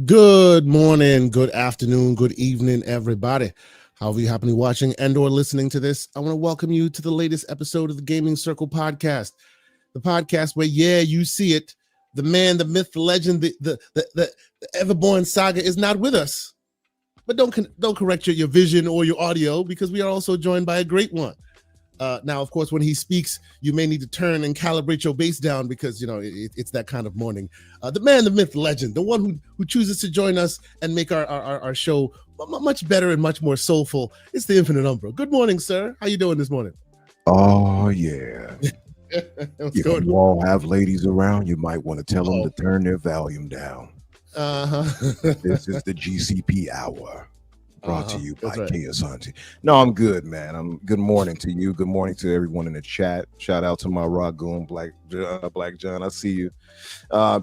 Good morning, good afternoon, good evening, everybody. However you happen to be watching and or listening to this, I want to welcome you to the latest episode of the Gaming Circle podcast. The podcast where, you see it, the man, the myth, the legend, the ever-born saga is not with us. But don't correct your vision or your audio, because we are also joined by a great one. Now, of course, when he speaks, you may need to turn and calibrate your bass down because, it's that kind of morning. The man, the myth, the legend, the one who chooses to join us and make our show much better and much more soulful. It's the Infinite Umbra. Good morning, sir. How you doing this morning? Oh, yeah. If you all have ladies around, you might want to tell them to turn their volume down. This is the GCP hour. Brought to you by Chaos Hunting. No, I'm good, man. Good morning to you. Good morning to everyone in the chat. Shout out to my Ragoon, Black John. I see you.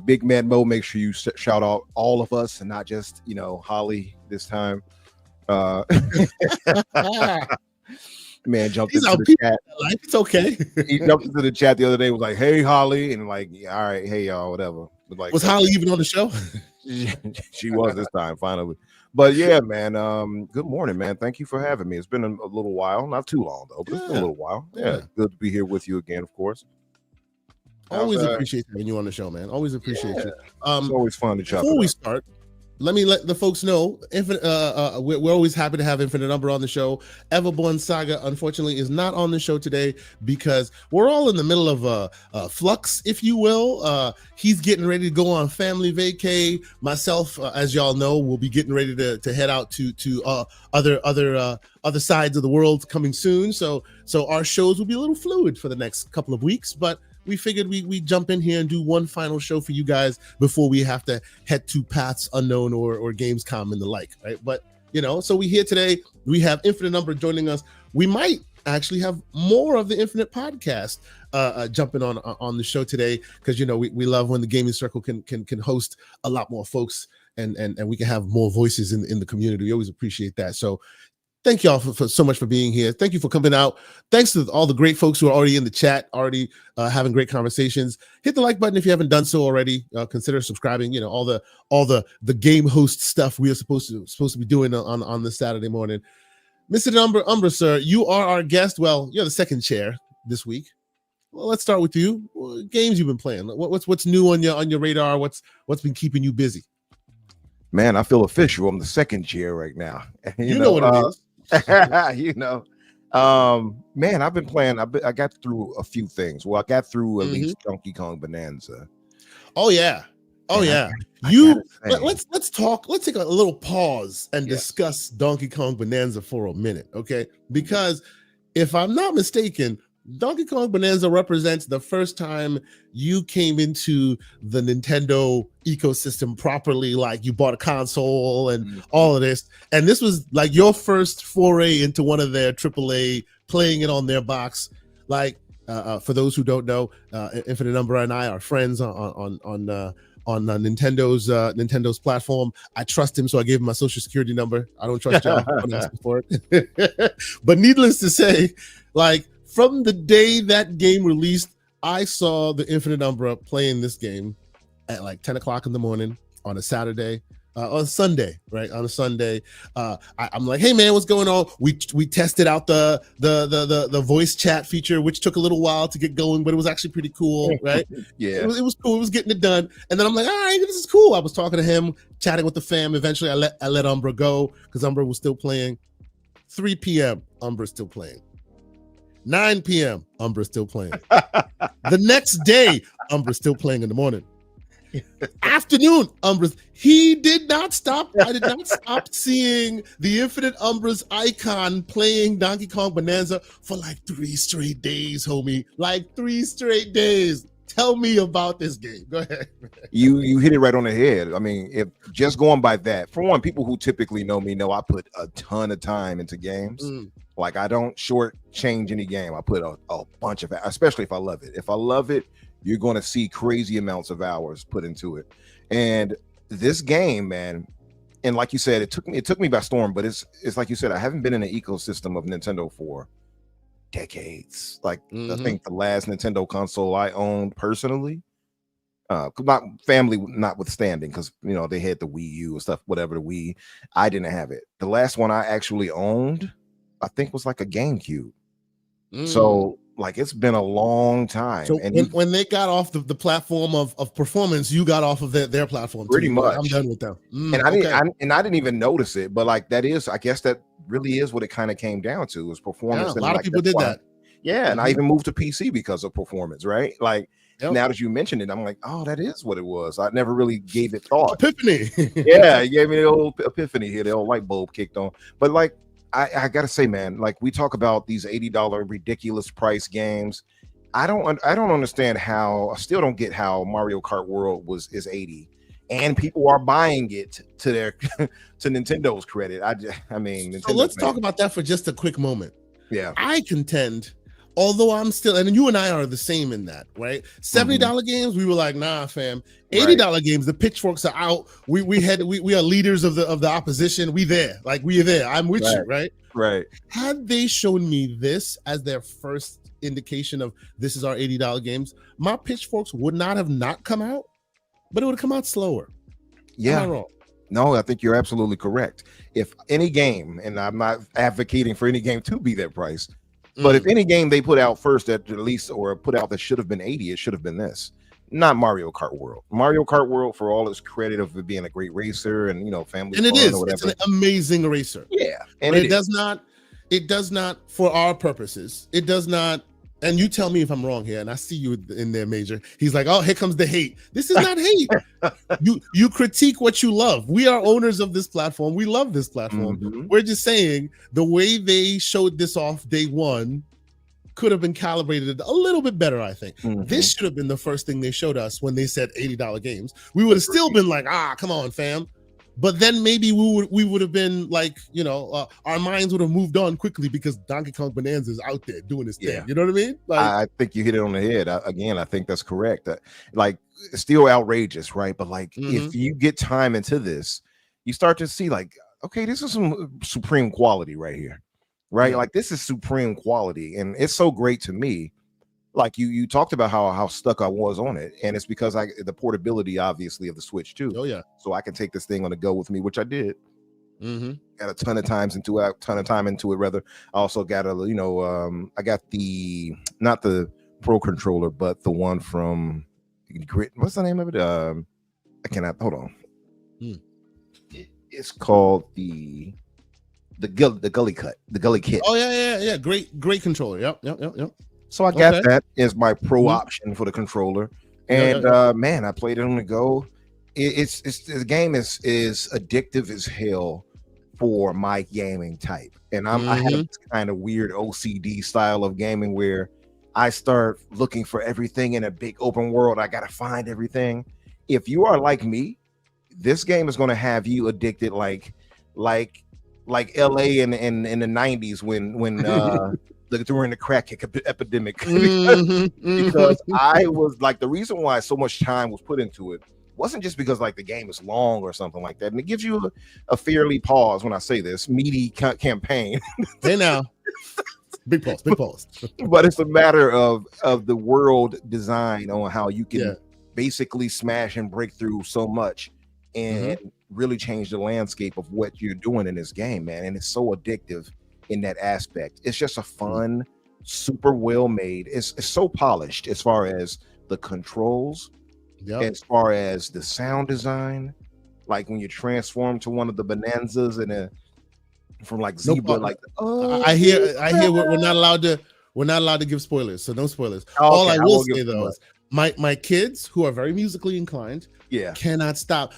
Big Man Mo, make sure you shout out all of us and not just, Holly this time. Man jumped into the chat. It's okay. He jumped into the chat the other day, was like, "Hey, Holly," and like, yeah, all right, hey y'all, whatever. But like, was Holly even on the show? She was this time, finally. But yeah, man. Good morning, man. Thank you for having me. It's been a little while, not too long though, but it's been a little while. Yeah, good to be here with you again, of course. Always appreciate having you on the show, man. Always appreciate you. It's always fun to chop. Before we start, let me let the folks know, we're always happy to have Infinite Umbra on the show. Everborn Saga, unfortunately, is not on the show today because we're all in the middle of a flux, if you will. He's getting ready to go on family vacay. Myself, as y'all know, will be getting ready to head out to other sides of the world coming soon. So our shows will be a little fluid for the next couple of weeks, but we figured we jump in here and do one final show for you guys before we have to head to Paths Unknown or Gamescom and the like, right? But, so we here today. We have Infinite Umbra joining us. We might actually have more of the Infinite podcast jumping on the show today because, we love when the Gaming Circle can host a lot more folks and we can have more voices in the community. We always appreciate that. So thank y'all for so much for being here. Thank you for coming out. Thanks to all the great folks who are already in the chat, already having great conversations. Hit the like button if you haven't done so already. Consider subscribing. All the game host stuff we are supposed to be doing on this Saturday morning. Mr. Umbra, sir, you are our guest. Well, you're the second chair this week. Well, let's start with you. What games you've been playing? What's new on your radar? What's been keeping you busy? Man, I feel official. I'm the second chair right now. You know what it is. Man, I've been playing. I got through a few things. Well, I got through at least Donkey Kong Bonanza. Oh yeah. Let's talk. Let's take a little pause and discuss Donkey Kong Bonanza for a minute, okay? Because if I'm not mistaken, Donkey Kong Bonanza represents the first time you came into the Nintendo ecosystem properly, like you bought a console and all of this. And this was like your first foray into one of their AAA, playing it on their box. Like, for those who don't know, Infinite Umbra and I are friends on Nintendo's platform. I trust him, so I gave him my social security number. I don't trust y'all. I'm asking for it. But needless to say, like, from the day that game released, I saw the Infinite Umbra playing this game at like 10 o'clock in the morning on a Saturday, on Sunday, right? On a Sunday. I'm like, hey man, what's going on? We tested out the voice chat feature, which took a little while to get going, but it was actually pretty cool, right? Yeah. It was cool. It was getting it done. And then I'm like, all right, this is cool. I was talking to him, chatting with the fam. Eventually I let Umbra go because Umbra was still playing. 3 p.m. Umbra's still playing. 9 p.m. Umbra's still playing. The next day, Umbra's still playing in the morning. Afternoon, Umbra's. He did not stop. I did not stop seeing the Infinite Umbra's icon playing Donkey Kong Bonanza for like 3 straight days, homie. Like 3 straight days. Tell me about this game. Go ahead. You hit it right on the head. I mean, if just going by that, for one, people who typically know me know I put a ton of time into games. Like, I don't shortchange any game. I put a bunch of, especially if I love it. If I love it, you're going to see crazy amounts of hours put into it. And this game, man, and like you said, it took me by storm. But it's like you said, I haven't been in the ecosystem of Nintendo for decades. Like, I think the last Nintendo console I owned personally My family notwithstanding, because they had the Wii U and stuff, whatever the Wii. I didn't have it. The last one I actually owned, I think, was like a GameCube. So like it's been a long time. So and when they got off the platform of performance, you got off of their platform. Pretty much. Like, I'm done with them. And I didn't even notice it, but like I guess that really is what it kind of came down to, is performance. Yeah, a lot of people did that. Yeah, and I even moved to PC because of performance, right? Like now that you mentioned it, I'm like, oh, that is what it was. I never really gave it thought. Epiphany. Yeah, you gave me the old epiphany here, the old light bulb kicked on. But like, I gotta say, man, like we talk about these $80 ridiculous price games. I don't understand how. I still don't get how Mario Kart World is 80, and people are buying it to their to Nintendo's credit. I mean, so let's talk about that for just a quick moment. Yeah, I contend, although I'm still, and you and I are the same in that, right? $70 games, we were like, nah, fam. $80 games, the pitchforks are out. We are leaders of the opposition. We there, like we are there. I'm with you, right? Right. Had they shown me this as their first indication of this is our $80 games, my pitchforks would not have come out, but it would have come out slower. Yeah. Am I wrong? No, I think you're absolutely correct. If any game, and I'm not advocating for any game to be that price, but if any game they put out first at least, or put out that should have been 80, it should have been this. Not Mario Kart World. Mario Kart World, for all its credit of it being a great racer and family, and it is. It's an amazing racer. Yeah, and it does not, for our purposes, it does not. And you tell me if I'm wrong here, and I see you in there, Major. He's like, oh, here comes the hate. This is not hate. You critique what you love. We are owners of this platform. We love this platform. We're just saying the way they showed this off day one could have been calibrated a little bit better, I think. This should have been the first thing they showed us when they said $80 games. We would have still been like, come on, fam. But then maybe we would have been like, our minds would have moved on quickly because Donkey Kong Bonanza is out there doing his thing. You know what I mean? Like, I think you hit it on the head. I think that's correct. Like, it's still outrageous, right? But like, if you get time into this, you start to see like, okay, this is some supreme quality right here, right? Yeah. Like, this is supreme quality, and it's so great to me. Like you talked about how stuck I was on it, and it's because the portability, obviously, of the Switch too. Oh yeah. So I can take this thing on the go with me, which I did. Got a ton of time into it. Rather, I also got I got not the Pro controller, but the one from Grit. What's the name of it? I cannot. Hold on. It's called the Gully Kit. Oh yeah. Great controller. Yep. So I got that as my pro option for the controller, and man, I played it on the go. It's the game is addictive as hell for my gaming type, and I have this kind of weird OCD style of gaming where I start looking for everything in a big open world. I gotta find everything. If you are like me, this game is gonna have you addicted like LA in the 90s when during the crack epidemic. Because I was like, the reason why so much time was put into it wasn't just because like the game is long or something like that, and it gives you a fairly pause when I say this meaty campaign. Hey now, big pause. But it's a matter of the world design on how you can basically smash and break through so much and really change the landscape of what you're doing in this game, man. And it's so addictive in that aspect. It's just a fun, super well made. It's so polished as far as the controls, as far as the sound design. Like when you transform to one of the bonanzas and from like zebra, like I hear we're not allowed to give spoilers, so no spoilers. All I will say though is my kids, who are very musically inclined, cannot stop.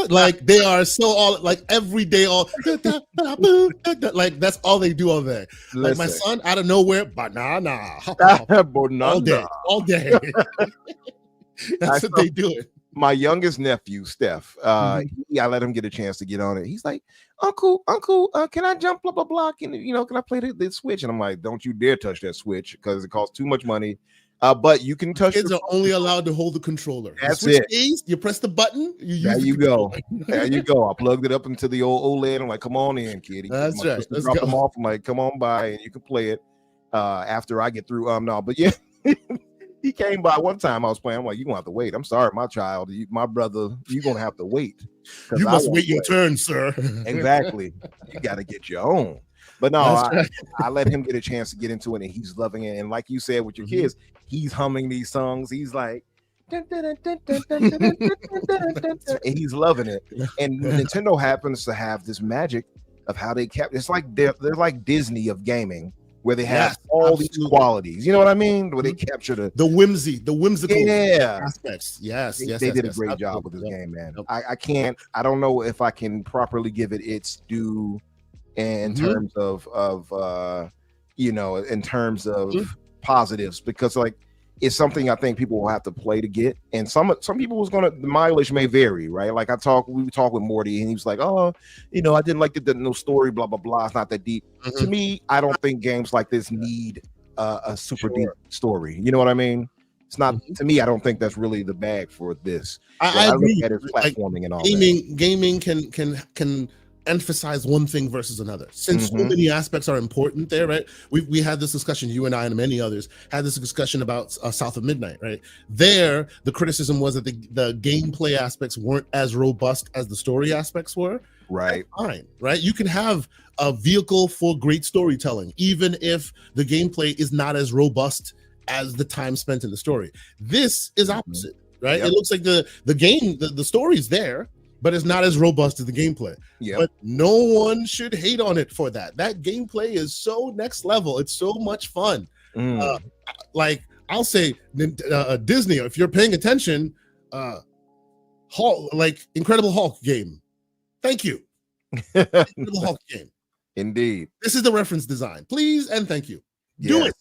Like they are so all like every day, like that's all they do all day. Like my son, out of nowhere, banana, all day. That's what they do it. My youngest nephew, Steph, I let him get a chance to get on it. He's like, Uncle, can I jump blah blah blah? Can I play the Switch? And I'm like, don't you dare touch that Switch because it costs too much money. But you can touch. Kids are only allowed to hold the controller. That's it. You press the button. There you go. I plugged it up into the old OLED. I'm like, come on in, kitty. That's right. Let's drop them off. I'm like, come on by, and you can play it after I get through. No, but yeah. He came by one time. I was playing. I'm like, "You gonna have to wait." I'm sorry, my child, my brother. You gonna have to wait. You must wait your turn, sir. Exactly. You got to get your own. But no, I let him get a chance to get into it, and he's loving it. And like you said with your kids, he's humming these songs. He's like, and he's loving it. And Nintendo happens to have this magic of how they kept. It's like they're like Disney of gaming, where they have all these qualities. You know what I mean? Where they capture the whimsical aspects. Yes, they did a great job with this game, man. I don't know if I can properly give it its due in terms of in terms of positives, because like it's something I think people will have to play to get, and some people the mileage may vary, right? Like we talked with Morty, and he was like, "Oh, I didn't like the no story, blah blah blah. It's not that deep." To me, I don't think games like this need a super deep story. You know what I mean? It's not to me. I don't think that's really the bag for this. I agree. Look at it platforming and all. Gaming can emphasize one thing versus another, since so many aspects are important there, right? We had this discussion, you and I and many others had this discussion about South of Midnight, right? There the criticism was that the gameplay aspects weren't as robust as the story aspects were. Right. That's fine, right? You can have a vehicle for great storytelling even if the gameplay is not as robust as the time spent in the story. This is opposite, right? It looks like the story's there, but it's not as robust as the gameplay. But no one should hate on it for that. That gameplay is so next level. It's so much fun. Like I'll say, Disney, if you're paying attention, Incredible Hulk game. Thank you. Incredible Hulk game. Indeed. This is the reference design. Please and thank you. Do it.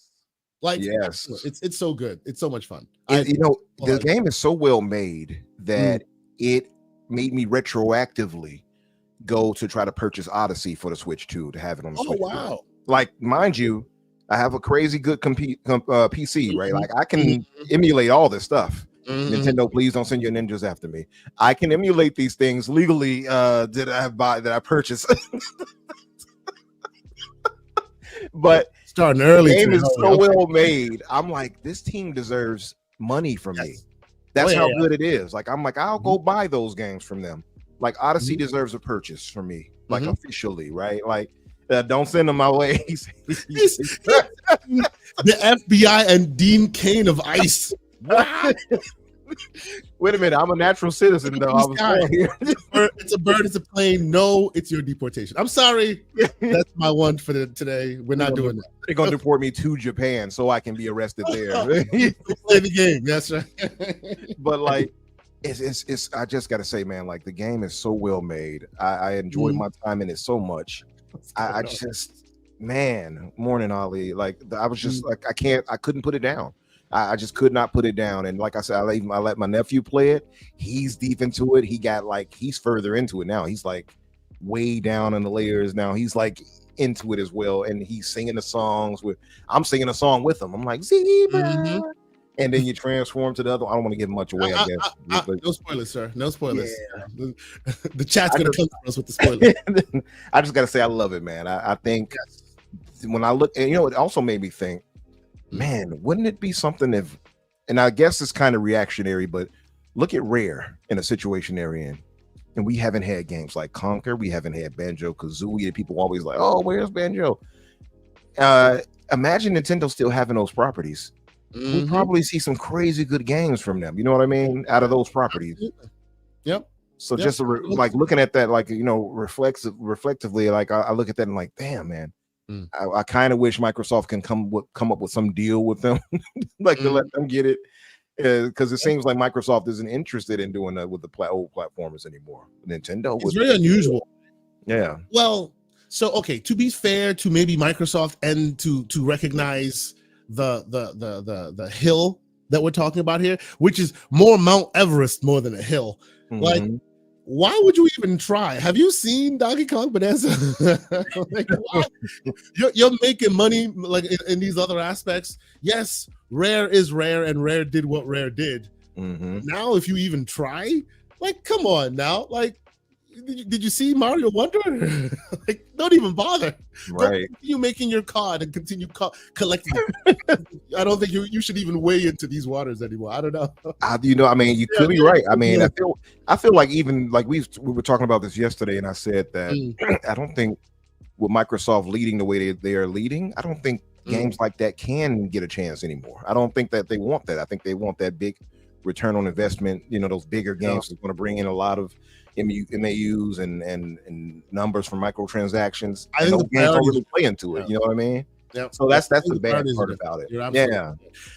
Like it's so good. It's so much fun. The game is so well made that it made me retroactively go to try to purchase Odyssey for the Switch 2 to have it on the Switch. Wow. Like, mind you, I have a crazy good PC, right? Like I can emulate all this stuff. Nintendo, please don't send your ninjas after me. I can emulate these things legally that I purchased. But starting early, the game is so well made. I'm like, this team deserves money from me. That's how good it is. Like, I'm like, I'll go buy those games from them. Like, Odyssey deserves a purchase from me, like officially, right? Like, don't send them my way. The FBI and Dean Cain of ICE. Wait a minute, I'm a natural citizen, though. I was born here. It's a bird, it's a plane. No, it's your deportation. I'm sorry. That's my one for today. We're not doing that. They're gonna deport me to Japan so I can be arrested there. Play the game. That's right. But like, it's. I just gotta say, man, like the game is so well made. I enjoy my time in it so much. I just, man, morning Ollie. Like I was just like, I couldn't put it down. I just could not put it down. And like I said, I let my nephew play it. He's deep into it. He's further into it now. He's like way down in the layers now. He's like into it as well. And he's singing the songs I'm singing a song with him. I'm like, Zebra. And then you transform to the other. I don't want to give much away, I guess. No spoilers, sir. No spoilers. Yeah. The chat's going to come for us with the spoilers. I just got to say, I love it, man. I think when I look, and it also made me think, man, wouldn't it be something if, and I guess it's kind of reactionary, but look at Rare in a situation they're in. And we haven't had games like Conquer. We haven't had Banjo-Kazooie. And people always like, oh, where's Banjo? Imagine Nintendo still having those properties. We'll probably see some crazy good games from them. You know what I mean? Out of those properties. Yep. So just like looking at that, like, reflectively, like I look at that and like, damn, man. I kind of wish Microsoft can come up with some deal with them, like to let them get it, because it seems like Microsoft isn't interested in doing that with the old platformers anymore. Nintendo, it's very unusual. Yeah. Well, so okay, to be fair to maybe Microsoft and to recognize the hill that we're talking about here, which is more Mount Everest more than a hill, like. Why would you even try? Have you seen Donkey Kong Bonanza? Like, you're making money like in these other aspects. Yes, Rare is Rare, and Rare did what Rare did. Now, if you even try, like, come on now, like, Did you see Mario Wonder? Like, don't even bother. Right. You making your COD and continue collecting. I don't think you should even weigh into these waters anymore. I don't know. I mean, you could be right. I mean, I feel like even like we were talking about this yesterday, and I said that I don't think with Microsoft leading the way they are leading, I don't think games like that can get a chance anymore. I don't think that they want that. I think they want that big return on investment. Those bigger games that's going to bring in a lot of MAUs and numbers from microtransactions. I think the games don't really play into it. You know what I mean? Yeah. So that's the bad part about it. Yeah.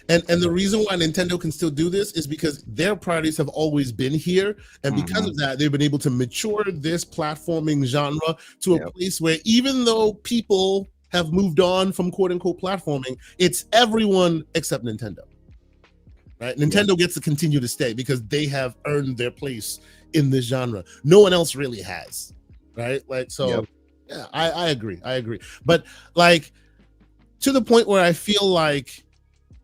And the reason why Nintendo can still do this is because their priorities have always been here, and because of that, they've been able to mature this platforming genre to a place where even though people have moved on from quote unquote platforming, it's everyone except Nintendo. Right? Nintendo gets to continue to stay because they have earned their place in this genre. No one else really has. Right? Like, so yeah, I agree. But like, to the point where I feel like,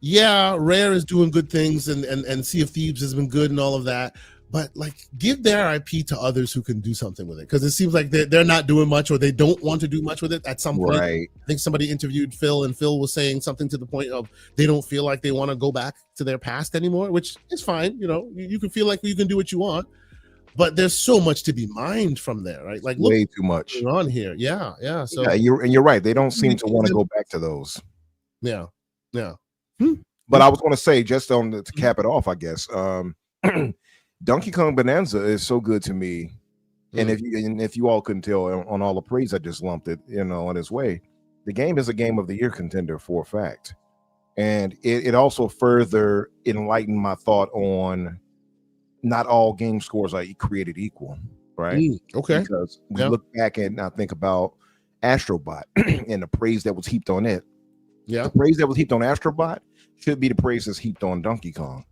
yeah, Rare is doing good things and Sea of Thieves has been good and all of that, but like, give their IP to others who can do something with it, because it seems like they're not doing much, or they don't want to do much with it at some point. Right. I think somebody interviewed Phil, and Phil was saying something to the point of they don't feel like they want to go back to their past anymore, which is fine. You can feel like you can do what you want, but there's so much to be mined from there, right? Like, look, way too much on here. Yeah. So yeah, you're right. They don't seem to want to go back to those. Yeah. But I was going to say, just to cap it off, I guess, Donkey Kong Bonanza is so good to me, and if you all couldn't tell on all the praise I just lumped it, on its way, the game is a Game of the Year contender for a fact, and it also further enlightened my thought on not all game scores are created equal, right? Okay. Because we look back and I think about Astrobot and the praise that was heaped on it. Yeah, the praise that was heaped on Astrobot should be the praise that's heaped on Donkey Kong.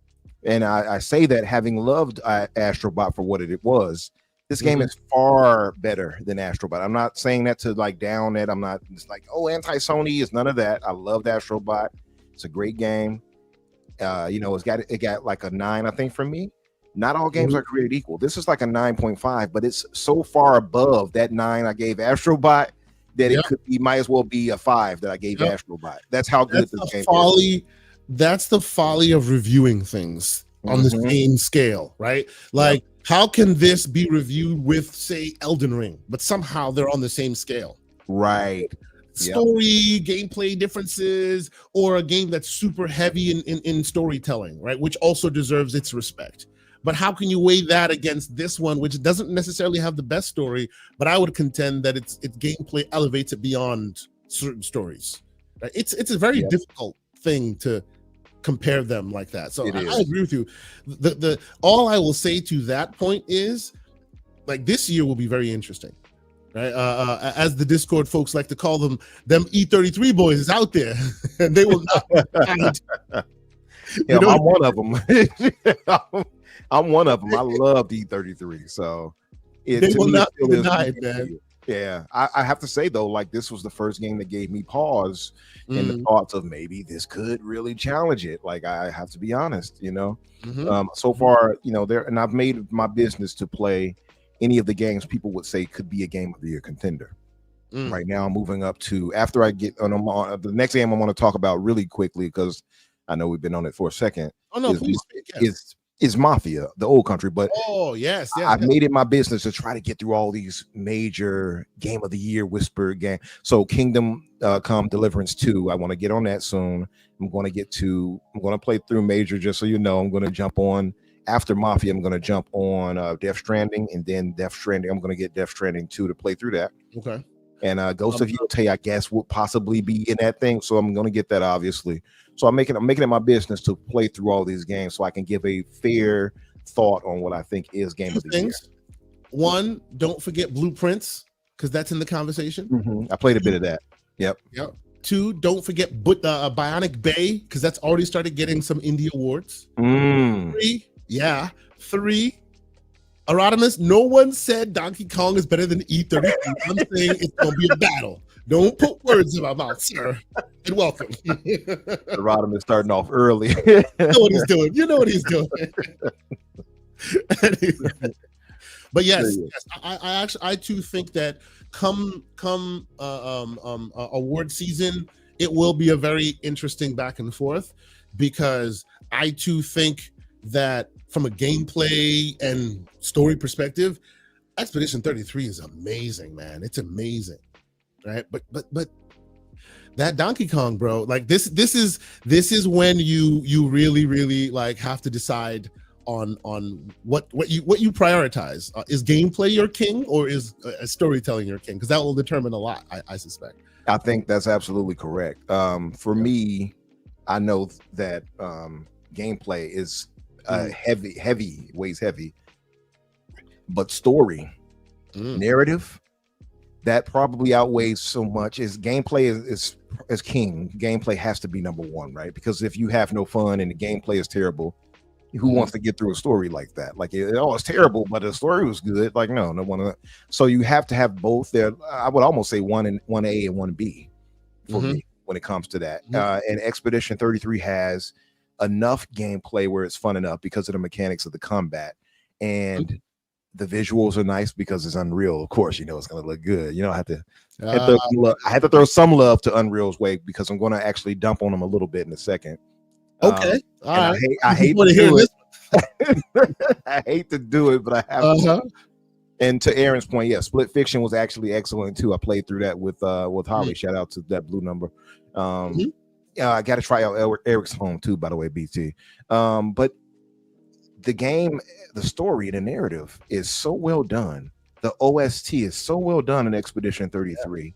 And I say that having loved Astrobot for what it was, this game is far better than Astrobot. I'm not saying that to like down it. I'm not just like, oh, anti-Sony is none of that. I loved Astrobot. It's a great game. It got like a 9, I think, from me. Not all games are created equal. This is like a 9.5, but it's so far above that 9 I gave Astrobot that it could be, might as well be a 5 that I gave Astrobot. That's how good this game is. That's the folly of reviewing things on the same scale, right? Like, how can this be reviewed with, say, Elden Ring, but somehow they're on the same scale? Right. Story, gameplay differences, or a game that's super heavy in storytelling, right? Which also deserves its respect. But how can you weigh that against this one, which doesn't necessarily have the best story, but I would contend that its gameplay elevates it beyond certain stories. Right? It's a very difficult thing to compare them like that. So I agree with you. The all I will say to that point is, like, this year will be very interesting. Right, as the Discord folks like to call them E33 boys is out there, and they will not. I'm one of them. I'm one of them. I love D33, so they will not be denied, man. Yeah, I have to say though, like, this was the first game that gave me pause in the thoughts of maybe this could really challenge it. Like, I have to be honest, so far, there, and I've made my business to play any of the games people would say could be a Game of the Year contender. Right now, I'm moving up to, after I get on the next game I want to talk about really quickly, because I know we've been on it for a second. Oh no, please speak. Is Mafia the Old Country, but I've made it my business to try to get through all these major Game of the Year whispered game. So Kingdom Come Deliverance 2, I want to get on that soon. I'm going to play through Major, just so you know. I'm going to jump on after Mafia. I'm going to jump on Death Stranding, and then Death Stranding. I'm going to get Death Stranding 2 to play through that. Okay. And Ghost of Yotei, I guess, will possibly be in that thing. So I'm going to get that, obviously. So I'm making it my business to play through all these games so I can give a fair thought on what I think is Game of the Year. One, don't forget Blueprints, because that's in the conversation. I played a bit of that. Yep. 2, don't forget Bionic Bay, because that's already started getting some indie awards. 3, Erodimus, no one said Donkey Kong is better than E33. I'm saying it's going to be a battle. Don't put words in my mouth, sir. And welcome. Erodimus starting off early. You know what he's doing. But yes, I too think that come award season, it will be a very interesting back and forth, because I too think that from a gameplay and story perspective, Expedition 33 is amazing, man. It's amazing, right? But that Donkey Kong, bro, like this is when you really like have to decide on what you prioritize. Is gameplay your king, or is storytelling your king? Because that will determine a lot, I suspect. I think that's absolutely correct. For me, I know that gameplay is weighs heavy, but story, narrative, that probably outweighs so much. Is gameplay is king. Gameplay has to be number one, right? Because if you have no fun and the gameplay is terrible, who wants to get through a story like that? Like, it's terrible, but the story was good. Like, no one. So you have to have both there. I would almost say one A and 1B for me when it comes to that. And Expedition 33 has enough gameplay where it's fun enough because of the mechanics of the combat, and the visuals are nice because it's Unreal. Of course, you know it's going to look good. You know, I have to throw some love to Unreal's way, because I'm going to actually dump on them a little bit in a second. Okay. All right. I hate to do it. I hate to do it, but I have to. And to Aaron's point, yeah, Split Fiction was actually excellent too. I played through that with Holly. Shout out to that blue number. I got to try out Eric's Home too, by the way, BT. But the game, the story, the narrative is so well done. The OST is so well done in Expedition 33.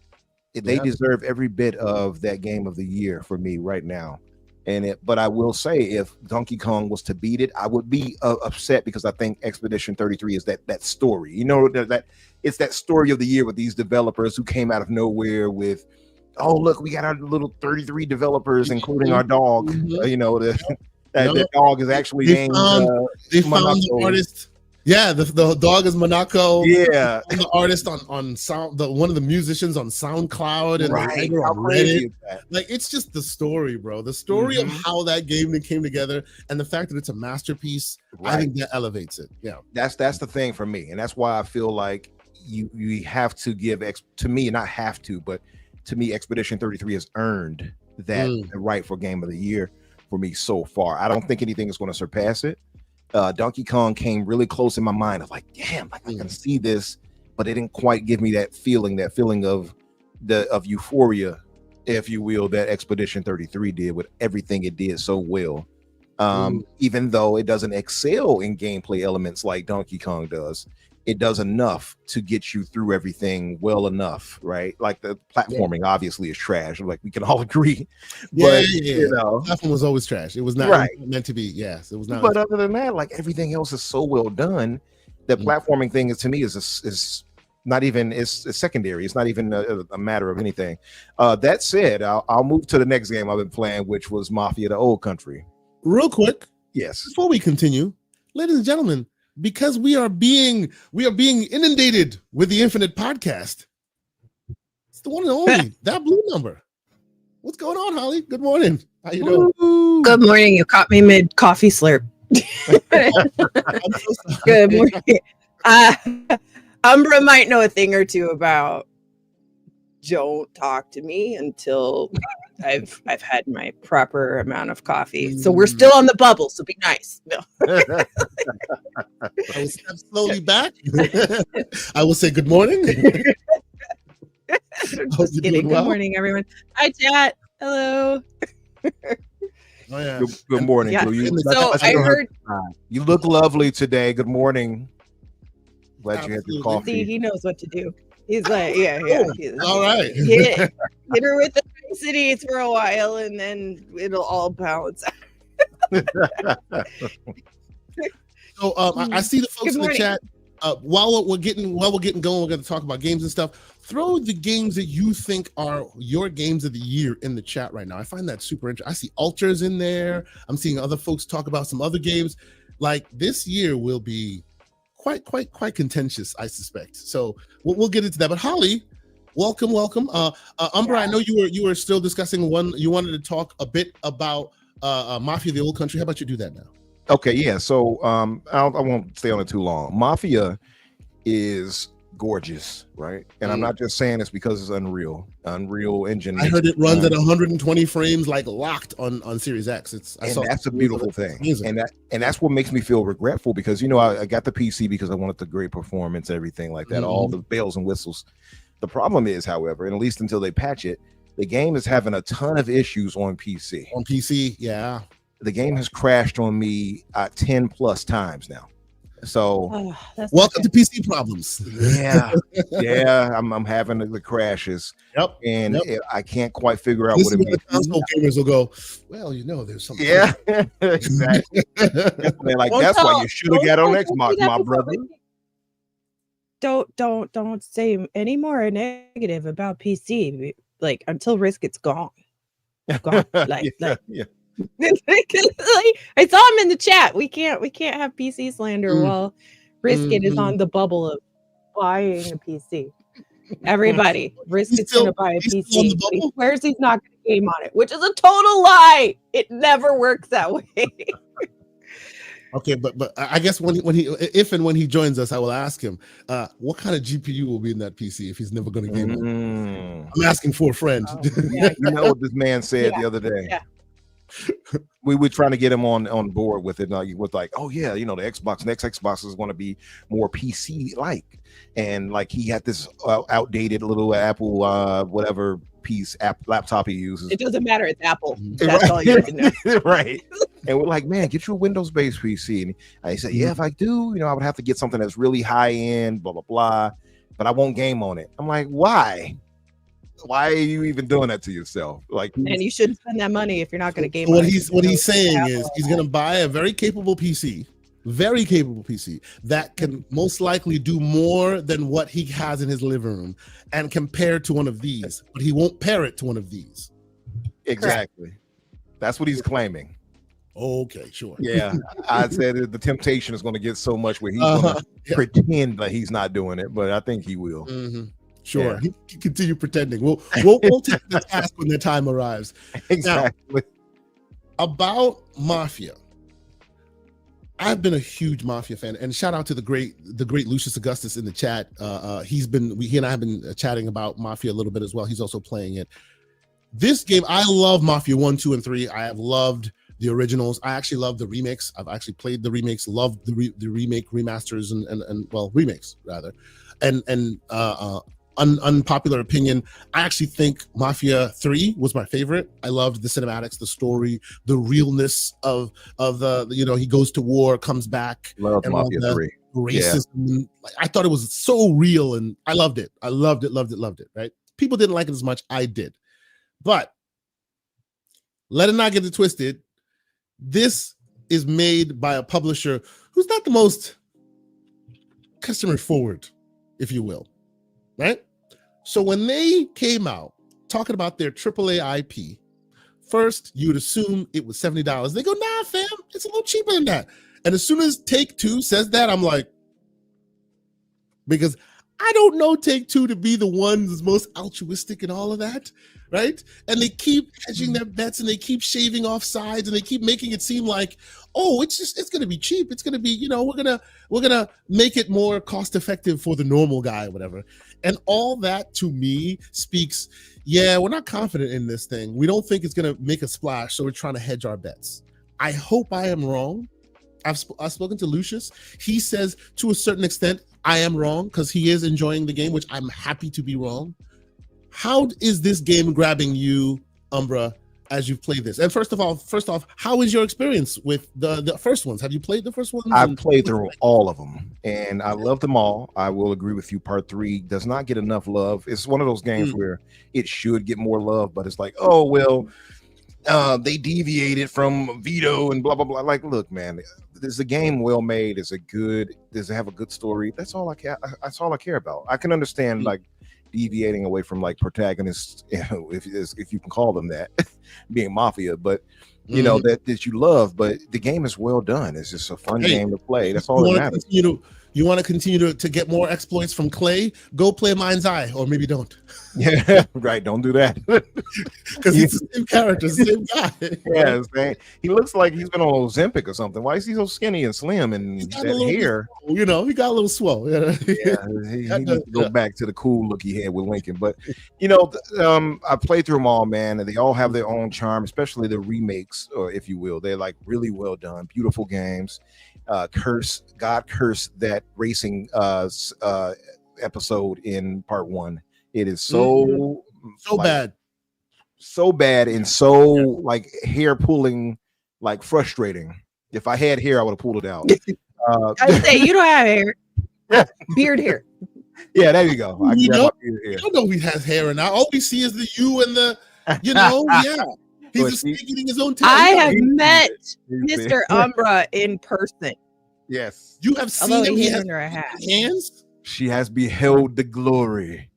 They deserve every bit of that game of the year for me right now. But I will say, if Donkey Kong was to beat it, I would be upset, because I think Expedition 33 is that story. You know, that it's that story of the year with these developers who came out of nowhere with, oh look, we got our little 33 developers, including our dog. You know, that dog is actually named. They found the artist. Yeah, the dog is Monaco. Yeah, the artist on sound, one of the musicians on SoundCloud, and right. the writer on Reddit. Like, it's just the story, bro. The story of how that game came together, and the fact that it's a masterpiece. Right. I think that elevates it. Yeah, that's the thing for me, and that's why I feel like you have to give to me, not have to, but to me, Expedition 33 has earned that right for Game of the Year for me so far. I don't think anything is going to surpass it. Donkey Kong came really close in my mind of like, damn, like I can see this, but it didn't quite give me that feeling of euphoria, if you will, that Expedition 33 did with everything it did so well. Even though it doesn't excel in gameplay elements like Donkey Kong does, it does enough to get you through everything well enough, right? Like the platforming obviously is trash, like we can all agree. You know, platform was always trash. It was not meant to be. Yes, it was not. But other than that, like everything else is so well done. The platforming thing to me is not even, it's secondary. It's not even a matter of anything. That said, I'll move to the next game I've been playing, which was Mafia the Old Country. Real quick, yes, before we continue, ladies and gentlemen, because we are being inundated with the Infinite Podcast. It's the one and only that blue number. What's going on, Holly? Good morning. How you doing? Good morning. You caught me mid coffee slurp. Good morning. Umbra might know a thing or two about don't talk to me until I've had my proper amount of coffee. So we're still on the bubble, so be nice. No. I will step slowly back. I will say good morning. Just kidding. Good morning, everyone. Hi, chat. Hello. Oh, yeah. Good morning. Yeah. I heard you look lovely today. Good morning. Glad you had your coffee. See, he knows what to do. He's like, yeah. All right. Hit her with the niceties for a while, and then it'll all balance out. So I see the folks in the chat. While we're getting going, we're going to talk about games and stuff. Throw the games that you think are your games of the year in the chat right now. I find that super interesting. I see Alters in there. I'm seeing other folks talk about some other games. Like, this year will be quite contentious, I suspect. So we'll get into that. But Holly, welcome. Umbra, I know you were still discussing one. You wanted to talk a bit about Mafia the Old Country. How about you do that now? Okay, yeah. So I won't stay on it too long. Mafia is gorgeous, right? And I'm not just saying it's because it's Unreal Engine. I heard it runs at 120 frames, like locked on Series X. That's a beautiful thing, and that's what makes me feel regretful, because I got the PC because I wanted the great performance, everything like that, all the bells and whistles. The problem is, however, and at least until they patch it, the game is having a ton of issues on PC. On PC, yeah, the game has crashed on me 10 plus times now. So welcome to PC problems. Yeah, I'm having the crashes. And I can't quite figure out what it means. Console gamers will go, well, there's something. Yeah, exactly. Like, that's why you should have got on Xbox, my brother. Don't say any more negative about PC. Like, until Risk, it's gone. I saw him in the chat. We can't have PC slander while Brisket is on the bubble of buying a PC. Everybody, Brisket's gonna buy a PC. He swears he's not gonna game on it, which is a total lie. It never works that way. Okay, but I guess when he joins us, I will ask him what kind of GPU will be in that PC if he's never going to game on. I'm asking for a friend. You know what this man said the other day. We were trying to get him on board with it. With like, oh yeah, the next Xbox is going to be more PC like, and like he had this outdated little Apple whatever laptop he uses. It doesn't matter. It's Apple. That's all you can know. Right. And we're like, man, get you a Windows-based PC. And I said, yeah, if I do, I would have to get something that's really high end, blah blah blah, but I won't game on it. I'm like, why? Why are you even doing that to yourself? Like, and you shouldn't spend that money if you're not going to game. What he's saying is he's going to buy a very capable PC that can most likely do more than what he has in his living room, and compare to one of these, but he won't pair it to one of these. Exactly. Correct. That's what he's claiming. Okay, sure. Yeah, I said the temptation is going to get so much where he's going to pretend that he's not doing it, but I think he will. Sure, he can continue pretending. We'll take the task when the time arrives. Exactly. Now, about Mafia, I've been a huge Mafia fan, and shout out to the great Lucius Augustus in the chat. He and I have been chatting about Mafia a little bit as well. He's also playing it. This game, I love Mafia 1, 2, and 3. I have loved the originals. I actually love the remakes. I've actually played the remakes, loved the remake, remasters, and remakes rather. And unpopular opinion, I actually think Mafia 3 was my favorite. I loved the cinematics, the story, the realness of the he goes to war, comes back. Love Mafia 3. Racism. Yeah. I thought it was so real, and I loved it. I loved it. Right? People didn't like it as much. I did. But let it not get it twisted. This is made by a publisher who's not the most customer forward, if you will, right? So when they came out talking about their AAA IP, first you would assume it was $70. They go, nah, fam, it's a little cheaper than that. And as soon as Take-Two says that, I'm like, because I don't know Take-Two to be the one that's most altruistic and all of that, right? And they keep hedging their bets, and they keep shaving off sides, and they keep making it seem like, oh, it's going to be cheap. It's going to be, we're going to make it more cost effective for the normal guy or whatever. And all that to me speaks, yeah, we're not confident in this thing. We don't think it's going to make a splash, so we're trying to hedge our bets. I hope I am wrong. I've spoken to Lucius. He says to a certain extent, I am wrong because he is enjoying the game, which I'm happy to be wrong. How is this game grabbing you, Umbra, as you've played this? And first off, how is your experience with the first ones? Have you played the first ones? I've played through all of them, and I love them all. I will agree with you. Part 3 does not get enough love. It's one of those games where it should get more love, but it's like, oh, well, they deviated from Vito and blah, blah, blah. Like, look, man, there's a game well made. Does it have a good story? That's all I care. That's all I care about. I can understand like deviating away from like protagonists, if you can call them that, being Mafia, but you know that you love. But the game is well done. It's just a fun game to play. That's all that matters. You want to continue to get more exploits from Clay? Go play Mind's Eye, or maybe don't. Yeah, right. Don't do that. Because it's the same character, the same guy. Yeah, man. He looks like he's been on Ozempic or something. Why is he so skinny and slim and that hair? He got a little swole. Yeah, he needs to go back to the cool look he had with Lincoln. But I played through them all, man, and they all have their own charm, especially the remakes, or if you will. They're like really well done, beautiful games. God curse that racing episode in part 1. It is so bad. So bad and so like hair pulling, like frustrating. If I had hair, I would have pulled it out. I'd say you don't have hair. Beard hair. Yeah, there you go. I don't know if he has hair or not. All we see is the U and the, yeah. He's just eating his own tail. I have met Mr. Umbra in person. Yes. You have seen him. He has under a hat. Hands? She has beheld the glory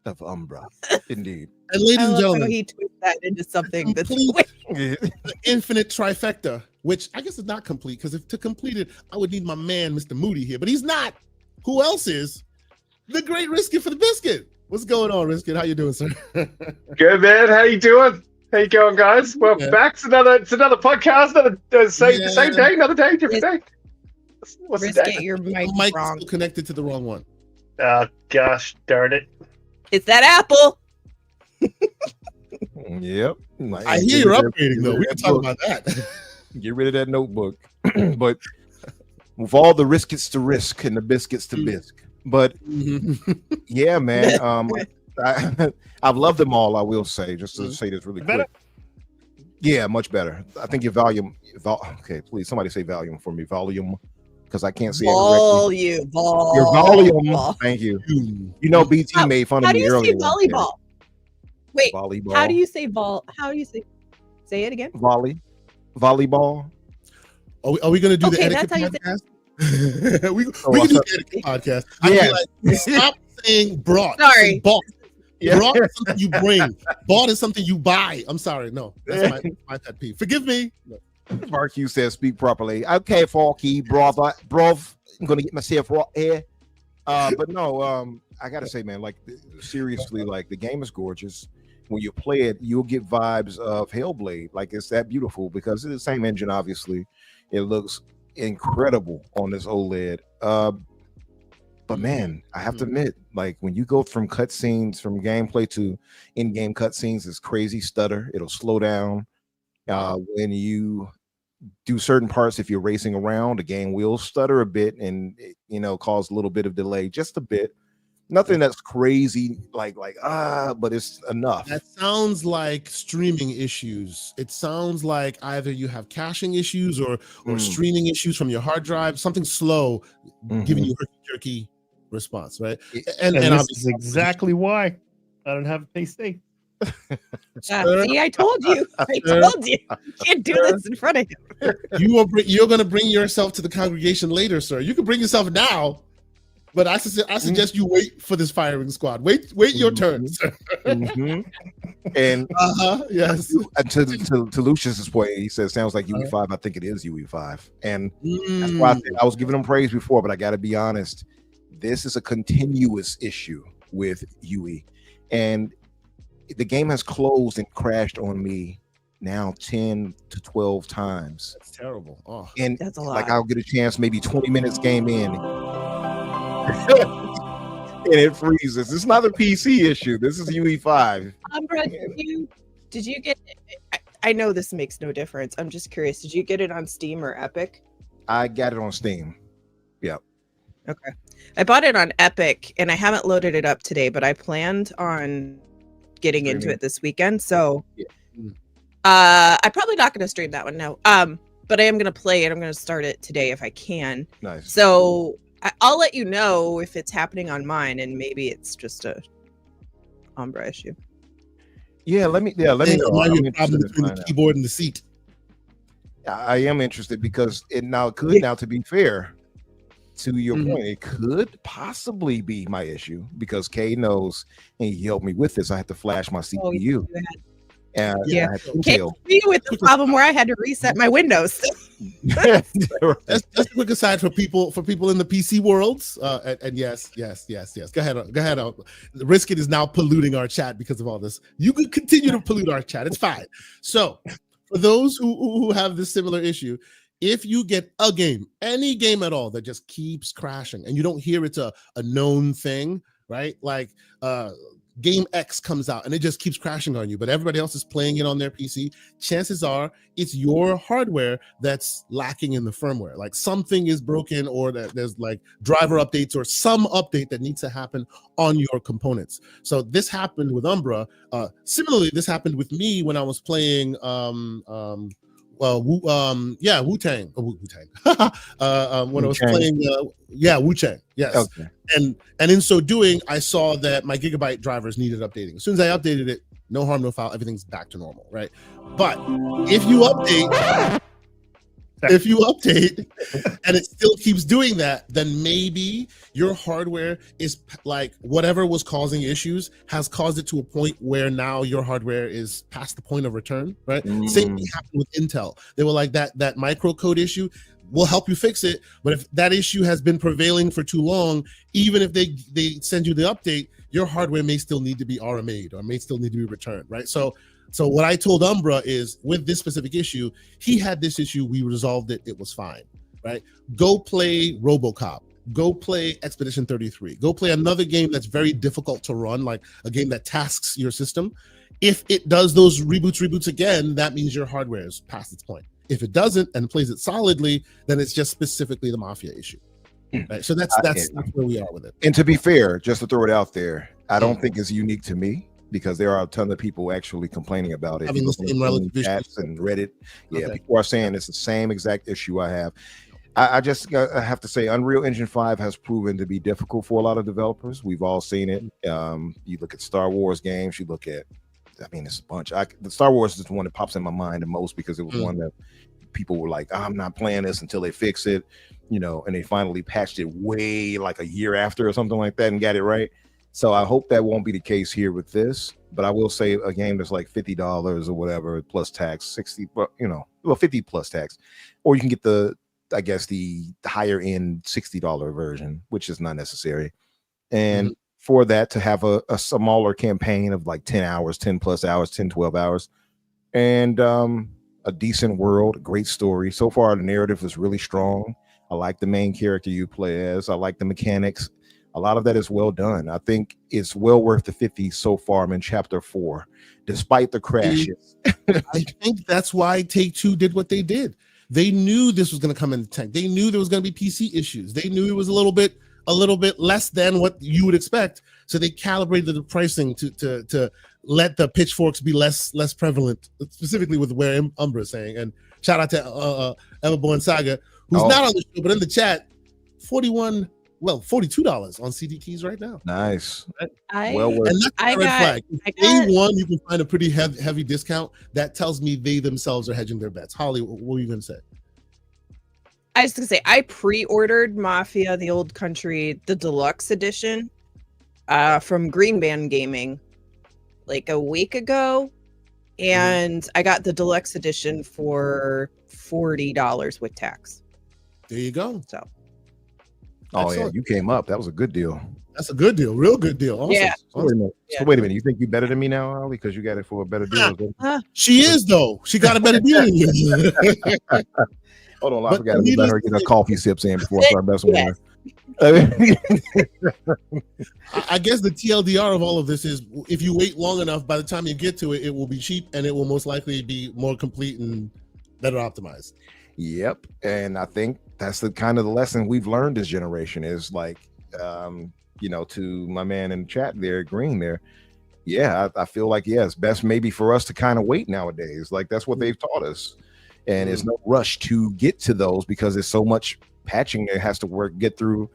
of Umbra. Indeed. And ladies and gentlemen, he twists that into something that's the infinite trifecta, which I guess is not complete, because to complete it, I would need my man, Mr. Moody, here, but he's not. Who else is? The great Risket for the Biscuit. What's going on, Risket? How you doing, sir? Good, man. How you doing? How you going, guys? Well, back to another podcast. Same day, another day, different day. What's Risket, the day? your mic wrong. still connected to the wrong one. Gosh darn it. It's that apple. Yep. I hear you're upgrading, though. We can talk about that. Get rid of that notebook. But with all the riskets to risk and the biscuits to bisque. But yeah, man. I've loved them all, I will say, just to say this really quick. Yeah, much better. I think your volume. Okay, please, somebody say volume for me. Volume. Because I can't see it correctly. Your volume. Thank you. You know, BT made fun of me earlier. How do you say volleyball? Wait, volleyball. How do you say vol? How do you say? Say it again. Volleyball. Are we going to do the etiquette podcast? we can do the etiquette podcast. Yeah. Like, stop saying brought. Sorry. Bought. Yeah. Brought is something you bring. Bought is something you buy. I'm sorry. No, that's my pet peeve. Forgive me. No. Mark Hughes says speak properly. Okay, Falky, brother, I'm gonna get myself right here. But no, I gotta say, man, like seriously, like the game is gorgeous. When you play it, you'll get vibes of Hellblade. Like it's that beautiful because it's the same engine, obviously. It looks incredible on this OLED. But man, I have to admit, like when you go from cutscenes, from gameplay to in-game cutscenes, it's crazy stutter. It'll slow down. When you do certain parts, if you're racing around, the game will stutter a bit and cause a little bit of delay, just a bit. Nothing that's crazy, but it's enough. That sounds like streaming issues. It sounds like either you have caching issues or streaming issues from your hard drive. Something slow, giving you herky-jerky response, right? And this is exactly why I don't have a PC. See, I told you. You can't do this in front of him. You're going to bring yourself to the congregation later, sir. You can bring yourself now, but I suggest you wait for this firing squad. Wait your turn, sir. And yes. To Lucius's point, he says, "Sounds like UE5." I think it is UE5, and that's why I was giving him praise before. But I got to be honest, this is a continuous issue with UE, and the game has closed and crashed on me now 10 to 12 times. That's terrible. Oh, and that's a lot. Like I'll get a chance, maybe 20 minutes game in, and it freezes. It's not a PC issue. This is UE5. Umbra, did you get? I know this makes no difference. I'm just curious. Did you get it on Steam or Epic? I got it on Steam. Yep. Okay. I bought it on Epic, and I haven't loaded it up today, but I planned on getting into it this weekend, so I'm probably not going to stream that one now, but I am going to play it. I'm going to start it today if I can. Nice. So I'll let you know if it's happening on mine, and maybe it's just a Umbra issue. Let me know. I'm problem between the keyboard and the seat. I am interested because now, to be fair to your point, it could possibly be my issue because Kay knows and he helped me with this. I had to flash my CPU. Kay helped me with the problem where I had to reset my Windows. That's a quick aside for people in the PC worlds. And yes. Go ahead. Riskit is now polluting our chat because of all this. You can continue to pollute our chat. It's fine. So for those who have this similar issue, if you get a game, any game at all that just keeps crashing and you don't hear it's a known thing, right? Like game X comes out and it just keeps crashing on you, but everybody else is playing it on their PC, chances are it's your hardware that's lacking in the firmware. Like something is broken, or that there's like driver updates or some update that needs to happen on your components. So this happened with Umbra. Similarly, this happened with me when I was playing Wu-Tang. Wu-Tang. When I was playing Wu-Tang. Yes. Okay. And in so doing, I saw that my Gigabyte drivers needed updating. As soon as I updated it, no harm, no foul, everything's back to normal, right? But if you update and it still keeps doing that, then maybe your hardware is like whatever was causing issues has caused it to a point where now your hardware is past the point of return, right? Same thing happened with Intel. They were like that microcode issue. We'll help you fix it, but if that issue has been prevailing for too long, even if they send you the update, your hardware may still need to be RMA'd or may still need to be returned, right? So what I told Umbra is, with this specific issue, he had this issue, we resolved it, it was fine, right? Go play RoboCop, go play Expedition 33, go play another game that's very difficult to run, like a game that tasks your system. If it does those reboots again, that means your hardware is past its point. If it doesn't and plays it solidly, then it's just specifically the Mafia issue. Right? So that's where we are with it. And to be fair, just to throw it out there, I don't think it's unique to me, because there are a ton of people actually complaining about it. Having the same relative chats and Reddit. Yeah, people are saying it's the same exact issue I have. I have to say, Unreal Engine 5 has proven to be difficult for a lot of developers. We've all seen it. You look at Star Wars games, you look at, it's a bunch. The Star Wars is the one that pops in my mind the most, because it was one that people were like, I'm not playing this until they fix it, and they finally patched it way like a year after or something like that and got it right. So I hope that won't be the case here with this, but I will say a game that's like $50 or whatever plus tax, 60, but 50 plus tax, or you can get the higher end $60 version, which is not necessary. And for that to have a smaller campaign of like 10 hours, 10 plus hours, 10, 12 hours, and a decent world, great story. So far, the narrative is really strong. I like the main character you play as. I like the mechanics. A lot of that is well done. I think it's well worth the 50 so far. I'm in chapter 4, despite the crashes. I think that's why Take-Two did what they did. They knew this was going to come in the tank. They knew there was going to be PC issues. They knew it was a little bit less than what you would expect. So they calibrated the pricing to let the pitchforks be less prevalent, specifically with where Umbra is saying. And shout out to Everborn Saga, who's not on the show, but in the chat, $42 on CD keys right now. Nice. Well worth. And that's a red flag. If day one, you can find a pretty heavy discount. That tells me they themselves are hedging their bets. Holly, what were you going to say? I was going to say, I pre-ordered Mafia the Old Country, the deluxe edition, from Green Band Gaming like a week ago. And I got the deluxe edition for $40 with tax. There you go. So. Oh, yeah, you came up. That was a good deal. That's a good deal. Real good deal. Awesome. Yeah. So wait a minute. You think you're better than me now, Holly? Because you got it for a better deal. She is, though. She got a better deal than you. Hold on. I forgot to let her get her coffee sips in before I start messing with her. I guess the TLDR of all of this is, if you wait long enough, by the time you get to it, it will be cheap and it will most likely be more complete and better optimized. Yep. And I think that's the kind of the lesson we've learned this generation is like, to my man in the chat there, Green there. Yeah, I feel like, it's best maybe for us to kind of wait nowadays. Like that's what they've taught us. And there's no rush to get to those because there's so much patching that has to get through.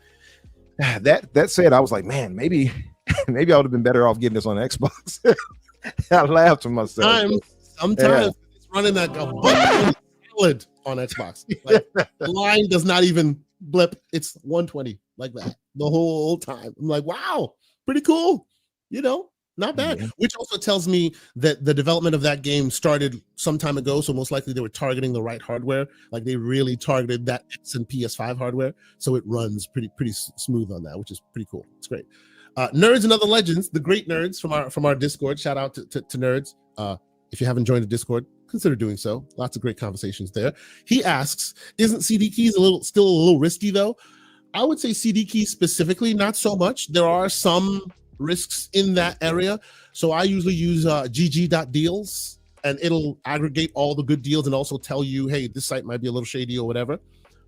That said, I was like, man, maybe I would have been better off getting this on Xbox. I laughed to myself. Sometimes it's running like a buck solid on Xbox. Like, the line does not even blip. It's 120 like that the whole time. I'm like, wow, pretty cool. Not bad. Which also tells me that the development of that game started some time ago. So most likely they were targeting the right hardware. Like they really targeted that X and PS5 hardware. So it runs pretty smooth on that, which is pretty cool. It's great. Nerds and Other Legends, the great nerds from our Discord. Shout out to Nerds. If you haven't joined the Discord, consider doing so. Lots of great conversations there. He asks, isn't CD keys still a little risky though? I would say CD keys specifically, not so much. There are some risks in that area. So I usually use gg.deals, and it'll aggregate all the good deals and also tell you, hey, this site might be a little shady or whatever.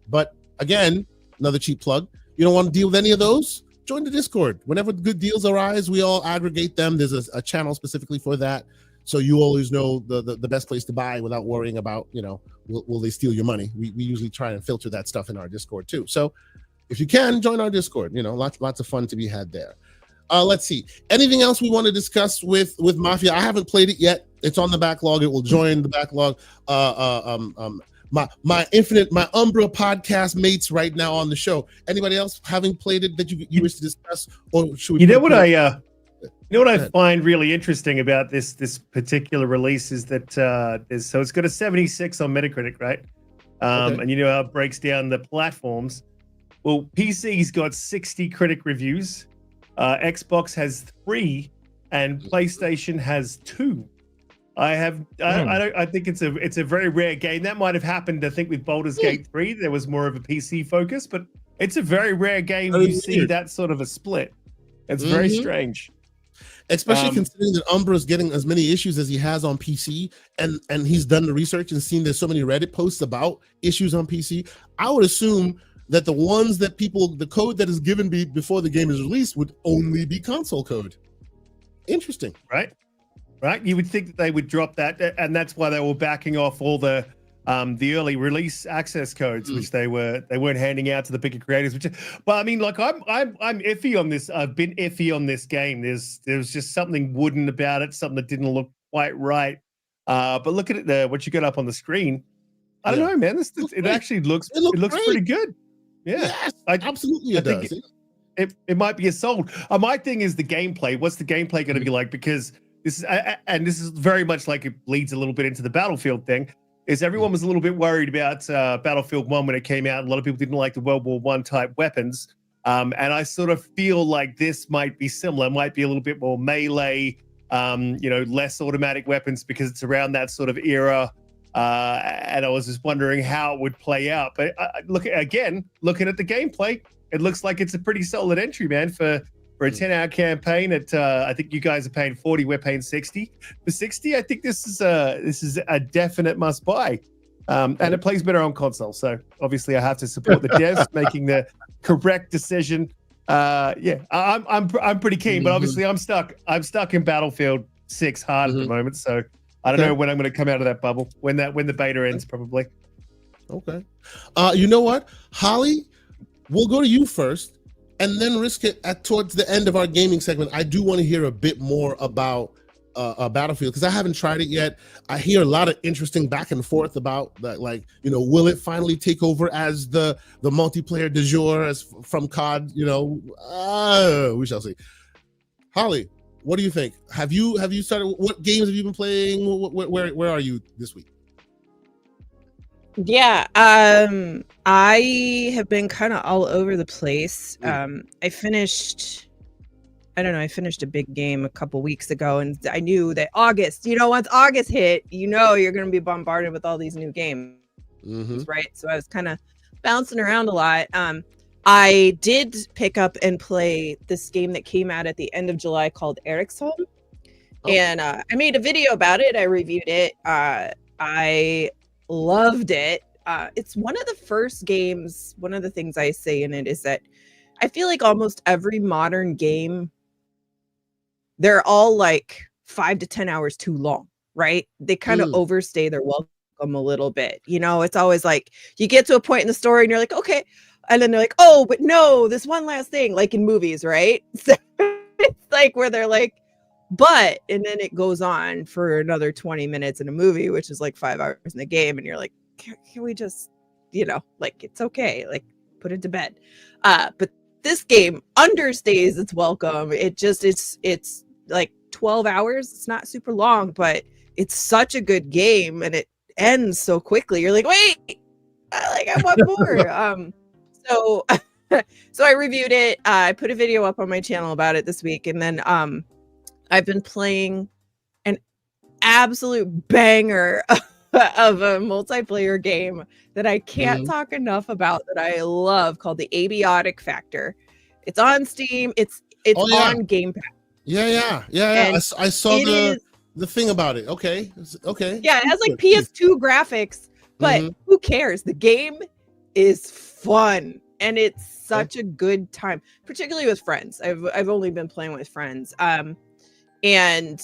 But again, another cheap plug. You don't want to deal with any of those? Join the Discord. Whenever good deals arise, we all aggregate them. There's a channel specifically for that. So you always know the best place to buy without worrying about, will they steal your money? We usually try and filter that stuff in our Discord too. So if you can, join our Discord. Lots of fun to be had there. Let's see. Anything else we want to discuss with Mafia? I haven't played it yet. It's on the backlog. It will join the backlog. My Umbra podcast mates right now on the show. Anybody else having played it that you wish to discuss, or should we? You know what I find really interesting about this particular release is that so it's got a 76 on Metacritic, right? Okay. And you know how it breaks down the platforms. Well, PC's got 60 critic reviews. Xbox has 3 and PlayStation has 2. I think it's a very rare game. That might have happened, I think, with Baldur's Gate 3. There was more of a PC focus, but it's a very rare game you see that sort of a split. It's very strange. Especially considering that Umbra's getting as many issues as he has on PC, and he's done the research and seen there's so many Reddit posts about issues on PC. I would assume that the ones that the code that is given before the game is released would only be console code. Interesting. Right. You would think that they would drop that, and that's why they were backing off all the early release access codes, which they weren't handing out to the bigger creators. But I mean, like I'm iffy on this. I've been iffy on this game. There's just something wooden about it, something that didn't look quite right. But look at it, what you got up on the screen. I don't know, man. It actually looks pretty good. Yeah, yes, absolutely it does. It might be a sold. My thing is the gameplay. What's the gameplay going to be like? Because this is very much like it bleeds a little bit into the Battlefield thing. Is everyone was a little bit worried about Battlefield 1 when it came out. A lot of people didn't like the World War I type weapons. And I sort of feel like this might be similar. It might be a little bit more melee, less automatic weapons because it's around that sort of era. And I was just wondering how it would play out. But looking at the gameplay, it looks like it's a pretty solid entry, man, for a 10-hour campaign. I think you guys are paying 40, we're paying 60. For 60, I think this is a definite must buy. And it plays better on console. So obviously I have to support the devs making the correct decision. I'm pretty keen, but obviously I'm stuck in Battlefield 6 hard at the moment. So I don't know when I'm going to come out of that bubble, when the beta ends, probably. Okay. You know what, Holly, we'll go to you first and then risk it towards the end of our gaming segment. I do want to hear a bit more about Battlefield because I haven't tried it yet. I hear a lot of interesting back and forth about that, like, will it finally take over as the multiplayer du jour as from CoD? We shall see. Holly, what do you think? Have you started? What games have you been playing? Where are you this week? Yeah, I have been kind of all over the place. I finished a big game a couple weeks ago, and I knew that August, once August hit, you're going to be bombarded with all these new games, right? So I was kind of bouncing around a lot. I did pick up and play this game that came out at the end of July called Eric's Home. And I made a video about it. I reviewed it. I loved it. It's one of the first games. One of the things I say in it is that I feel like almost every modern game, they're all like 5 to 10 hours too long, right? They kind of overstay their welcome a little bit. It's always like you get to a point in the story and you're like, okay. And then they're like, oh, but no, this one last thing, like in movies, right? So it's like where they're like, but, and then it goes on for another 20 minutes in a movie, which is like 5 hours in the game. And you're like, can we just, like, it's okay. Like, put it to bed. But this game understays its welcome. It's like 12 hours. It's not super long, but it's such a good game, and it ends so quickly. You're like, wait, I want more. So so I reviewed it. I put a video up on my channel about it this week, and then I've been playing an absolute banger of a multiplayer game that I can't talk enough about, that I love, called the Abiotic Factor. It's on Steam. It's on Game Pass. Yeah. I saw the thing about it. Okay. Yeah, it has like PS2 graphics, but who cares? The game is fun, and it's such a good time, particularly with friends. I've only been playing with friends. And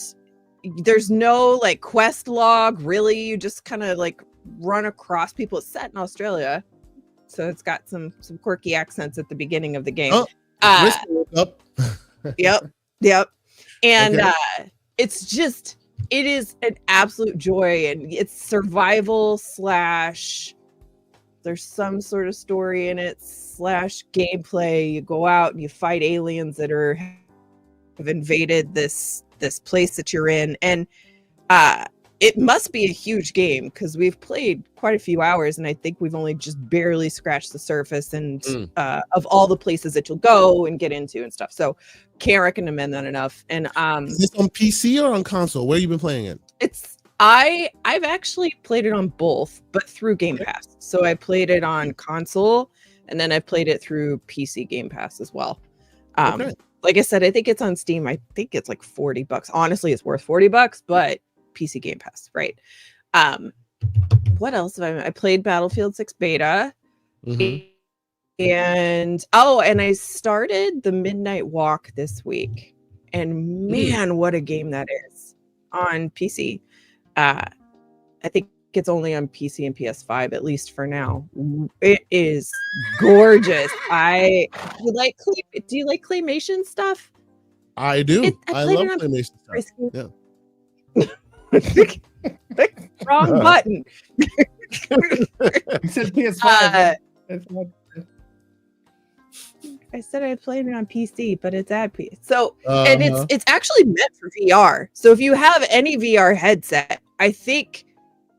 there's no like quest log, really. You just kind of like run across people. It's set in Australia, so it's got some quirky accents at the beginning of the game. Yep. And it is an absolute joy, and it's survival / there's some sort of story in it / gameplay. You go out and you fight aliens that have invaded this place that you're in, and it must be a huge game, because we've played quite a few hours, and I think we've only just barely scratched the surface and of all the places that you'll go and get into and stuff. So can't recommend that enough. And is this on PC or on console? Where you been playing it? I've actually played it on both, but through Game Pass. So I played it on console, and then I played it through PC Game Pass as well. Like I said, I think it's on Steam. I think it's like $40. Honestly, it's worth $40, but PC Game Pass, right? What else have I played? Battlefield 6 beta. And I started the Midnight Walk this week, and man, what a game that is on PC. I think it's only on PC and PS5, at least for now. It is gorgeous. Do you like claymation stuff? I do. I love claymation stuff. Yeah. Wrong button. You said PS5. I said I played it on PC, but it's at PC. So, and it's actually meant for VR. So if you have any VR headset, I think,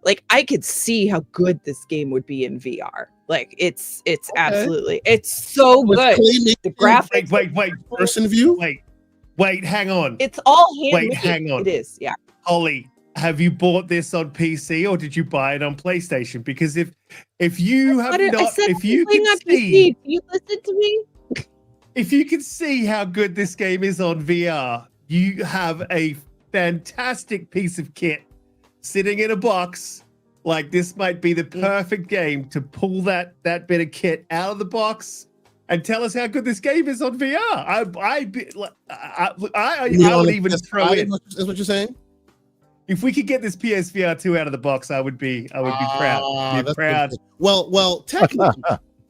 like, I could see how good this game would be in VR. Like, it's absolutely, it's so good. The graphics. Wait. Person view. Wait. Hang on. It's all handmade. Wait, hang on. It is. Yeah. Holly, have you bought this on PC, or did you buy it on PlayStation? Because if you have not, if you can see, can you listen to me? If you can see how good this game is on VR, you have a fantastic piece of kit sitting in a box. Like, this might be the perfect game to pull that bit of kit out of the box and tell us how good this game is on VR. I would even throw in. Is what you're saying? If we could get this PSVR 2 out of the box, I would be proud. Be proud. Well,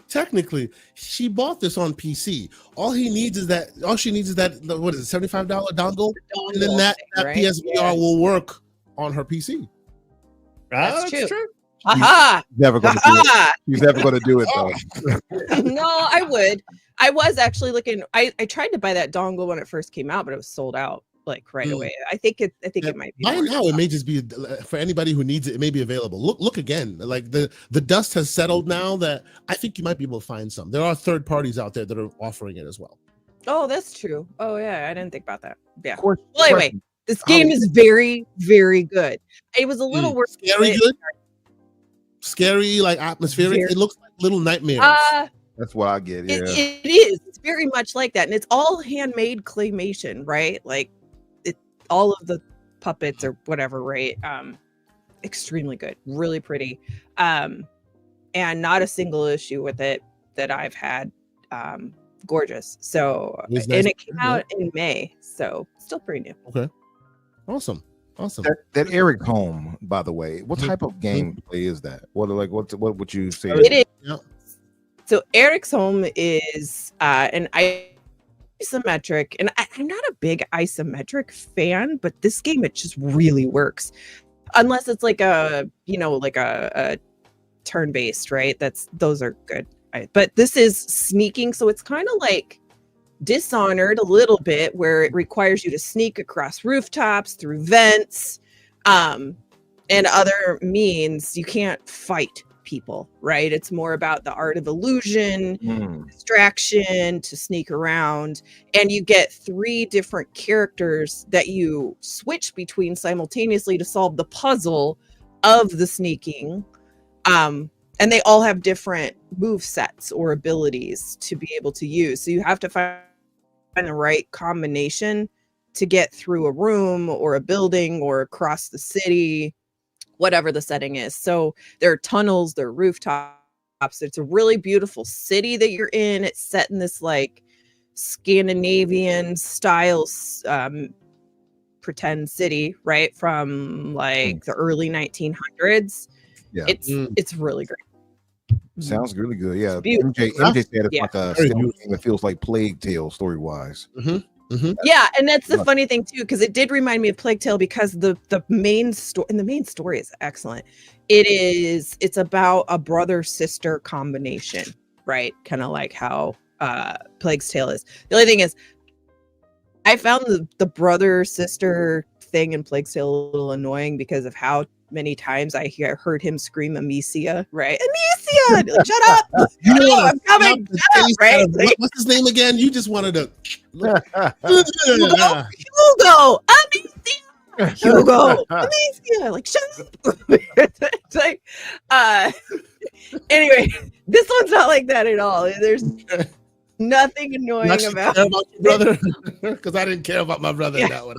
technically, she bought this on PC. All she needs is that. What is it? $75 dongle, and then that PSVR will work on her PC. That's true. She's never going to do it though. No, I would. I was actually looking. I tried to buy that dongle when it first came out, but it was sold out like right away. I think it might be. By now, it may just be for anybody who needs it. It may be available. Look again. Like the dust has settled now. That I think you might be able to find some. There are third parties out there that are offering it as well. Oh, that's true. Oh yeah, I didn't think about that. Yeah. Well, anyway, this game is very, very good. It was a little worse. Scary good. Scary, like atmospheric. It looks like Little Nightmares. That's what I get. Yeah, it is. It's very much like that, and it's all handmade claymation, right? Like all of the puppets or whatever, right? Extremely good, really pretty, and not a single issue with it that I've had. Gorgeous. So, and it came out in May, so still pretty new. Okay, awesome. That Eric Home, by the way, what type of gameplay is that? What would you say? It is. Yeah. So Eric's Home is an isometric, and I'm not a big isometric fan, but this game, it just really works. Unless it's like a turn-based, right? Those are good. But this is sneaking, so it's kind of like Dishonored a little bit, where it requires you to sneak across rooftops, through vents, and other means. You can't fight people, right? It's more about the art of illusion, distraction, to sneak around, and you get 3 different characters that you switch between simultaneously to solve the puzzle of the sneaking. And they all have different move sets or abilities to be able to use. So you have to find the right combination to get through a room or a building or across the city, whatever the setting is. So there are tunnels, there are rooftops. It's a really beautiful city that you're in. It's set in this like Scandinavian style pretend city, right? From like the early 1900s. Yeah. It's really great. Sounds really good. Yeah. MJ said it's like a game that feels like Plague Tale story-wise. Yeah, and that's the funny thing too, because it did remind me of Plague Tale, because the main story, and the main story is excellent. It's about a brother-sister combination, right? Kind of like how Plague's Tale is. The only thing is, I found the brother-sister thing in Plague's Tale a little annoying because of how many times I heard him scream Amicia, right? Amicia! Like, shut up! I'm coming! Shut up, right? What's his name again? You just wanted to... Hugo! Amicia! Hugo! Amicia! Like, shut up! It's like, anyway, this one's not like that at all. There's nothing annoying about your brother, because I didn't care about my brother in that one.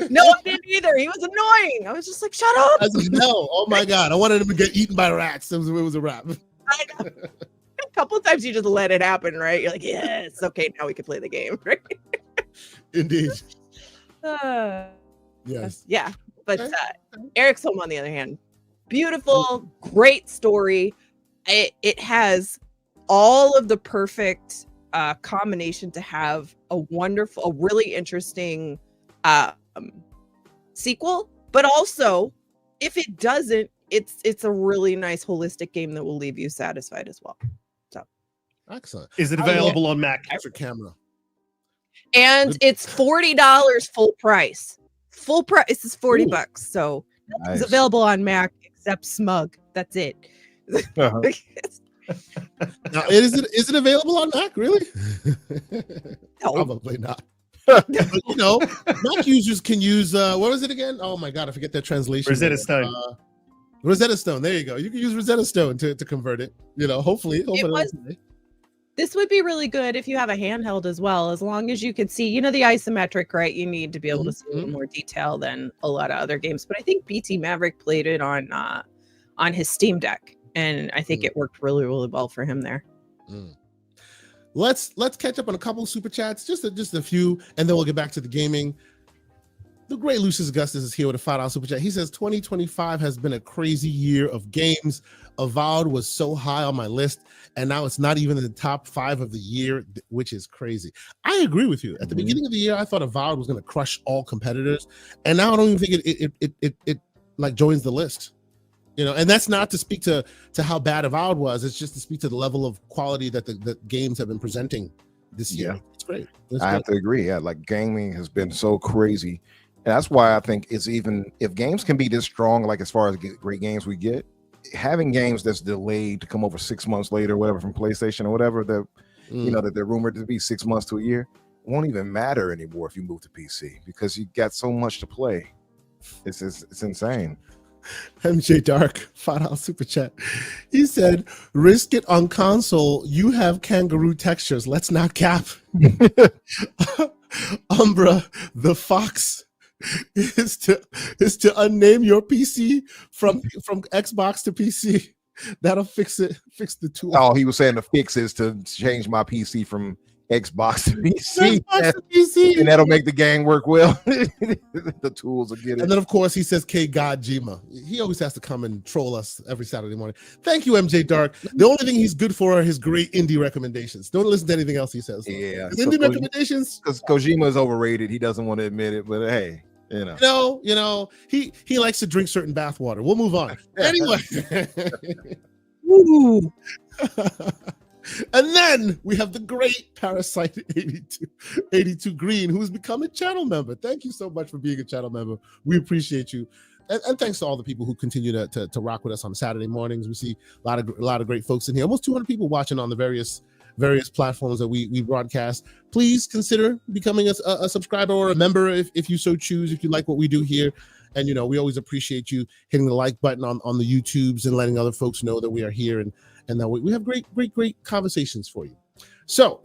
No, I didn't either. He was annoying. I was just like, shut up. No, oh my god, I wanted him to get eaten by rats. It was a wrap. I know. A couple of times you just let it happen, right? You're like, yes, okay, now we can play the game, right? Indeed. Yes. Yeah, but Eric's Home, on the other hand, beautiful, great story. It has all of the perfect combination to have a really interesting sequel, but also if it doesn't, it's a really nice holistic game that will leave you satisfied as well. So excellent. Is it available on Mac? Extra camera. And it's $40 full price. Full price is $40. So it's available on Mac except Smug. That's it. Now, is it available on Mac? Really? No. Probably not. But, you know, Mac users can use what was it again? Oh my god, I forget that translation. Rosetta Stone. Rosetta Stone. There you go. You can use Rosetta Stone to convert it. You know, hopefully. This would be really good if you have a handheld as well, as long as you can see, you know, the isometric, right? You need to be able to see a little more detail than a lot of other games. But I think BT Maverick played it on his Steam Deck. And I think it worked really, really well for him there. Let's catch up on a couple of super chats, just a few, and then we'll get back to the gaming. The great Lucius Augustus is here with a $5 super chat. He says 2025 has been a crazy year of games. Avowed was so high on my list, and now it's not even in the top 5 of the year, which is crazy. I agree with you. At the beginning of the year, I thought Avowed was going to crush all competitors, and now I don't even think it like joins the list. You know, and that's not to speak to how bad Avowed was. It's just to speak to the level of quality that the games have been presenting this year. Yeah. It's great. I have to agree. Yeah, like gaming has been so crazy. And that's why I think it's even, if games can be this strong, like as far as great games we get, having games that's delayed to come over 6 months later, whatever, from PlayStation or whatever, that you know, that they're rumored to be 6 months to a year, won't even matter anymore if you move to PC, because you got so much to play. It's insane. MJ Dark, $5 super chat. He said, risk it on console. You have kangaroo textures. Let's not cap. Umbra, the fox is to unname your PC from Xbox to PC. That'll fix the tool. Oh, he was saying the fix is to change my PC from Xbox to PC, and that'll make the game work well. The tools will get it. And then, of course, he says K God Jima. He always has to come and troll us every Saturday morning. Thank you, MJ Dark. The only thing he's good for are his great indie recommendations. Don't listen to anything else he says. Yeah, his indie recommendations, because Kojima is overrated. He doesn't want to admit it, but hey, you know, he likes to drink certain bathwater. We'll move on. Anyway. Ooh. And then we have the great Parasite 82 Green, who's become a channel member. Thank you so much for being a channel member. We appreciate you. And thanks to all the people who continue to rock with us on Saturday mornings. We see a lot of great folks in here. Almost 200 people watching on the various platforms that we broadcast. Please consider becoming a subscriber or a member if you so choose, if you like what we do here. And, you know, we always appreciate you hitting the like button on the YouTubes and letting other folks know that we are here and that we have great conversations for you. So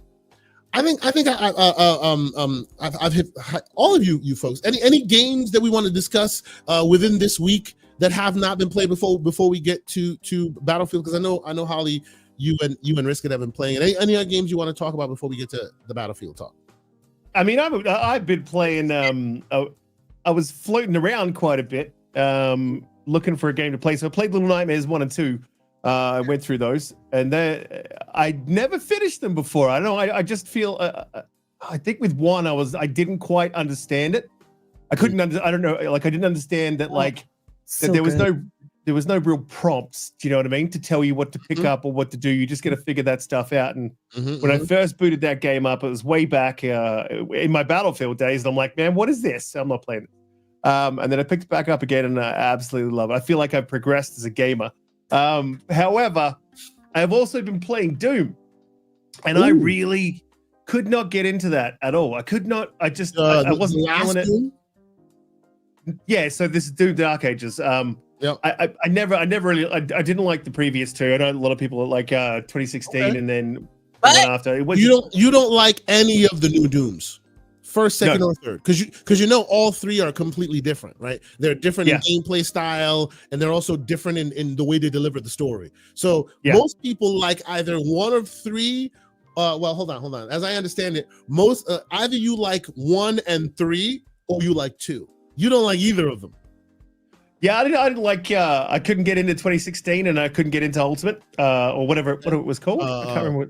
I've hit all of you folks. Any games that we want to discuss within this week that have not been played before we get to Battlefield? Because I know Holly, you and Risket have been playing. Any other games you want to talk about before we get to the Battlefield talk? I mean, I've been playing. I was floating around quite a bit, looking for a game to play. So I played Little Nightmares 1 and 2. I went through those, and I never finished them before. I don't know. I just feel. I think with 1, I didn't quite understand it. I couldn't. I don't know. Like I didn't understand that. Like so that there was no real prompts. Do you know what I mean? To tell you what to pick up or what to do. You just got to figure that stuff out. And when I first booted that game up, it was way back in my Battlefield days. And I'm like, man, what is this? I'm not playing it. And then I picked it back up again, and I absolutely love it. I feel like I've progressed as a gamer. However, I've also been playing Doom, and I really could not get into that at all. I could not. I just I wasn't feeling it. Doom? Yeah, so this is Doom Dark Ages. Yep. I never really I didn't like the previous 2. I know a lot of people like 2016 and then one after. You don't like any of the new Dooms. First, second, or third, because you know all 3 are completely different, right? They're different in gameplay style, and they're also different in the way they deliver the story. So most people like either 1 of 3. Well, hold on. As I understand it, most either you like 1 and 3, or you like 2. You don't like either of them. Yeah, I didn't like. I couldn't get into 2016, and I couldn't get into Ultimate or whatever it was called. I can't remember what.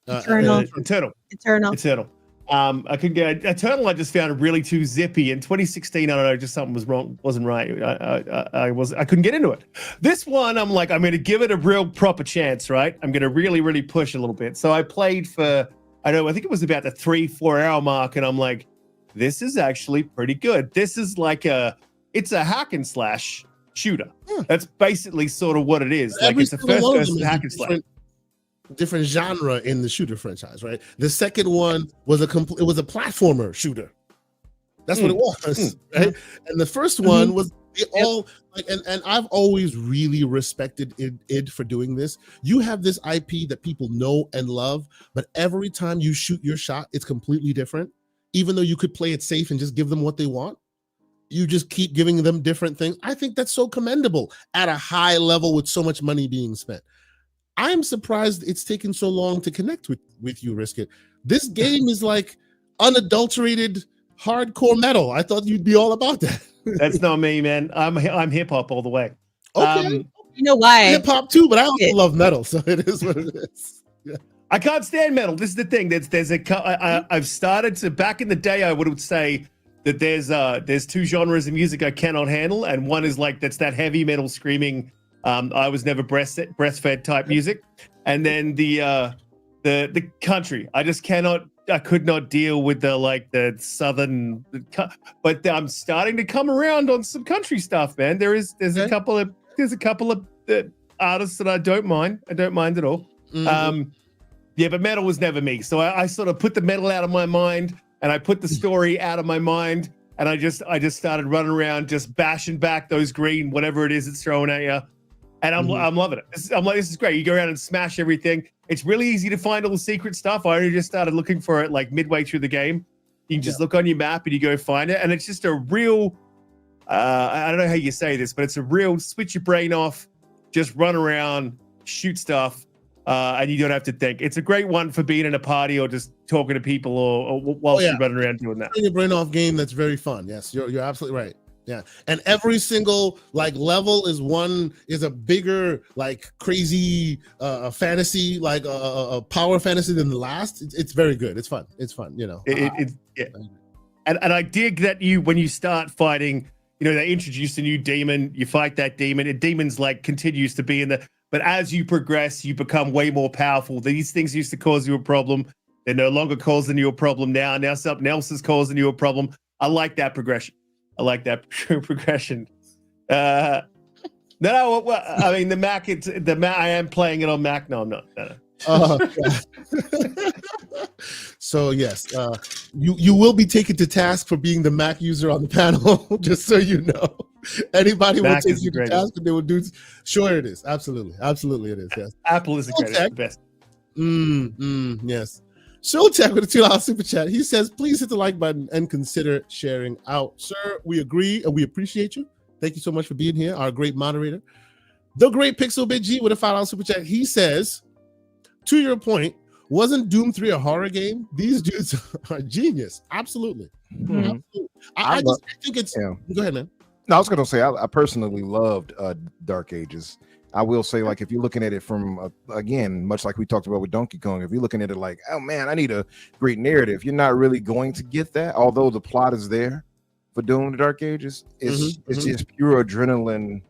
Eternal. I couldn't get Eternal. I just found it really too zippy. In 2016, I don't know, just something was wrong, wasn't right. I couldn't get into it. This one, I'm like, I'm going to give it a real proper chance, right? I'm going to really push a little bit. So I played for, I think it was about the 3-4 hour mark, and I'm like, this is actually pretty good. This is like it's a hack and slash shooter. That's basically sort of what it is. Like it's a first person hack and slash. Different genre in the shooter franchise, right? The second one was it was a platformer shooter. That's what it was, right? And the first one was all like, and I've always really respected id for doing this. You have this IP that people know and love, but every time you shoot your shot, it's completely different. Even though you could play it safe and just give them what they want, you just keep giving them different things. I think that's so commendable at a high level with so much money being spent. I'm surprised it's taken so long to connect with you, Risket. This game is like unadulterated hardcore metal. I thought you'd be all about that. That's not me, man. I'm hip hop all the way. Okay. You know why? Hip hop too, but I also love metal, so it is what it is. Yeah. I can't stand metal. This is the thing. I've started to, back in the day, I would say that there's 2 genres of music I cannot handle, and one is like that's that heavy metal screaming. I was never breastfed type music, and then the country. I could not deal with the southern. But I'm starting to come around on some country stuff, man. There's a couple of artists that I don't mind. I don't mind at all. But metal was never me. So I sort of put the metal out of my mind, and I put the story out of my mind, and I just started running around, just bashing back those green, whatever it is it's throwing at you. And I'm loving it. This is great. You go around and smash everything. It's really easy to find all the secret stuff. I only just started looking for it like midway through the game. You can just look on your map and you go find it. And it's just a real, I don't know how you say this, but it's a real switch your brain off, just run around, shoot stuff, and you don't have to think. It's a great one for being in a party or just talking to people or while you're running around doing that. Turn your brain off game that's very fun. Yes, you're absolutely right. Yeah, and every single level is a bigger crazy fantasy, a power fantasy than the last. It's very good. It's fun. It's fun. You know. And I dig that when you start fighting, they introduce a new demon. You fight that demon. And demons continues to be in the But as you progress, you become way more powerful. These things used to cause you a problem. They're no longer causing you a problem now. Now something else is causing you a problem. I like that progression. I like that progression. I mean, the Mac. I am playing it on Mac. No, I'm not. No. So yes, you will be taken to task for being the Mac user on the panel. Just so you know, anybody will take you to task, and they will do. Sure, it is. Absolutely it is. Yes, Apple is the greatest, the best. Yes. Showtech with a $2 super chat. He says, "Please hit the like button and consider sharing out, sir. We agree and we appreciate you. Thank you so much for being here, our great moderator." The great Pixel Big G with a $5 super chat. He says, "To your point, wasn't Doom 3 a horror game? These dudes are genius." Absolutely. Absolutely. I think it's. Yeah. Go ahead, man. No, I was going to say I personally loved Dark Ages. I will say, like, if you're looking at it from again, much like we talked about with Donkey Kong, if you're looking at it like, oh man, I need a great narrative, you're not really going to get that. Although the plot is there for Doom: The Dark Ages, it's just pure adrenaline,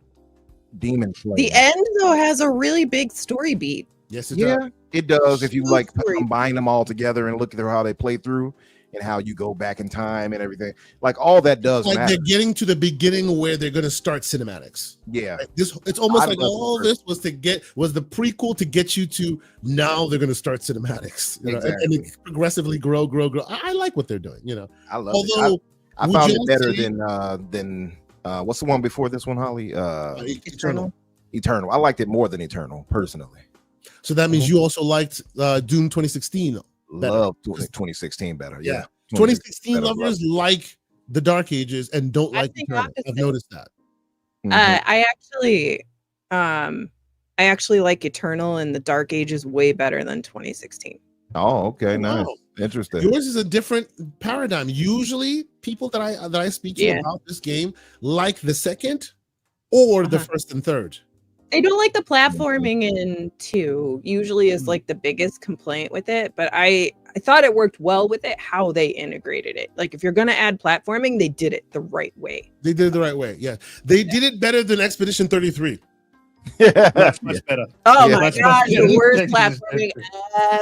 demon play. The end though has a really big story beat. Yes, it does. It does. If you like combine them all together and look at how they play through and how you go back in time and everything, like all that does like matter. They're getting to the beginning where they're going to start cinematics. Yeah, like it's almost like all this was the prequel to get you to now they're going to start cinematics. You know, and it progressively grow. I like what they're doing. You know, I love it. I found it better than what's the one before this one, Holly? Eternal. I liked it more than Eternal personally. So that means you also liked Doom 2016. Love 2016 better. Yeah. 2016 lovers like the Dark Ages and don't like Eternal. I've noticed that. I actually like Eternal and the Dark Ages way better than 2016. Oh, okay, nice. Interesting. Yours is a different paradigm. Usually people that I speak to about this game like the second or the first and third. I don't like the platforming in 2. Usually is like the biggest complaint with it, but I thought it worked well with it, how they integrated it. Like if you're going to add platforming, they did it the right way. They did it the right way. Yeah. They did it better than Expedition 33. That's much better. Oh my god, the worst platforming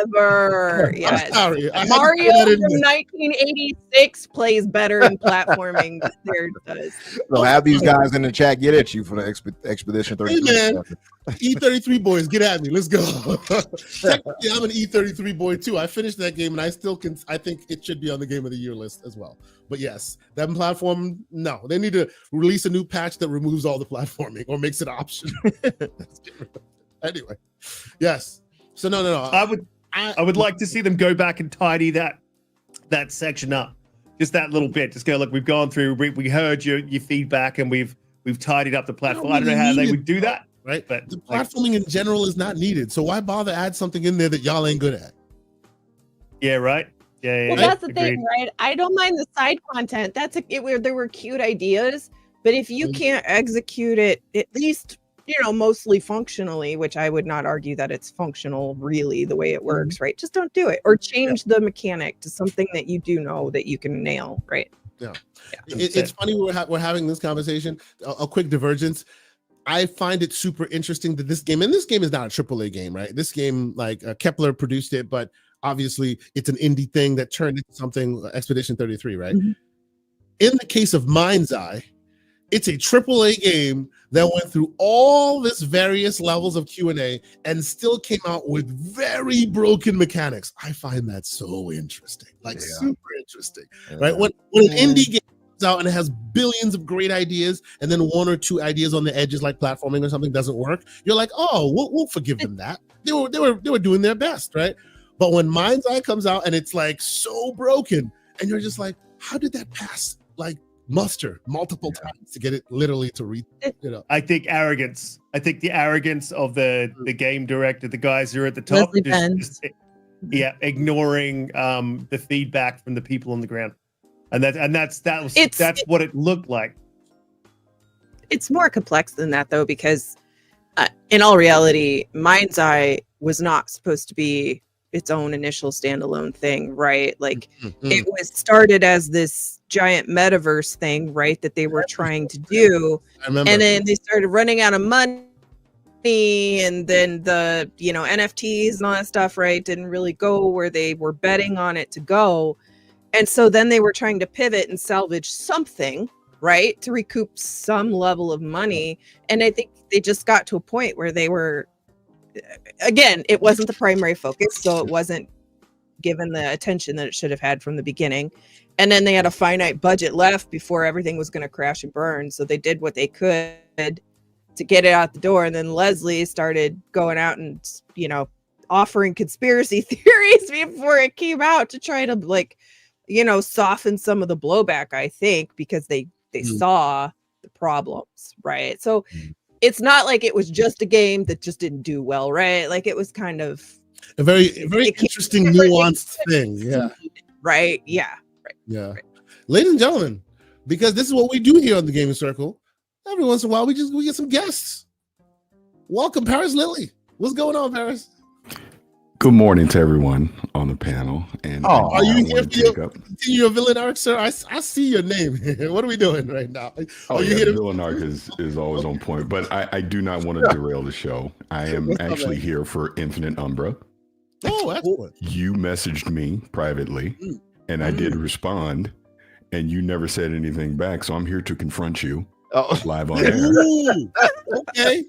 ever. Yes. Sorry, Mario from 1986 plays better in platforming than there does. So have these guys in the chat get at you for the Expedition 33. Hey man, E33 boys, get at me. Let's go. Technically, I'm an E33 boy too. I finished that game and I still can. I think it should be on the Game of the Year list as well. But yes, that platform, no. They need to release a new patch that removes all the platforming or makes it optional. Anyway, yes. So no. I would like to see them go back and tidy that section up, just that little bit. Just go, look, we've gone through. We heard your feedback and we've tidied up the platform. I don't know how they would do that, right? But the platforming in general is not needed. So why bother add something in there that y'all ain't good at? Yeah, right. Yeah, well, that's the thing, right? I don't mind the side content. There were cute ideas, but if you can't execute it, at least, mostly functionally, which I would not argue that it's functional really the way it works, right? Just don't do it or change the mechanic to something that you do know that you can nail, right? Yeah. It's funny we're having this conversation. A quick divergence. I find it super interesting that this game is not a AAA game, right? This game, like Kepler produced it, but obviously it's an indie thing that turned into something, Expedition 33, right? Mm-hmm. In the case of Mind's Eye, it's a AAA game that went through all this various levels of Q&A and still came out with very broken mechanics. I find that so interesting, super interesting, right? When an indie game comes out and it has billions of great ideas and then one or two ideas on the edges like platforming or something doesn't work, you're like, oh, we'll forgive them that. They were doing their best, right? But when Mind's Eye comes out and it's like so broken and you're just like, how did that pass like muster multiple times to get it literally to read, I think arrogance. I think the arrogance of the game director, the guys who are at the top, ignoring the feedback from the people on the ground. And that's what it looked like. It's more complex than that though, because in all reality, Mind's Eye was not supposed to be its own initial standalone thing, right? Like it was started as this giant metaverse thing, right? That they were trying to do. And then they started running out of money and then the NFTs and all that stuff, right, didn't really go where they were betting on it to go. And so then they were trying to pivot and salvage something, right, to recoup some level of money. And I think they just got to a point where they were, again, it wasn't the primary focus, so it wasn't given the attention that it should have had from the beginning. And then they had a finite budget left before everything was going to crash and burn. So they did what they could to get it out the door. And then Leslie started going out and, offering conspiracy theories before it came out to try to soften some of the blowback, I think, because they saw the problems, right? So it's not like it was just a game that just didn't do well, right? Like it was kind of a very interesting, nuanced thing. Yeah. Right. Yeah. Right. Yeah. Right. Ladies and gentlemen, because this is what we do here on the Gaming Circle. Every once in a while, we get some guests. Welcome, Paris Lily. What's going on, Paris? Good morning to everyone on the panel. And are you here for your villain arc, sir? I see your name. What are we doing right now? The villain arc is always on point, but I do not want to derail the show. I am actually here for Infinite Umbra. Oh, excellent. You messaged me privately, and I did respond, and you never said anything back, so I'm here to confront you live on air. Ooh, okay.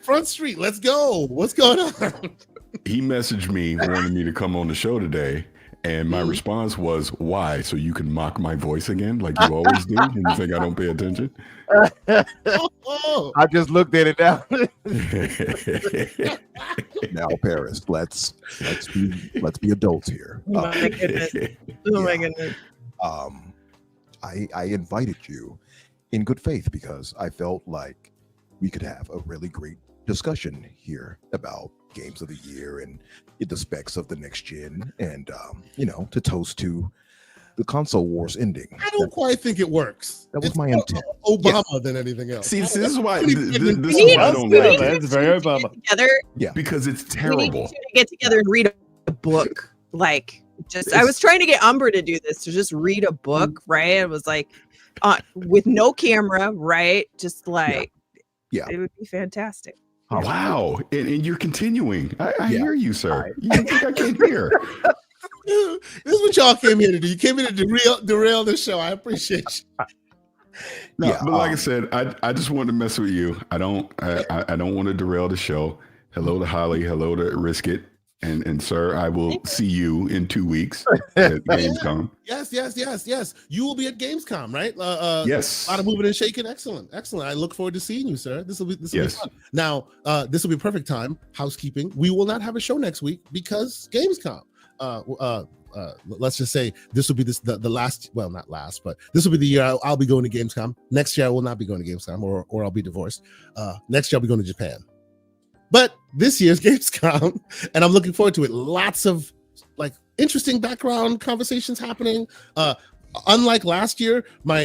Front Street, let's go. What's going on? He messaged me, wanted me to come on the show today, and my response was, why? So you can mock my voice again, like you always do, and you think I don't pay attention? I just looked at it now. Now, Paris, let's be adults here. Oh my goodness. Oh my goodness. I invited you in good faith because I felt like we could have a really great discussion here about games of the year and the specs of the next gen, and to toast to the console wars ending. I don't quite think it works. That was my intent. Obama than anything else. See, this is why this is why I don't like it. It's very Obama. Together, because it's terrible. We need to get together and read a book. I was trying to get Umber to do this, to just read a book, right? It was like with no camera, right? Just like it would be fantastic. Oh, wow. And you're continuing. I hear you, sir. You think I can't hear? This is what y'all came here to do. You came here to derail the show. I appreciate you. But like I said, I just wanted to mess with you. I don't want to derail the show. Hello to Holly. Hello to Risk It. And sir, I will see you in 2 weeks at Gamescom. Yes. You will be at Gamescom, right? Yes. A lot of moving and shaking. Excellent. I look forward to seeing you, sir. This will be fun. Now, this will be a perfect time. Housekeeping. We will not have a show next week because Gamescom. Let's just say this will be the last. Well, not last, but this will be the year I'll be going to Gamescom. Next year I will not be going to Gamescom, or I'll be divorced. Next year I'll be going to Japan. But this year's Gamescom, and I'm looking forward to it. Lots of interesting background conversations happening. Unlike last year, my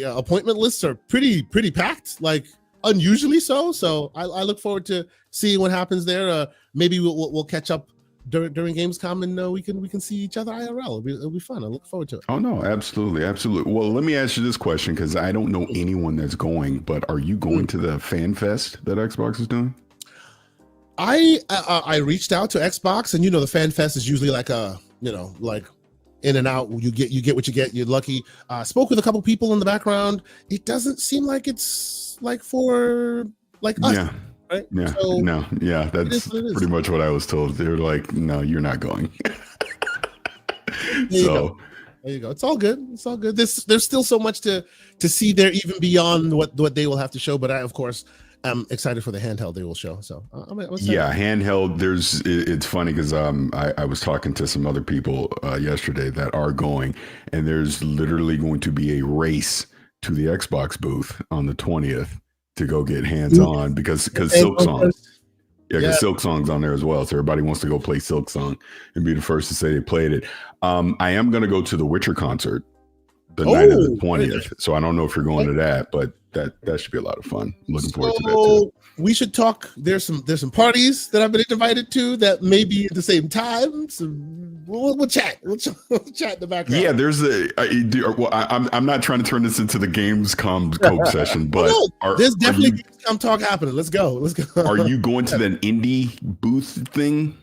appointment lists are pretty packed, like unusually so. So I look forward to seeing what happens there. Maybe we'll catch up during Gamescom, and we can see each other IRL. It'll be fun. I look forward to it. Oh no, absolutely. Well, let me ask you this question because I don't know anyone that's going. But are you going to the Fan Fest that Xbox is doing? I reached out to Xbox, and the Fan Fest is usually like in and out. You get what you get. You're lucky. Spoke with a couple people in the background. It doesn't seem like it's for us. Yeah. Right? Yeah. So, no. Yeah. That's pretty much what I was told. They were like, "No, you're not going." There you go. It's all good. There's still so much to see there, even beyond what they will have to show. But I, of course, I'm excited for the handheld they will show. So I'm handheld. It's funny because I was talking to some other people yesterday that are going, and there's literally going to be a race to the Xbox booth on the 20th to go get hands on because Silk Song. Yeah, because Silk Song's on there as well. So everybody wants to go play Silk Song and be the first to say they played it. I am going to go to the Witcher concert the night of the 20th. So I don't know if you're going to that, but that should be a lot of fun. Looking forward to that too. we should talk. There's some parties that I've been invited to that may be at the same time. So we'll chat. We'll chat in the background. Yeah, there's I'm not trying to turn this into the Gamescom Coke session, but there's definitely Gamescom talk happening. Let's go. Are you going to that indie booth thing?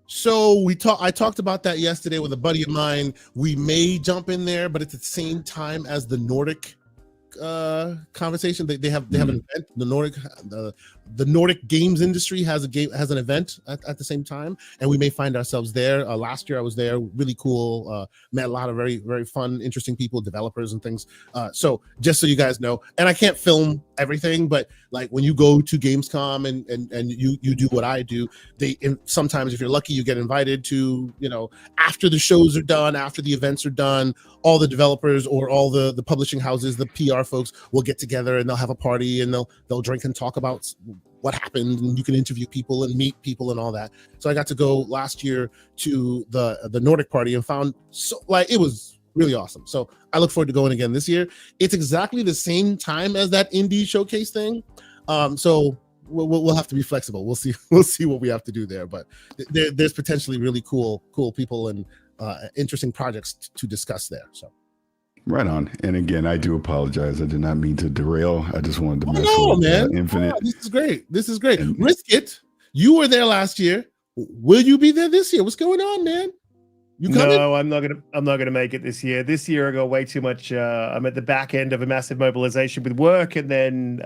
So I talked about that yesterday with a buddy of mine. We may jump in there, but it's at the same time as the Nordic conversation. They have an event. The Nordic games industry has an event at the same time, and we may find ourselves there. Last year I was there, really cool. Met a lot of very, very fun, interesting people, developers and things. So just so you guys know, and I can't film everything, but like when you go to Gamescom and you do what I do, sometimes if you're lucky you get invited to, after the shows are done, after the events are done, all the developers or all the publishing houses, the PR folks will get together and they'll have a party and they'll drink and talk about what happened, and you can interview people and meet people and all that. So I got to go last year to the Nordic party and found it was really awesome. So I look forward to going again this year. It's exactly the same time as that indie showcase thing. So we'll have to be flexible. We'll see what we have to do there, but there's potentially really cool people and interesting projects to discuss there. So right on. And again, I do apologize. I did not mean to derail. I just wanted to mess with Infinite. This is great. Risk it. You were there last year. Will you be there this year? What's going on, man? You coming? No, I'm not gonna make it this year. This year I got way too much. I'm at the back end of a massive mobilization with work, and then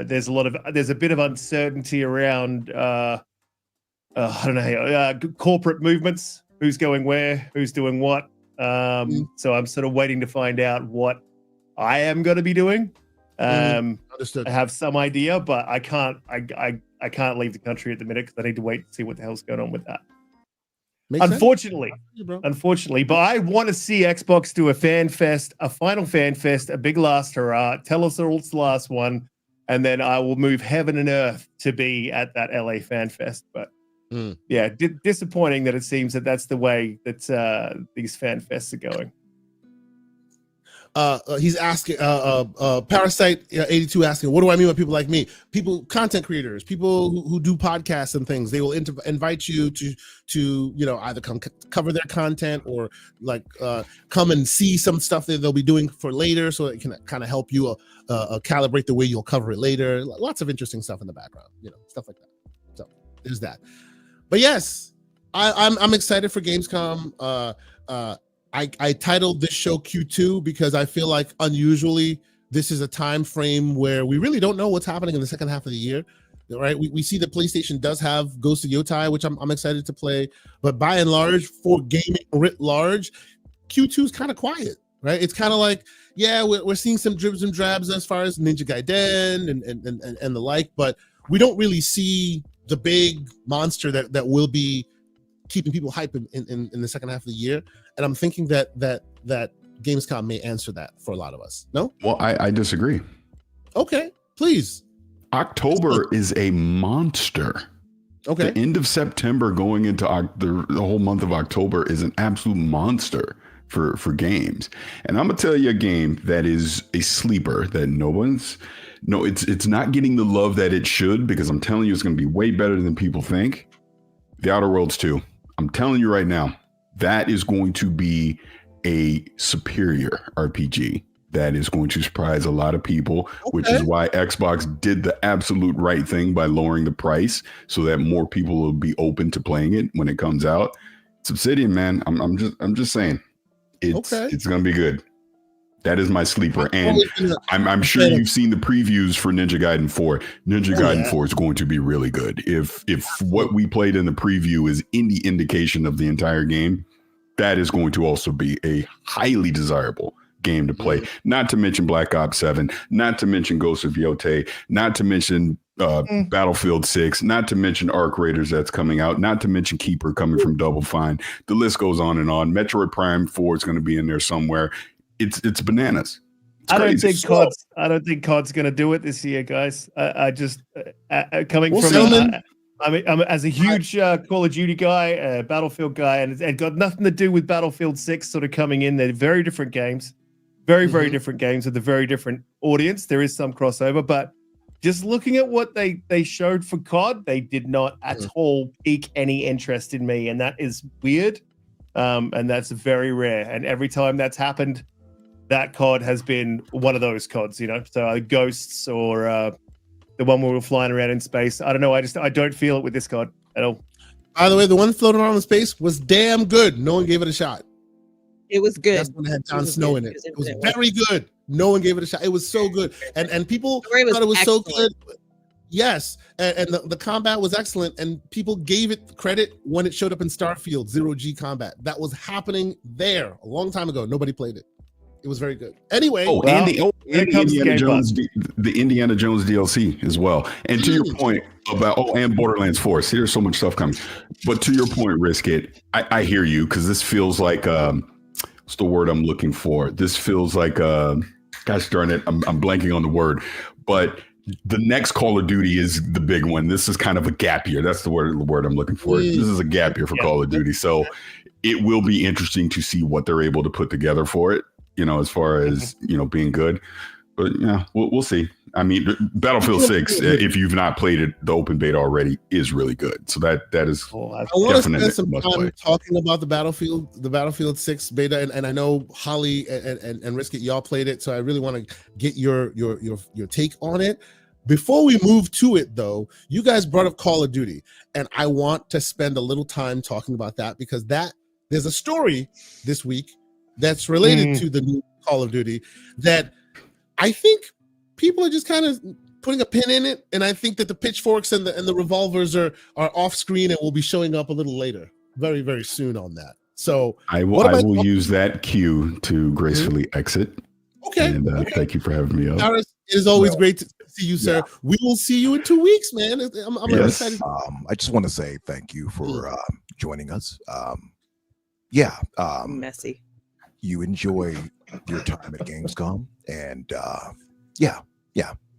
there's a bit of uncertainty around I don't know, corporate movements. Who's going where? Who's doing what? So I'm sort of waiting to find out what I am going to be doing. Understood. I have some idea, but I can't leave the country at the minute because I need to wait to see what the hell's going on with that. Unfortunately, but I want to see Xbox do a fan fest, a final fan fest, a big last hurrah. Tell us it's the last one, and then I will move heaven and earth to be at that LA fan fest. But yeah, disappointing that it seems that's the way that these fan fests are going. He's asking, Parasite 82 asking, what do I mean by people like me? People, content creators, people who do podcasts and things. They will invite you to either come cover their content or come and see some stuff that they'll be doing for later, so it can kind of help you calibrate the way you'll cover it later. Lots of interesting stuff in the background, stuff like that. So there's that. But yes, I'm excited for Gamescom. I titled this show Q2 because I feel like unusually this is a time frame where we really don't know what's happening in the second half of the year, right? We see that PlayStation does have Ghost of Yotai, which I'm excited to play, but by and large, for gaming writ large, Q2 is kind of quiet, right? It's kind of like, yeah, we're seeing some dribs and drabs as far as Ninja Gaiden and the like, but we don't really see the big monster that will be keeping people hype in the second half of the year. And I'm thinking that Gamescom may answer that for a lot of us. No? Well, I disagree. Okay, please. October is a monster. Okay. The end of September going into the whole month of October is an absolute monster for games. And I'm gonna tell you a game that is a sleeper that it's not getting the love that it should, because I'm telling you it's gonna be way better than people think. The Outer Worlds 2. I'm telling you right now, that is going to be a superior RPG that is going to surprise a lot of people, which is why Xbox did the absolute right thing by lowering the price so that more people will be open to playing it when it comes out. It's Obsidian, man. I'm just saying, it's going to be good. That is my sleeper, and I'm sure you've seen the previews for Ninja Gaiden 4. Gaiden 4 is going to be really good. If what we played in the preview is any indication of the entire game, that is going to also be a highly desirable game to play. Not to mention Black Ops 7, not to mention Ghost of Yotai, not to mention Battlefield 6, not to mention Arc Raiders that's coming out, not to mention Keeper coming from Double Fine. The list goes on and on. Metroid Prime 4 is going to be in there somewhere. It's bananas. It's I don't think COD's going to do it this year, guys. I just coming from I'm as a huge Call of Duty guy, Battlefield guy, and it got nothing to do with Battlefield 6 sort of coming in. They're very different games, very different games with a very different audience. There is some crossover, but just looking at what they showed for COD, they did not at all pique any interest in me, and that is weird. And that's very rare. And every time that's happened, that COD has been one of those CODs, you know. So Ghosts or the one where we were flying around in space. I don't know. I don't feel it with this COD at all. By the way, the one floating around in space was damn good. No one gave it a shot. It was good. That's when it had Jon Snow in it. It was very good. No one gave it a shot. It was so good. And people thought it was excellent. So good. Yes. And the combat was excellent. And people gave it credit when it showed up in Starfield, Zero-G combat. That was happening there a long time ago. Nobody played it. It was very good. Anyway. And the Indiana Jones DLC as well. And to your point about, and Borderlands 4. See, there's so much stuff coming. But to your point, Riskit, I hear you, because this feels like, what's the word I'm looking for? This feels like, gosh darn it, I'm blanking on the word. But the next Call of Duty is the big one. This is kind of a gap year. That's the word I'm looking for. This is a gap year for Call of Duty. So it will be interesting to see what they're able to put together for it, you know, as far as, you know, being good. But yeah, we'll see. I mean, Battlefield 6, if you've not played it, the open beta already is really good. So that is I want to spend some time talking about the Battlefield 6 beta, and I know Holly and Riskit, y'all played it, so I really want to get your take on it. Before we move to it, though, you guys brought up Call of Duty, and I want to spend a little time talking about that, because there's a story this week that's related to the new Call of Duty that I think people are just kind of putting a pin in it, and I think that the pitchforks and the revolvers are off screen and will be showing up a little later, very, very soon on that. So I will use that cue to gracefully exit. Okay. And thank you for having me up. It is always great to see you, sir. Yeah. We will see you in 2 weeks, man. I'm excited. I just want to say thank you for joining us. Messy. You enjoy your time at Gamescom, and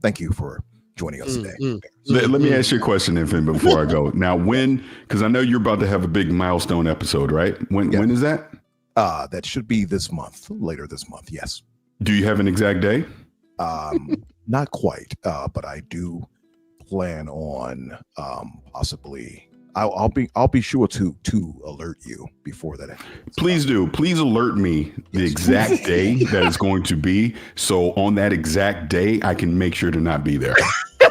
thank you for joining us today. Let me ask you a question, Infant, before I go. Now, because I know you're about to have a big milestone episode, right? When is that? That should be this month, later this month. Yes. Do you have an exact day? Not quite, but I do plan on possibly. I'll be sure to alert you before that. Please do. Please alert me the exact day that it's going to be. So on that exact day, I can make sure to not be there.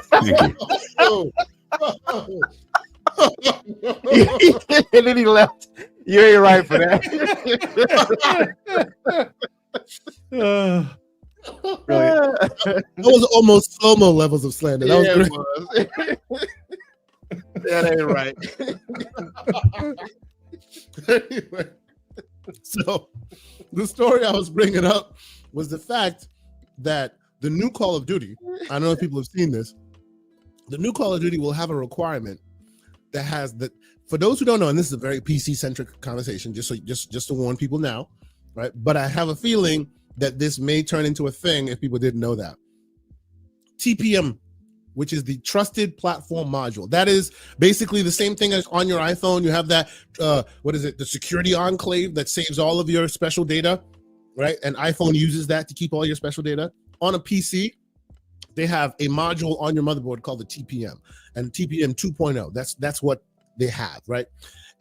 Thank you. And then he left. You ain't right for that. That was almost slow-mo levels of slander. That was great. That ain't right. Anyway, so the story I was bringing up was the fact that the new Call of Duty, I don't know if people have seen this, the new Call of Duty will have a requirement that has that. For those who don't know, and this is a very PC-centric conversation, just to warn people now, right? But I have a feeling that this may turn into a thing if people didn't know that. TPM, which is the Trusted Platform Module. That is basically the same thing as on your iPhone. You have that, the security enclave that saves all of your special data, right? And iPhone uses that to keep all your special data. On a PC, they have a module on your motherboard called the TPM, and TPM 2.0. That's what they have, right?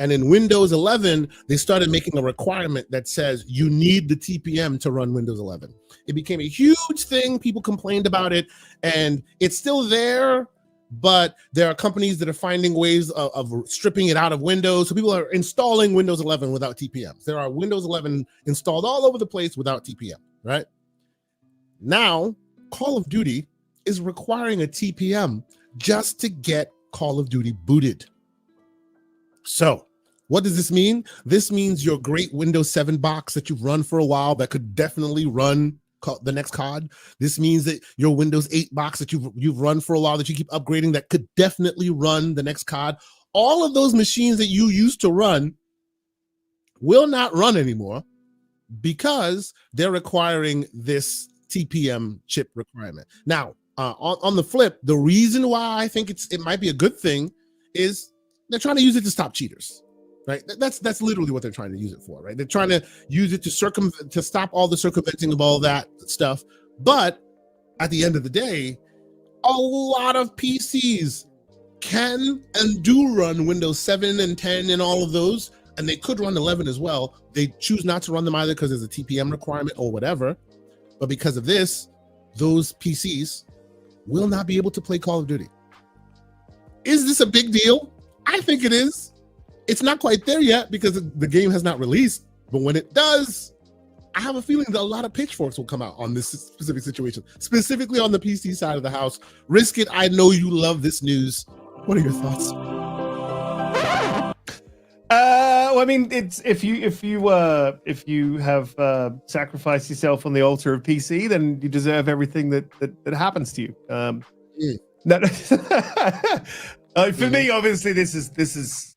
And in Windows 11, they started making a requirement that says you need the TPM to run Windows 11. It became a huge thing. People complained about it, and it's still there, but there are companies that are finding ways of stripping it out of Windows. So people are installing Windows 11 without TPM. There are Windows 11 installed all over the place without TPM, right? Now, Call of Duty is requiring a TPM just to get Call of Duty booted. So what does this mean? This means your great Windows 7 box that you've run for a while that could definitely run the next COD. This means that your Windows 8 box that you've run for a while that you keep upgrading that could definitely run the next COD. All of those machines that you used to run will not run anymore because they're requiring this TPM chip requirement. Now, on the flip, the reason why I think it might be a good thing is they're trying to use it to stop cheaters, right? That's literally what they're trying to use it for, right? They're trying to use it to stop all the circumventing of all that stuff. But at the end of the day, a lot of PCs can and do run Windows 7 and 10 and all of those, and they could run 11 as well. They choose not to run them either because there's a TPM requirement or whatever. But because of this, those PCs will not be able to play Call of Duty. Is this a big deal? I think it is. It's not quite there yet because the game has not released. But when it does, I have a feeling that a lot of pitchforks will come out on this specific situation, specifically on the PC side of the house. Risk it. I know you love this news. What are your thoughts? Well, I mean, it's if you have sacrificed yourself on the altar of PC, then you deserve everything that happens to you. No, for me, obviously, this is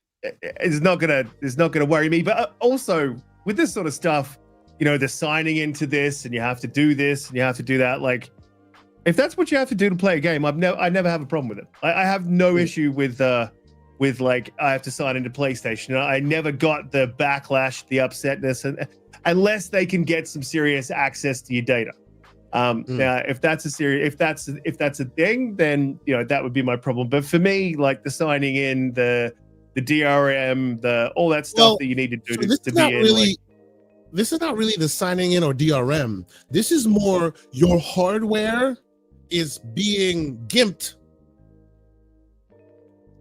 not gonna worry me. But also with this sort of stuff, you know, the signing into this, and you have to do this, and you have to do that. Like, if that's what you have to do to play a game, I never have a problem with it. I have no issue with like I have to sign into PlayStation. I never got the backlash, the upsetness, and unless they can get some serious access to your data. Now, if that's a thing, then you know that would be my problem. But for me, like the signing in, the DRM, all that stuff that you need to do to be in. This is not really the signing in or DRM. This is more your hardware is being gimped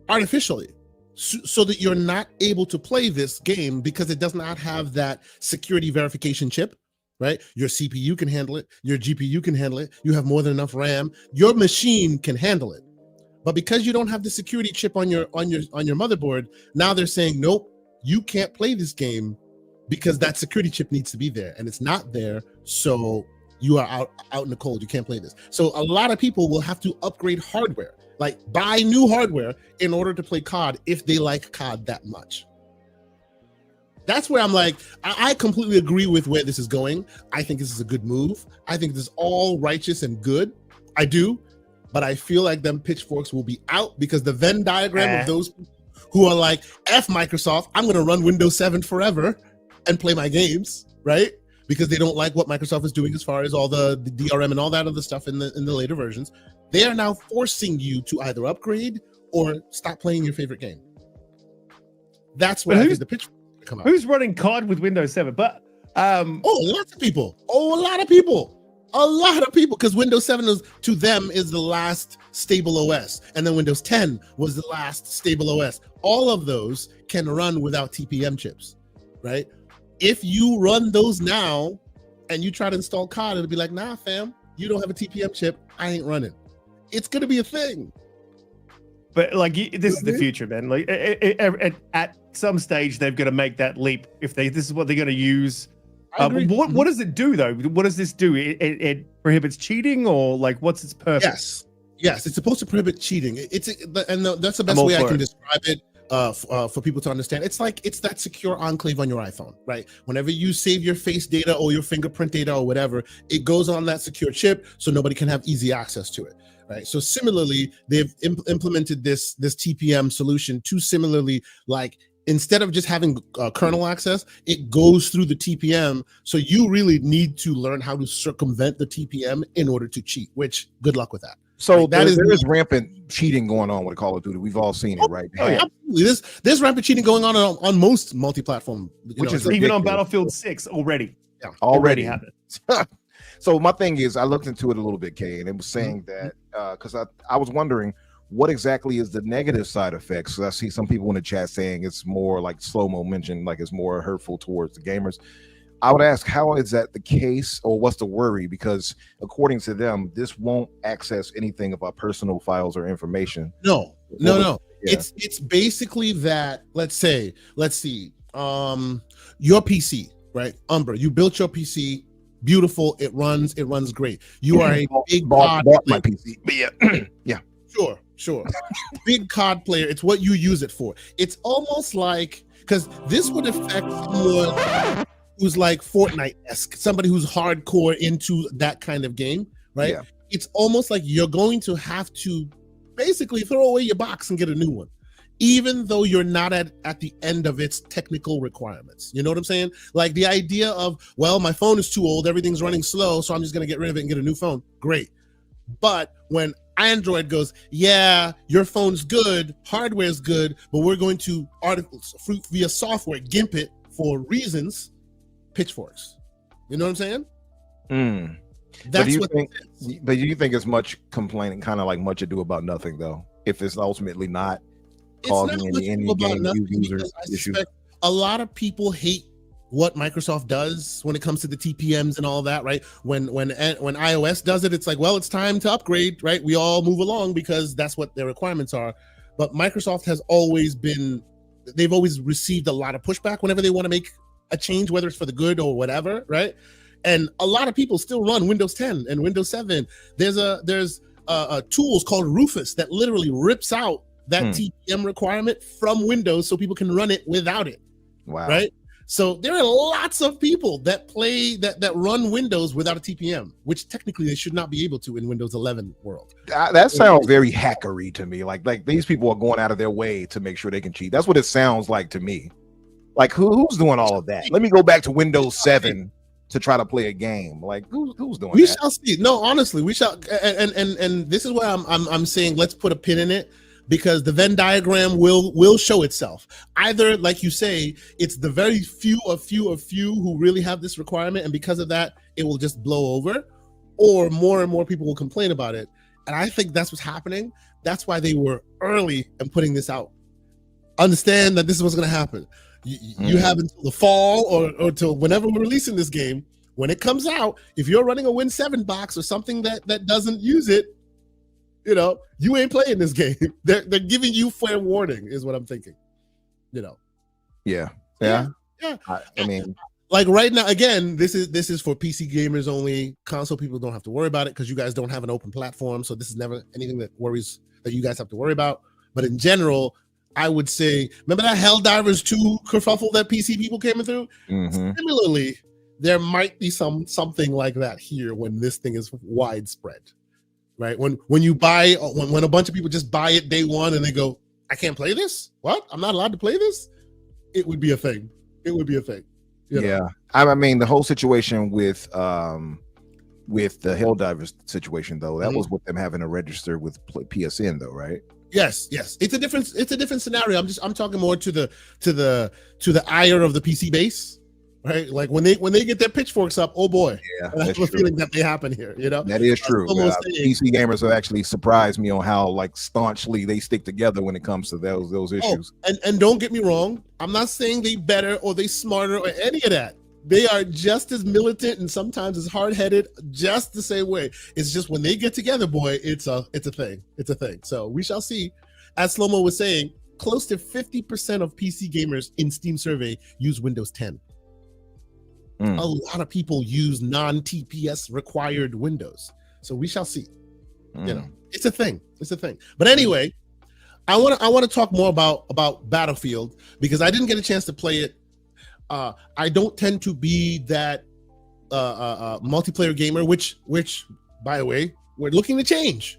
artificially so that you're not able to play this game because it does not have that security verification chip, right? Your CPU can handle it. Your GPU can handle it. You have more than enough RAM. Your machine can handle it. But because you don't have the security chip on your motherboard, now they're saying, nope, you can't play this game because that security chip needs to be there, and it's not there, so you are out in the cold. You can't play this. So a lot of people will have to upgrade hardware, like buy new hardware in order to play COD if they like COD that much. That's where I'm like, I completely agree with where this is going. I think this is a good move. I think this is all righteous and good. I do, but I feel like them pitchforks will be out because the Venn diagram of those people who are like, F Microsoft, I'm going to run Windows 7 forever and play my games, right? Because they don't like what Microsoft is doing as far as all the DRM and all that other stuff in the later versions. They are now forcing you to either upgrade or stop playing your favorite game. That's where I think the pitch come out. Who's running COD with Windows 7? But lots of people. A lot of people, because Windows 7 to them is the last stable OS, and then Windows 10 was the last stable OS. All of those can run without TPM chips, right? If you run those now and you try to install COD, it'll be like, nah, fam, you don't have a TPM chip. I ain't running. It's going to be a thing. But like, this is the future, man. Like at some stage, they've got to make that leap. If this is what they're going to use. What does it do though? What does this do? It prohibits cheating, or like, what's its purpose? Yes. It's supposed to prohibit cheating. That's the best way I can describe it. For people to understand, it's that secure enclave on your iPhone, right? Whenever you save your face data or your fingerprint data or whatever, it goes on that secure chip so nobody can have easy access to it, right? So similarly, they've implemented this TPM solution to similarly, like, instead of just having kernel access, it goes through the TPM. So you really need to learn how to circumvent the TPM in order to cheat, which good luck with that. So like, there is rampant cheating going on with Call of Duty. We've all seen it, right? Oh, yeah, absolutely. There's rampant cheating going on most multi-platform, which is even on Battlefield 6 already. Yeah, already happened. So my thing is, I looked into it a little bit, Kay, and it was saying that because I was wondering what exactly is the negative side effects. So I see some people in the chat saying it's more like Slow-Mo mentioned, like it's more hurtful towards the gamers. I would ask, how is that the case, or what's the worry? Because according to them, this won't access anything of our personal files or information. No. Yeah. It's basically that. Let's see, your PC, right? Umbra, you built your PC, beautiful. It runs great. You are a big bought my PC. Yeah. Sure. Big COD player. It's what you use it for. It's almost like, because this would affect someone who's like Fortnite-esque, somebody who's hardcore into that kind of game, right? Yeah. It's almost like you're going to have to basically throw away your box and get a new one, even though you're not at the end of its technical requirements. You know what I'm saying? Like the idea of, well, my phone is too old, everything's running slow, so I'm just going to get rid of it and get a new phone. Great. But when Android goes, yeah, your phone's good, hardware's good, but we're going to via software gimp it for reasons, pitchforks. You know what I'm saying? That's what think. But do you think it's much complaining, kind of like much ado about nothing, though? If it's ultimately not causing any in-game user issues. A lot of people hate what Microsoft does when it comes to the TPMs and all that, right? When iOS does it, it's like, well, it's time to upgrade, right? We all move along because that's what their requirements are. But Microsoft has always they've always received a lot of pushback whenever they want to make a change, whether it's for the good or whatever, right? And a lot of people still run Windows 10 and Windows 7. There's tools called Rufus that literally rips out that TPM requirement from Windows so people can run it without it. Wow. Right? So there are lots of people that run Windows without a TPM, which technically they should not be able to in Windows 11 world. That sounds very hackery to me. Like these people are going out of their way to make sure they can cheat. That's what it sounds like to me. Like who's doing all of that? Let me go back to Windows 7 to try to play a game. Like who's doing we that? Shall see. No, honestly, we shall. And this is why I'm saying let's put a pin in it, because the Venn diagram will show itself. Either, like you say, it's the very few who really have this requirement, and because of that, it will just blow over, or more and more people will complain about it. And I think that's what's happening. That's why they were early in putting this out. Understand that this is what's going to happen. You have until the fall or till whenever we're releasing this game. When it comes out, if you're running a Win 7 box or something that doesn't use it, you ain't playing this game. They're giving you fair warning, is what I'm thinking. Yeah. I mean, like right now, again, this is for PC gamers only. Console people don't have to worry about it because you guys don't have an open platform. So this is never anything that you guys have to worry about. But in general, I would say, remember that Helldivers 2 kerfuffle that PC people came through? Similarly, there might be something like that here when this thing is widespread. Right, when you buy, when a bunch of people just buy it day one and they go, I can't play this. What? I'm not allowed to play this. It would be a thing. Yeah, I mean the whole situation with the Helldivers situation though, that was with them having to register with PSN though, right? Yes. It's a different scenario. I'm talking more to the ire of the PC base. Right, like when they get their pitchforks up, oh boy, that's the feeling that they happen here. That is true. PC gamers have actually surprised me on how like staunchly they stick together when it comes to those issues. And don't get me wrong, I'm not saying they better or they smarter or any of that. They are just as militant and sometimes as hard-headed, just the same way. It's just when they get together, boy, it's a thing. It's a thing. So we shall see. As Slomo was saying, close to 50% of PC gamers in Steam survey use Windows 10. A lot of people use non-TPS required Windows. So we shall see. It's a thing. But anyway, I want to talk more about Battlefield because I didn't get a chance to play it. I don't tend to be that multiplayer gamer, which by the way, we're looking to change.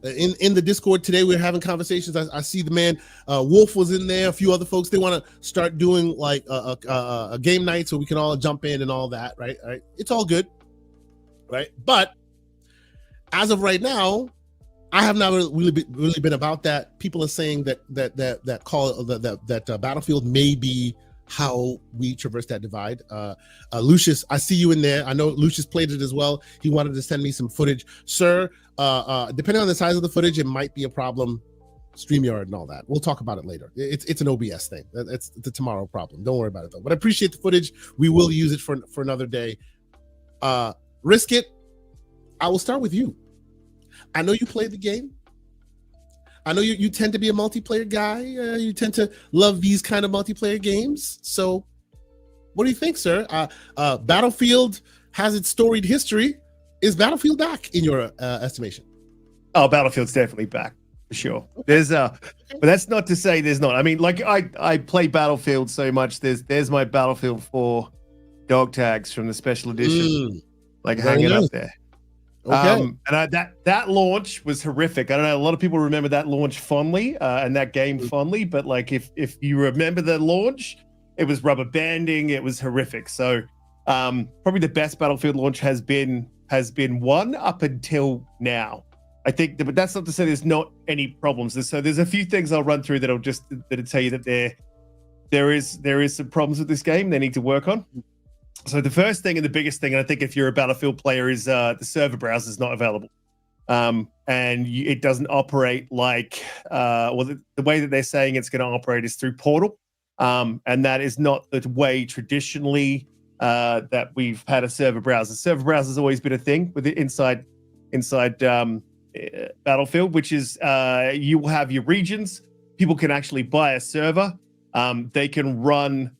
In the Discord today, we're having conversations. I see the man Wolf was in there, a few other folks. They want to start doing like a game night so we can all jump in and all that, right? It's all good, right? But as of right now, I have not really been about that. People are saying that Battlefield may be how we traverse that divide. Lucius, I see you in there. I know Lucius played it as well. He wanted to send me some footage. Sir, depending on the size of the footage, it might be a problem. StreamYard and all that. We'll talk about it later. It's an OBS thing. It's a tomorrow problem. Don't worry about it though. But I appreciate the footage. We will use it for another day. Risk It, I will start with you. I know you played the game. I know you tend to be a multiplayer guy. You tend to love these kind of multiplayer games. So what do you think, sir? Battlefield has its storied history. Is Battlefield back in your estimation? Oh, Battlefield's definitely back for sure. There's but that's not to say there's not. I mean, like I play Battlefield so much. There's my Battlefield 4 dog tags from the special edition, like hanging up there. Okay. And that launch was horrific. I don't know. A lot of people remember that launch fondly and that game fondly, but like if you remember the launch, it was rubber banding. It was horrific. So probably the best Battlefield launch has been one up until now. I think, but that's not to say there's not any problems. So there's a few things I'll run through that'll tell you that there is some problems with this game they need to work on. So the first thing and the biggest thing, and I think if you're a Battlefield player, is the server browser is not available. It doesn't operate like, the way that they're saying it's going to operate is through Portal. And that is not the way traditionally that we've had a server browser. Server browser has always been a thing with it inside Battlefield, which is you will have your regions. People can actually buy a server. They can run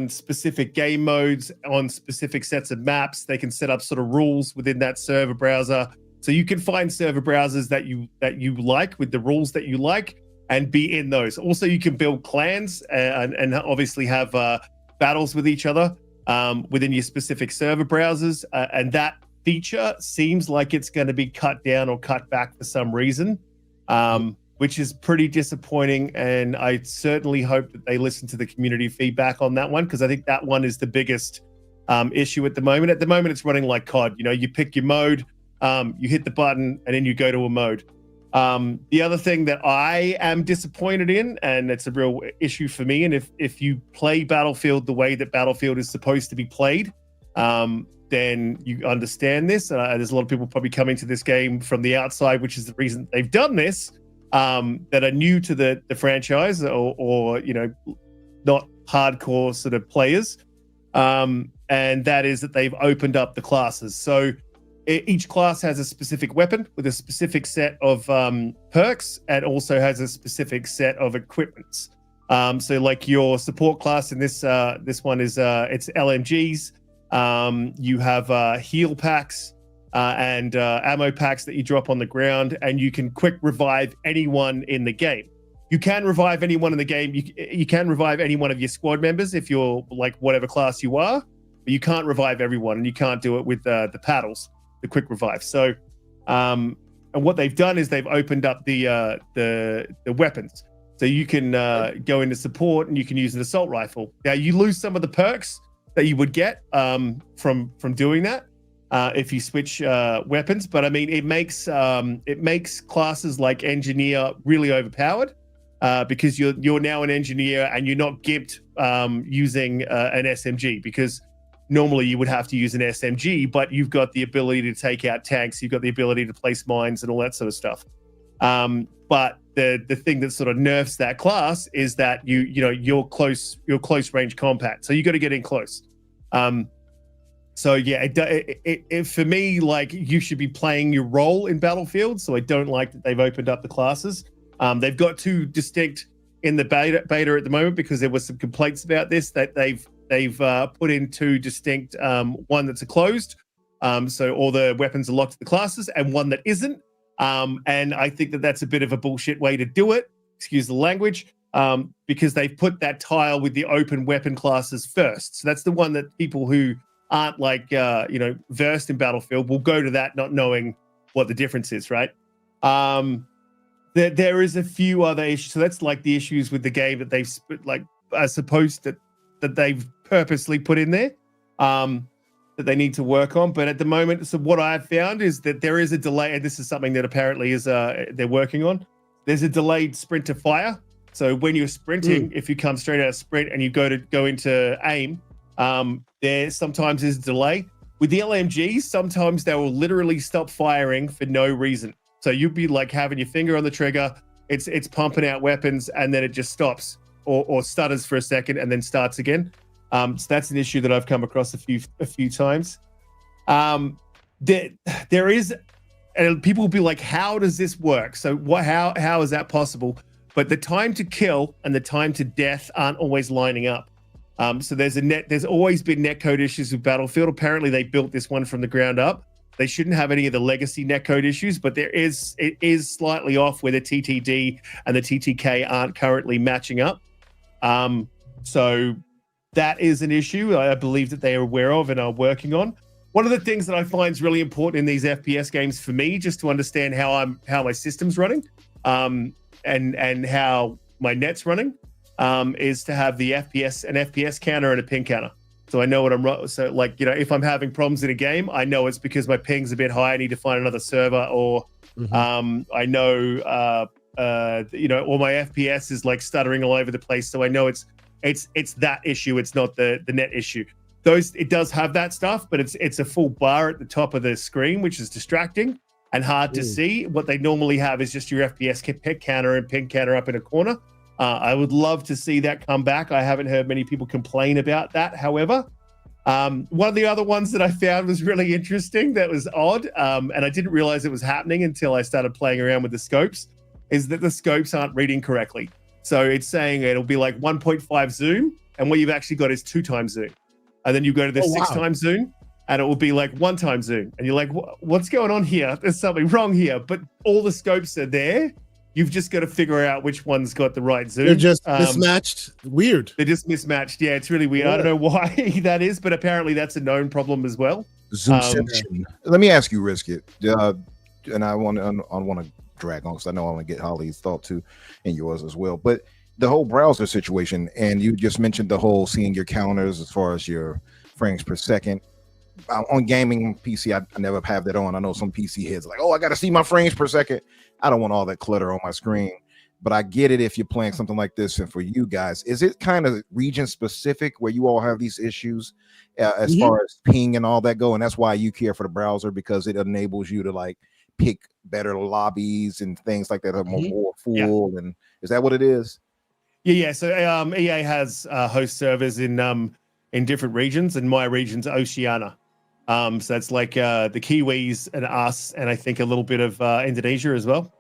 specific game modes on specific sets of maps. They can set up sort of rules within that server browser. So you can find server browsers that you like with the rules that you like and be in those. Also, you can build clans and obviously have battles with each other within your specific server browsers. And that feature seems like it's going to be cut down or cut back for some reason, which is pretty disappointing. And I certainly hope that they listen to the community feedback on that one, because I think that one is the biggest issue at the moment. At the moment, it's running like CoD. You know, you pick your mode, you hit the button, and then you go to a mode. The other thing that I am disappointed in, and it's a real issue for me, and if you play Battlefield the way that Battlefield is supposed to be played, then you understand this. There's a lot of people probably coming to this game from the outside, which is the reason they've done this, that are new to the franchise or you know, not hardcore sort of players. And that is that they've opened up the classes. So each class has a specific weapon with a specific set of perks, and also has a specific set of equipments. So like your support class in this one is it's LMGs. You have heal packs and ammo packs that you drop on the ground, and you can quick revive anyone in the game. You can revive anyone in the game. You can revive any one of your squad members if you're like whatever class you are, but you can't revive everyone, and you can't do it with the paddles, the quick revive. So, and what they've done is they've opened up the weapons. So you can go into support and you can use an assault rifle. Now you lose some of the perks that you would get from doing that if you switch weapons. But I mean, it makes classes like engineer really overpowered because you're now an engineer and you're not gimped using an SMG, because normally you would have to use an SMG, but you've got the ability to take out tanks, you've got the ability to place mines and all that sort of stuff. But the thing that sort of nerfs that class is that you're close range combat, so you got to get in close. So yeah, it for me, like, you should be playing your role in Battlefield. So I don't like that they've opened up the classes. They've got two distinct in the beta at the moment, because there was some complaints about this, that they've put in two distinct, one that's a closed, so all the weapons are locked to the classes, and one that isn't. And I think that that's a bit of a bullshit way to do it, excuse the language, because they've put that tile with the open weapon classes first. So that's the one that people who aren't like, versed in Battlefield will go to that not knowing what the difference is, right? There is a few other issues. So that's like the issues with the game that they've are supposed that they've purposely put in there, that they need to work on. But at the moment, so what I've found is that there is a delay, and this is something that apparently is they're working on. There's a delayed sprint to fire. So when you're sprinting, if you come straight out of sprint and you go into aim, there sometimes is a delay. With the LMGs, sometimes they will literally stop firing for no reason. So you'd be like having your finger on the trigger, it's pumping out weapons, and then it just stops or stutters for a second and then starts again. So that's an issue that I've come across a few times. There is, and people will be like, how does this work? So how is that possible? But the time to kill and the time to death aren't always lining up. So there's always been netcode issues with Battlefield. Apparently they built this one from the ground up. They shouldn't have any of the legacy netcode issues, but it is slightly off where the TTD and the TTK aren't currently matching up. So that is an issue I believe that they are aware of and are working on. One of the things that I find is really important in these FPS games for me, just to understand how my system's running, and how my net's running, is to have an FPS counter and a ping counter. So I know what I'm wrong. So like, you know, if I'm having problems in a game, I know it's because my ping's a bit high. I need to find another server, or I know, you know, or my FPS is like stuttering all over the place. So I know it's that issue. It's not the net issue. It does have that stuff, but it's a full bar at the top of the screen, which is distracting and hard to see. What they normally have is just your FPS counter and ping counter up in a corner. I would love to see that come back. I haven't heard many people complain about that. However, one of the other ones that I found was really interesting, that was odd, and I didn't realize it was happening until I started playing around with the scopes, is that the scopes aren't reading correctly. So it's saying it'll be like 1.5 zoom, and what you've actually got is 2 times zoom. And then you go to the 6 times zoom, and it will be like 1 time zoom. And you're like, what's going on here? There's something wrong here. But all the scopes are there. You've just got to figure out which one's got the right zoom. They're just mismatched. Weird. They're just mismatched. Yeah, it's really weird. Yeah. I don't know why that is, but apparently that's a known problem as well. Zoomception. Let me ask you, Riskit, and I want to drag on because I know I want to get Holly's thought too, and yours as well. But the whole browser situation, and you just mentioned the whole seeing your counters as far as your frames per second. On gaming PC, I never have that on. I know some PC heads are like, oh, I got to see my frames per second. I don't want all that clutter on my screen, but I get it if you're playing something like this. And for you guys, is it kind of region specific where you all have these issues as far as ping and all that go? And that's why you care for the browser, because it enables you to like pick better lobbies and things like that are more full. And is that what it is? Yeah. So EA has host servers in different regions, and my region's Oceania. So that's like the Kiwis and us, and I think a little bit of Indonesia as well.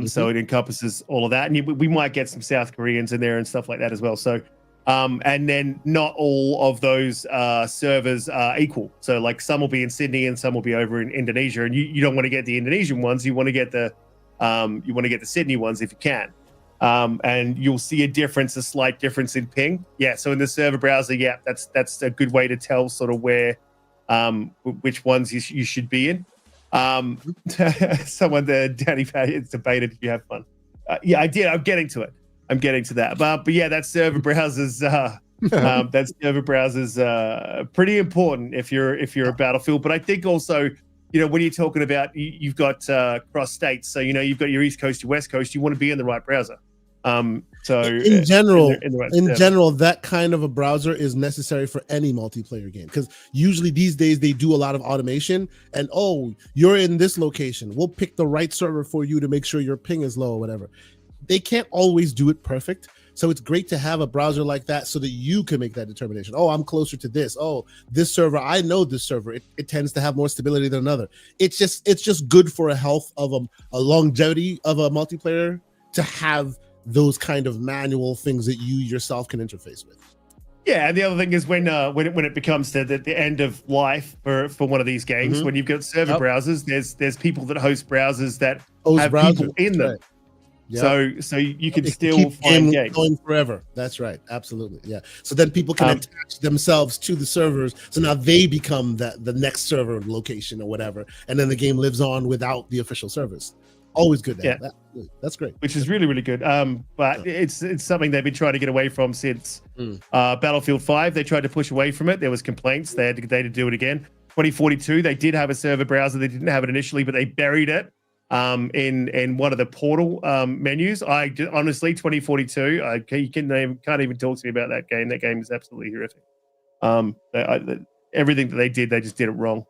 So it encompasses all of that. And we might get some South Koreans in there and stuff like that as well. So, and then not all of those servers are equal. So like some will be in Sydney and some will be over in Indonesia. And you don't want to get the Indonesian ones. You want to get the Sydney ones if you can. And you'll see a slight difference in ping. Yeah. So in the server browser, that's a good way to tell sort of where, which ones you should be in. Someone there, Danny, it's debated if you have fun. Yeah, I did. I'm getting to it. I'm getting to that. But yeah, that server browser's pretty important if you're a Battlefield. But I think also, you know, when you're talking about you've got cross states, so you know you've got your East Coast, your West Coast, you want to be in the right browser. So in general, that kind of a browser is necessary for any multiplayer game, because usually these days they do a lot of automation, and you're in this location, we'll pick the right server for you to make sure your ping is low or whatever. They can't always do it perfect, so it's great to have a browser like that so that you can make that determination. I'm closer to this. This server, I know this server, it tends to have more stability than another. It's just good for a health of a longevity of a multiplayer to have those kind of manual things that you yourself can interface with. Yeah, and the other thing is when it becomes to the end of life for one of these games, when you've got server browsers, there's people that host browsers that have people in them. Right. Yep. So you can still find games going forever. That's right, absolutely. Yeah. So then people can attach themselves to the servers. So now they become the next server location or whatever, and then the game lives on without the official servers. Always good to have that. That's great. Which is really, really good. But it's something they've been trying to get away from since Battlefield 5. They tried to push away from it. There was complaints. They had to do it again. 2042, they did have a server browser. They didn't have it initially, but they buried it in one of the portal menus. Honestly, 2042, you can't even talk to me about that game. That game is absolutely horrific. Everything that they did, they just did it wrong.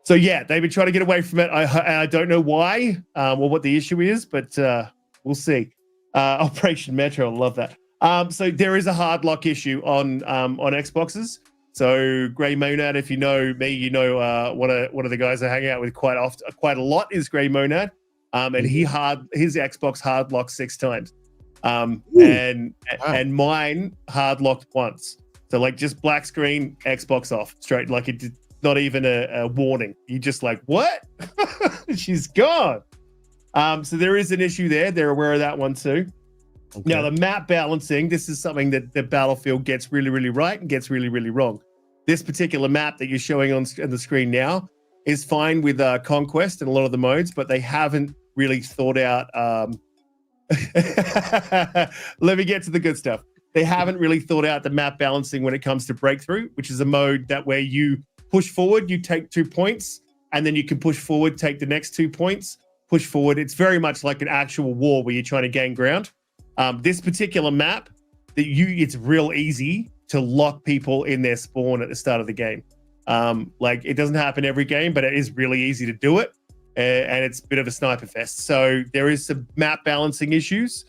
So yeah, they've been trying to get away from it. I don't know why or what the issue is, but we'll see. Operation Metro, I love that. So there is a hard lock issue on Xboxes. So Grey Monad, if you know me, you know one of the guys I hang out with quite a lot is Grey Monad, and his Xbox hard locked 6 times, and mine hard locked once. So like just black screen, Xbox off straight, like it did. Not even a warning. You just like, what? She's gone. So there is an issue there. They're aware of that one too. Okay. Now, the map balancing, this is something that the Battlefield gets really, really right and gets really, really wrong. This particular map that you're showing on the screen now is fine with Conquest and a lot of the modes, but they haven't really thought out. Let me get to the good stuff. they haven't really thought out the map balancing when it comes to breakthrough, which is a mode that where you push forward, you take 2 points, and then you can push forward, take the next 2 points, push forward. It's very much like an actual war where you're trying to gain ground. This particular map, it's real easy to lock people in their spawn at the start of the game. Like it doesn't happen every game, but it is really easy to do it. And it's a bit of a sniper fest. So there is some map balancing issues.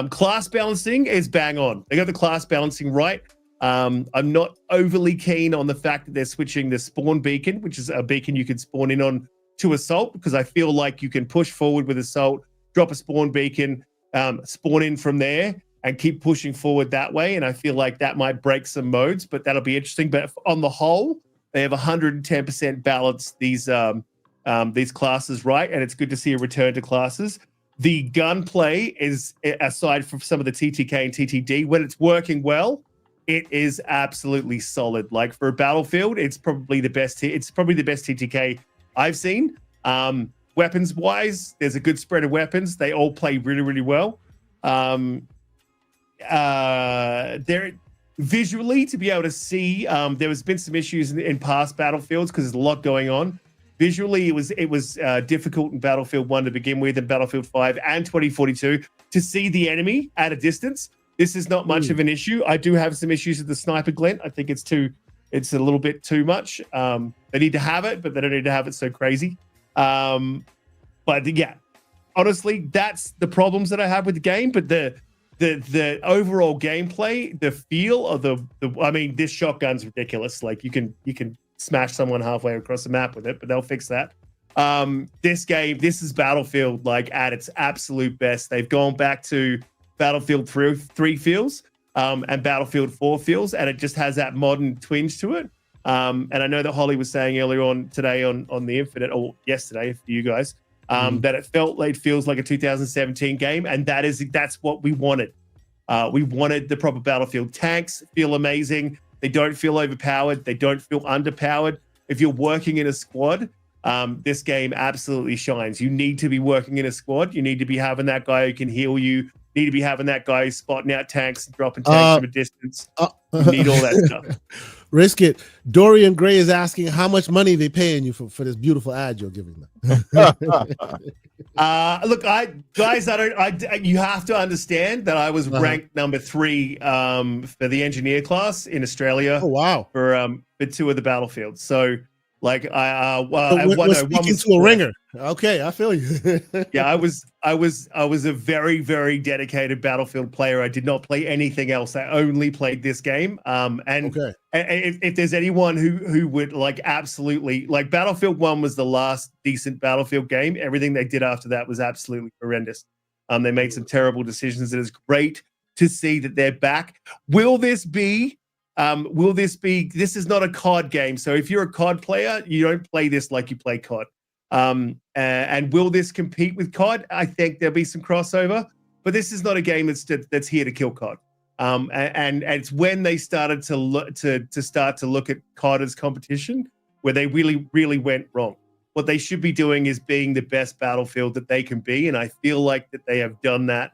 Class balancing is bang on. They got the class balancing right. I'm not overly keen on the fact that they're switching the spawn beacon, which is a beacon you can spawn in on, to assault, because I feel like you can push forward with assault, drop a spawn beacon, spawn in from there, and keep pushing forward that way. And I feel like that might break some modes, but that'll be interesting. But on the whole, they have 110% balanced these classes right, and it's good to see a return to classes. The gunplay is, aside from some of the TTK and TTD, when it's working well, it is absolutely solid. Like for a Battlefield, it's probably the best. It's probably the best TTK I've seen. Weapons wise, there's a good spread of weapons. They all play really, really well. They're visually, to be able to see, there has been some issues in past Battlefields because there's a lot going on. Visually, it was difficult in Battlefield 1 to begin with, and Battlefield 5 and 2042 to see the enemy at a distance. This is not much of an issue. I do have some issues with the sniper glint. I think it's a little bit too much. They need to have it, but they don't need to have it so crazy. But yeah, honestly, that's the problems that I have with the game. But the overall gameplay, the feel of I mean, this shotgun's ridiculous. Like you can smash someone halfway across the map with it, but they'll fix that. This is Battlefield like at its absolute best. They've gone back to Battlefield 3 feels and Battlefield 4 feels, and it just has that modern twinge to it. And I know that Holly was saying earlier on today on the Infinite, or yesterday for you guys, that it feels like a 2017 game, and that's what we wanted. We wanted the proper Battlefield. Tanks feel amazing. They don't feel overpowered. They don't feel underpowered. If you're working in a squad, this game absolutely shines. You need to be working in a squad. You need to be having that guy who can heal you. You need to be having that guy who's spotting out tanks and dropping tanks from a distance. You need all that stuff. Risk it. Dorian Gray is asking how much money they paying you for this beautiful ad you're giving them. Look, you have to understand that I was ranked number 3 for the engineer class in Australia. Oh wow! For 2 of the Battlefields. So like we're speaking to a ringer. Okay, I feel you. Yeah, I was a very, very dedicated Battlefield player. I did not play anything else. I only played this game. And if there's anyone who would like absolutely like, Battlefield 1 was the last decent Battlefield game. Everything they did after that was absolutely horrendous. They made some terrible decisions. It is great to see that they're back. This is not a CoD game. So if you're a CoD player, you don't play this like you play CoD. And will this compete with CoD? I think there'll be some crossover, but this is not a game that's here to kill CoD. And it's when they started to look at CoD as competition where they really, really went wrong. What they should be doing is being the best Battlefield that they can be, and I feel like that they have done that.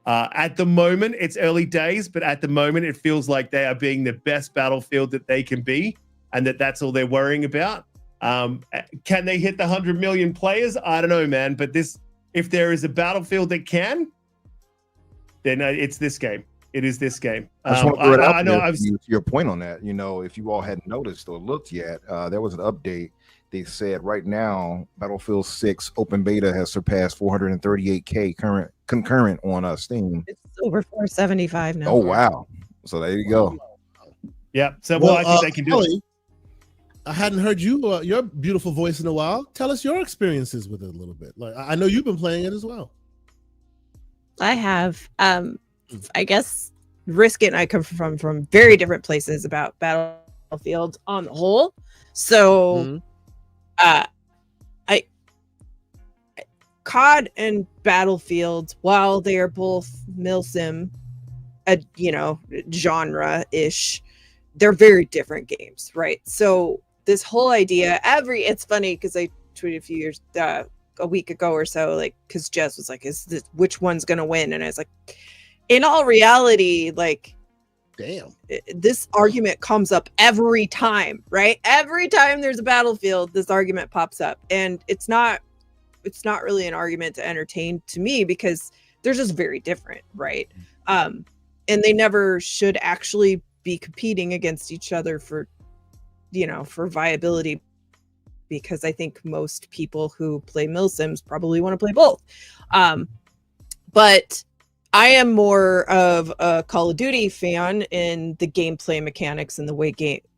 At the moment, it's early days, but at the moment, it feels like they are being the best Battlefield that they can be, and that's all they're worrying about. Can they hit the 100 million players? I don't know, man. But if there is a Battlefield that can, then it's this game. It is this game. I just want to throw it out there to your point on that. You know, if you all hadn't noticed or looked yet, there was an update. They said right now, Battlefield 6 open beta has surpassed 438K concurrent on Steam. It's over 475 now. Oh wow! So there you go. Yeah. So I think they can do it. I hadn't heard your beautiful voice in a while. Tell us your experiences with it a little bit. Like I know you've been playing it as well. I have. I guess Risk It and I come from very different places about Battlefield on the whole. So, CoD and Battlefield, while they are both milsim, genre-ish, they're very different games, right? So this whole idea, it's funny because I tweeted a week ago or so, like, because Jess was like, which one's gonna win? And I was like, in all reality, like, Damn. This argument comes up every time, right? Every time there's a Battlefield, this argument pops up, and it's not really an argument to entertain to me because they're just very different, right? And they never should actually be competing against each other for viability, because I think most people who play milsims probably want to play both. But I am more of a Call of Duty fan in the gameplay mechanics and the way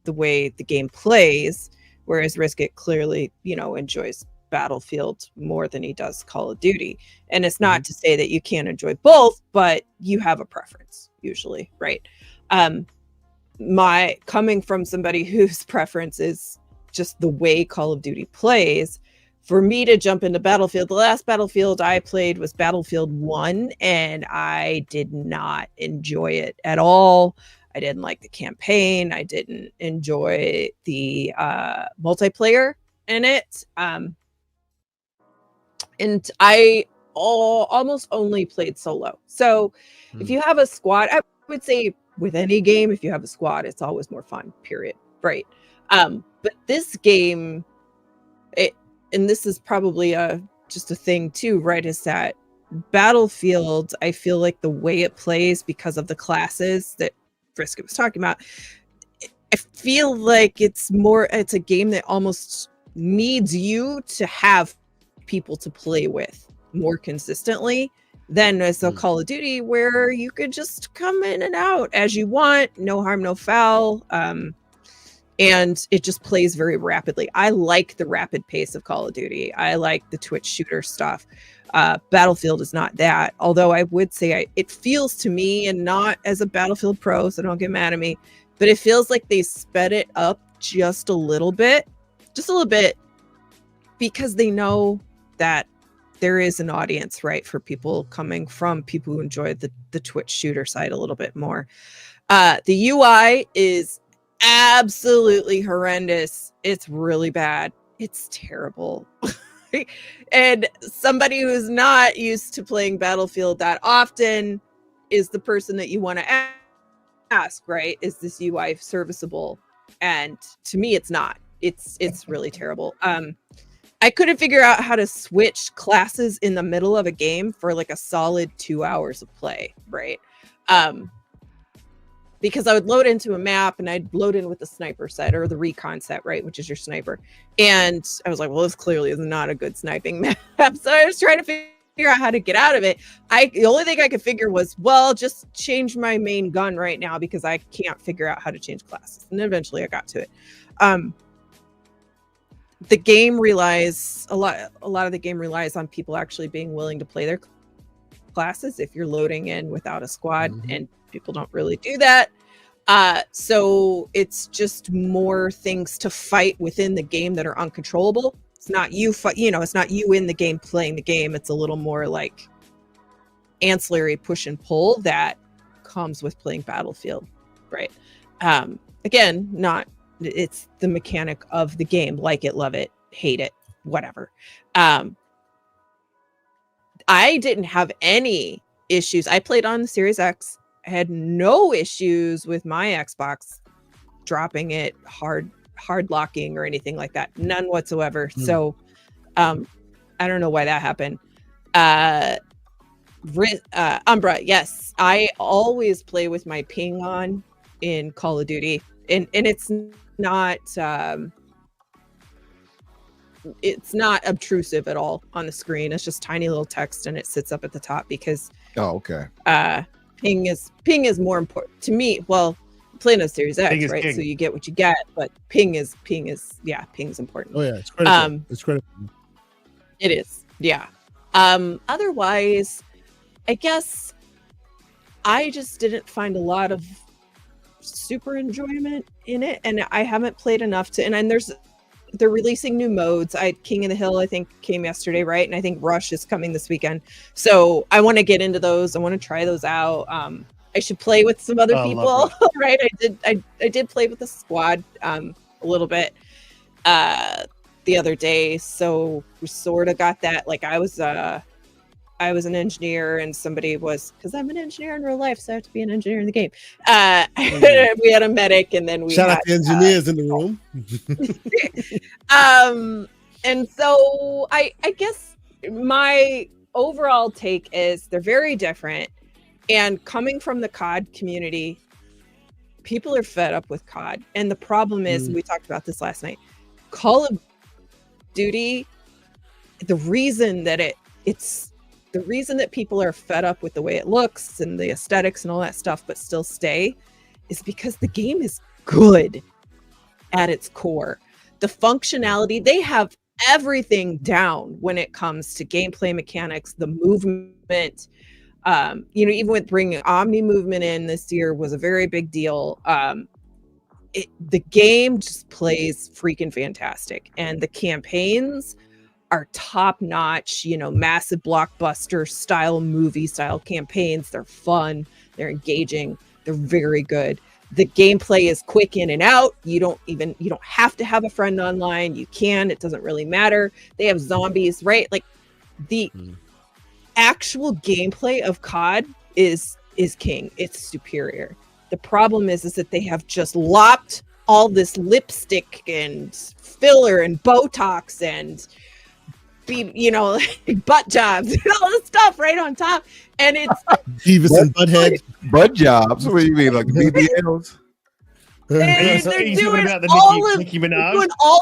the game plays, whereas Riskit clearly, enjoys Battlefield more than he does Call of Duty. And it's not to say that you can't enjoy both, but you have a preference usually, right? My coming from somebody whose preference is just the way Call of Duty plays, for me to jump into Battlefield, the last Battlefield I played was Battlefield 1, and I did not enjoy it at all. I didn't like the campaign. I didn't enjoy the multiplayer in it. And I almost only played solo. So if you have a squad, I would say with any game, if you have a squad, it's always more fun, period. Right. But this game, and this is probably just a thing too, right, is that Battlefield, I feel like the way it plays, because of the classes that Brisket was talking about, I feel like it's a game that almost needs you to have people to play with more consistently than as a Call of Duty, where you could just come in and out as you want, no harm, no foul. And it just plays very rapidly. I like the rapid pace of Call of Duty. I like the Twitch shooter stuff. Battlefield is not that. Although I would say it feels to me, and not as a Battlefield pro, so don't get mad at me, but it feels like they sped it up just a little bit, because they know that there is an audience, right, for people coming from people who enjoy the Twitch shooter side a little bit more. The UI is absolutely horrendous. It's really bad. It's terrible. And somebody who's not used to playing Battlefield that often is the person that you want to ask, right? Is this UI serviceable? And to me, it's not. It's really terrible. I couldn't figure out how to switch classes in the middle of a game for like a solid 2 hours of play, right? Because I would load into a map and I'd load in with the sniper set or the recon set, right, which is your sniper. And I was like, well, this clearly is not a good sniping map. So I was trying to figure out how to get out of it. The only thing I could figure was, well, just change my main gun right now, because I can't figure out how to change classes. And eventually I got to it. The game relies a lot of the game relies on people actually being willing to play their classes if you're loading in without a squad, and people don't really do that. So it's just more things to fight within the game that are uncontrollable. It's not you, it's not you in the game playing the game. It's a little more like ancillary push and pull that comes with playing Battlefield, right? Again, it's the mechanic of the game. Like it, love it, hate it, whatever. I didn't have any issues. I played on the Series X. I had no issues with my Xbox dropping it, hard locking or anything like that. None whatsoever. So I don't know why that happened. Umbra, yes. I always play with my ping on in Call of Duty. And it's not obtrusive at all on the screen. It's just tiny little text and it sits up at the top, because ping is more important to me. Well, playing a Series X, right? King. So you get what you get, but ping is important. Oh yeah, it's critical. It's critical. It is, yeah. Otherwise, I guess I just didn't find a lot of super enjoyment in it, and I haven't played enough to. And they're releasing new modes. King of the Hill, I think, came yesterday, right? And I think Rush is coming this weekend. So I want to get into those. I want to try those out. I should play with some other people, right? I did play with the squad a little bit the other day, so we sort of got that. Like I was I was an engineer and somebody was, because I'm an engineer in real life, so I have to be an engineer in the game. We had a medic, and then we shout had, out to engineers in the room. And so I guess my overall take is they're very different. And coming from the COD community, people are fed up with COD. And the problem is, we talked about this last night, Call of Duty, the reason that the reason that people are fed up with the way it looks and the aesthetics and all that stuff, but still stay, is because the game is good at its core. The functionality, they have everything down when it comes to gameplay mechanics, the movement. Even with bringing Omni movement in this year was a very big deal. The game just plays freaking fantastic, and the campaigns are top notch. Massive blockbuster style movie style campaigns. They're fun, they're engaging, they're very good. The gameplay is quick in and out. You don't have to have a friend online. You can, it doesn't really matter. They have zombies, right? Like the actual gameplay of COD is king. It's superior. The problem is that they have just lopped all this lipstick and filler and Botox and butt jobs and all this stuff right on top, and it's Beavis and Butthead. Butt jobs. What do you mean, like BBLs? They're doing all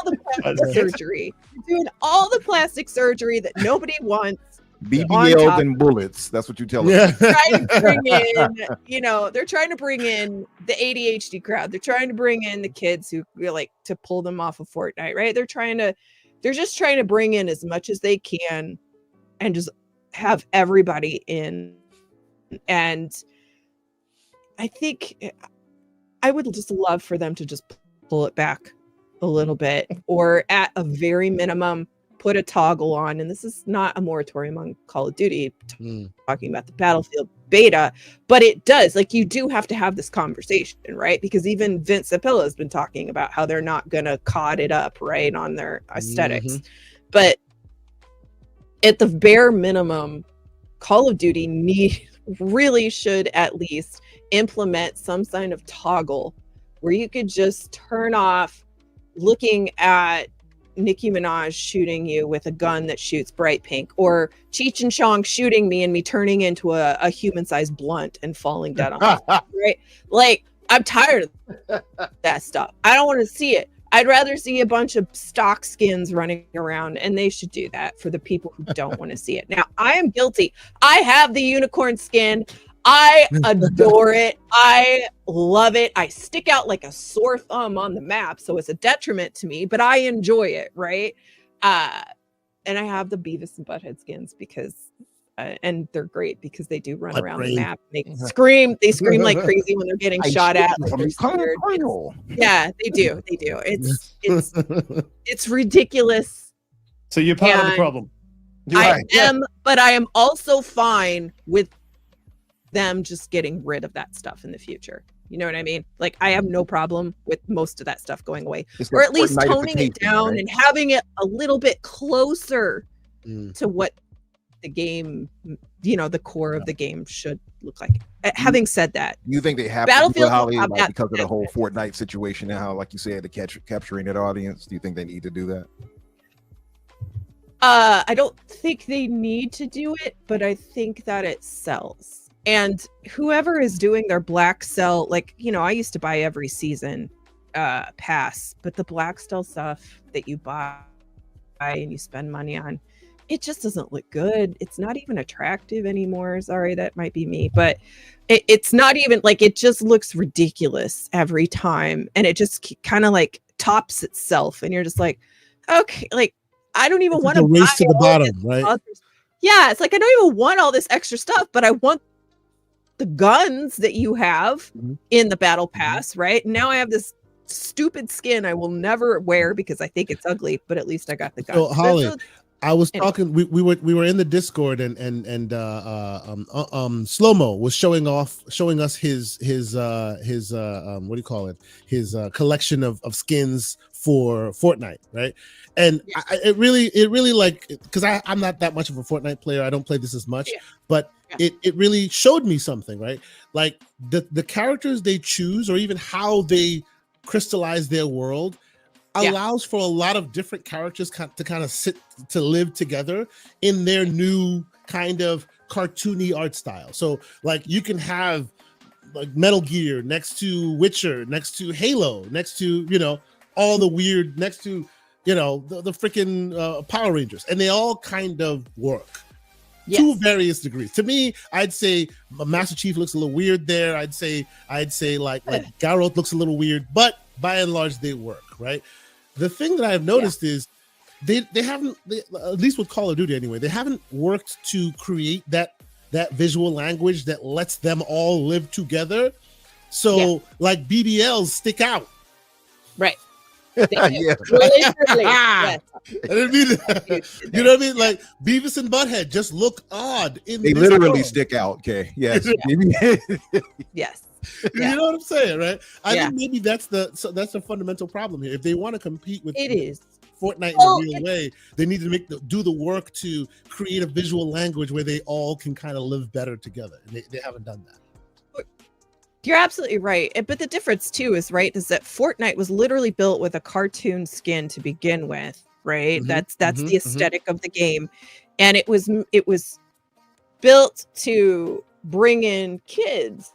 the plastic surgery. They're doing all the plastic surgery that nobody wants. BBLs and bullets. That's what you tell us. Yeah. Trying to bring in, they're trying to bring in the ADHD crowd. They're trying to bring in the kids who like to pull them off of Fortnite, right? They're just trying to bring in as much as they can and just have everybody in. And I think I would just love for them to just pull it back a little bit, or at a very minimum, put a toggle on. And this is not a moratorium on Call of Duty, talking about the Battlefield beta, but it does, like, you do have to have this conversation, right? Because even Vince Zapilla has been talking about how they're not going to COD it up, right, on their aesthetics. But at the bare minimum, Call of Duty really should at least implement some kind of toggle where you could just turn off looking at Nicki Minaj shooting you with a gun that shoots bright pink, or Cheech and Chong shooting me and me turning into a human-sized blunt and falling dead on my face, right? Like, I'm tired of that stuff. I don't want to see it. I'd rather see a bunch of stock skins running around, and they should do that for the people who don't want to see it. Now, I am guilty. I have the unicorn skin. I adore it. I love it. I stick out like a sore thumb on the map, so it's a detriment to me, but I enjoy it, right? And I have the Beavis and Butthead skins because, and they're great because they do run around the map. They scream like crazy when they're getting shot at. Like yeah, they do. They do. It's ridiculous. So you're part of the problem. I am, but I am also fine with them just getting rid of that stuff in the future. You know what I mean? Like, I have no problem with most of that stuff going away, or at least toning it down, right? And having it a little bit closer to what the game, the core of the game should look like. Having said that, you think they have Battlefield to do it, because of the whole Fortnite situation now, like you said, capturing that audience? Do you think they need to do that? I don't think they need to do it, but I think that it sells. And whoever is doing their black sell, like, I used to buy every season pass, but the black sell stuff that you buy and you spend money on, it just doesn't look good. It's not even attractive anymore. Sorry, that might be me, but it's not even, like, it just looks ridiculous every time. And it just kind of like tops itself. And you're just like, okay, like, I don't even want to race to the bottom, right? Yeah, it's like, I don't even want all this extra stuff, but I want the guns that you have in the battle pass, right? Now I have this stupid skin I will never wear because I think it's ugly, but at least I got the guns. So, Holly, I was talking. We were in the Discord, and Slow-Mo was showing us his what do you call it? His collection of skins for Fortnite, right? And it really like, because I'm not that much of a Fortnite player. I don't play this as much, but it really showed me something, right? Like the characters they choose, or even how they crystallize their world, allows for a lot of different characters to kind of live together in their new kind of cartoony art style. So like you can have like Metal Gear next to Witcher, next to Halo, next to, you know, all the weird, next to, you know, the freaking Power Rangers, and they all kind of work to various degrees. To me, I'd say Master Chief looks a little weird there. I'd say like Garroth looks a little weird, but by and large they work, right? The thing that I've noticed is they haven't, at least with Call of Duty anyway, they haven't worked to create that visual language that lets them all live together. So like BBLs stick out. Right. Literally. I didn't mean that. You know what I mean? Like Beavis and Butthead just look odd. They literally stick out. Okay. Yes. Yes. You know what I'm saying, right? I think maybe that's the fundamental problem here. If they want to compete with Fortnite in a real way, they need to do the work to create a visual language where they all can kind of live better together. And they haven't done that. You're absolutely right. But the difference too is that Fortnite was literally built with a cartoon skin to begin with, right? That's the aesthetic of the game. And it was built to bring in kids.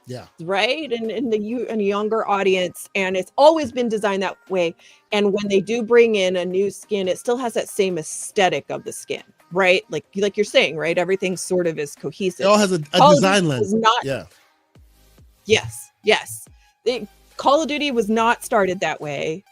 Yeah. Right. And a younger audience. And it's always been designed that way. And when they do bring in a new skin, it still has that same aesthetic of the skin, right? Like you're saying, right? Everything sort of is cohesive. It all has a design lens. Yes. Call of Duty was not started that way.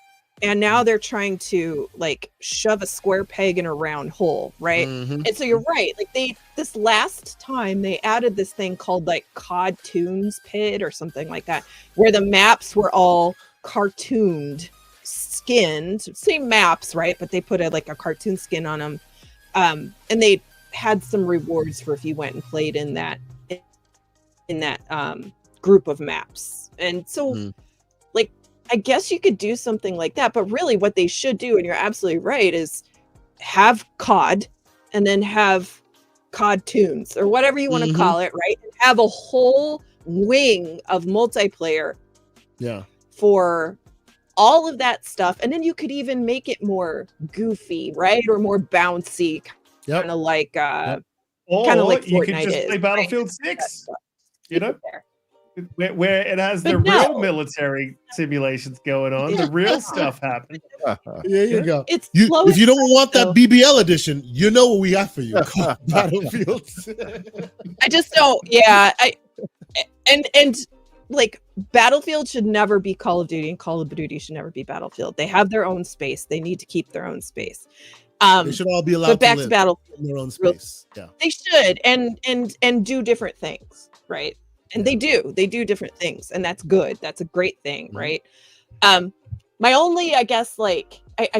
And now they're trying to like shove a square peg in a round hole, right? And so you're right. Like this last time they added this thing called like CoD Tunes Pit or something like that, where the maps were all cartooned, skinned, same maps, right? But they put a cartoon skin on them. And they had some rewards for if you went and played in that group of maps. And so I guess you could do something like that, but really what they should do, and you're absolutely right, is have COD and then have COD tunes or whatever you want to call it, right? And have a whole wing of multiplayer for all of that stuff. And then you could even make it more goofy, right? Or more bouncy, kind of like or Fortnite you could just play Battlefield 6, you know? Where it has the real military simulations going on, the real stuff happening. There you go. If you don't want that BBL edition, you know what we got for you. Battlefield. I just don't. Yeah, and like Battlefield should never be Call of Duty, and Call of Duty should never be Battlefield. They have their own space. They need to keep their own space. They should all be allowed to live in their own space. Yeah, they should, and do different things, right? And they do different things, and that's good. That's a great thing, right? My only, I guess, I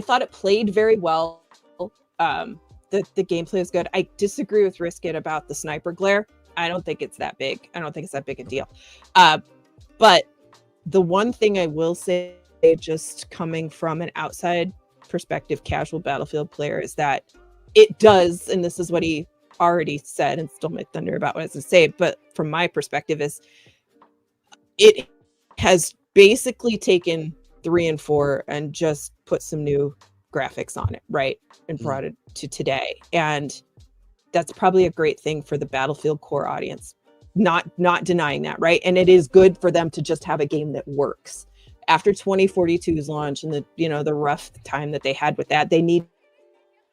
thought it played very well. The gameplay is good. I disagree with Riskit about the sniper glare. I don't think it's that big. I don't think it's that big a deal. But the one thing I will say, just coming from an outside perspective, casual Battlefield player, is that it does, and this is what he already said and stole my thunder about what I was going to say, but from my perspective is it has basically taken 3 and 4 and just put some new graphics on it, right? And brought it to today. And that's probably a great thing for the Battlefield core audience. Not denying that, right? And it is good for them to just have a game that works. After 2042's launch and the rough time that they had with that, they need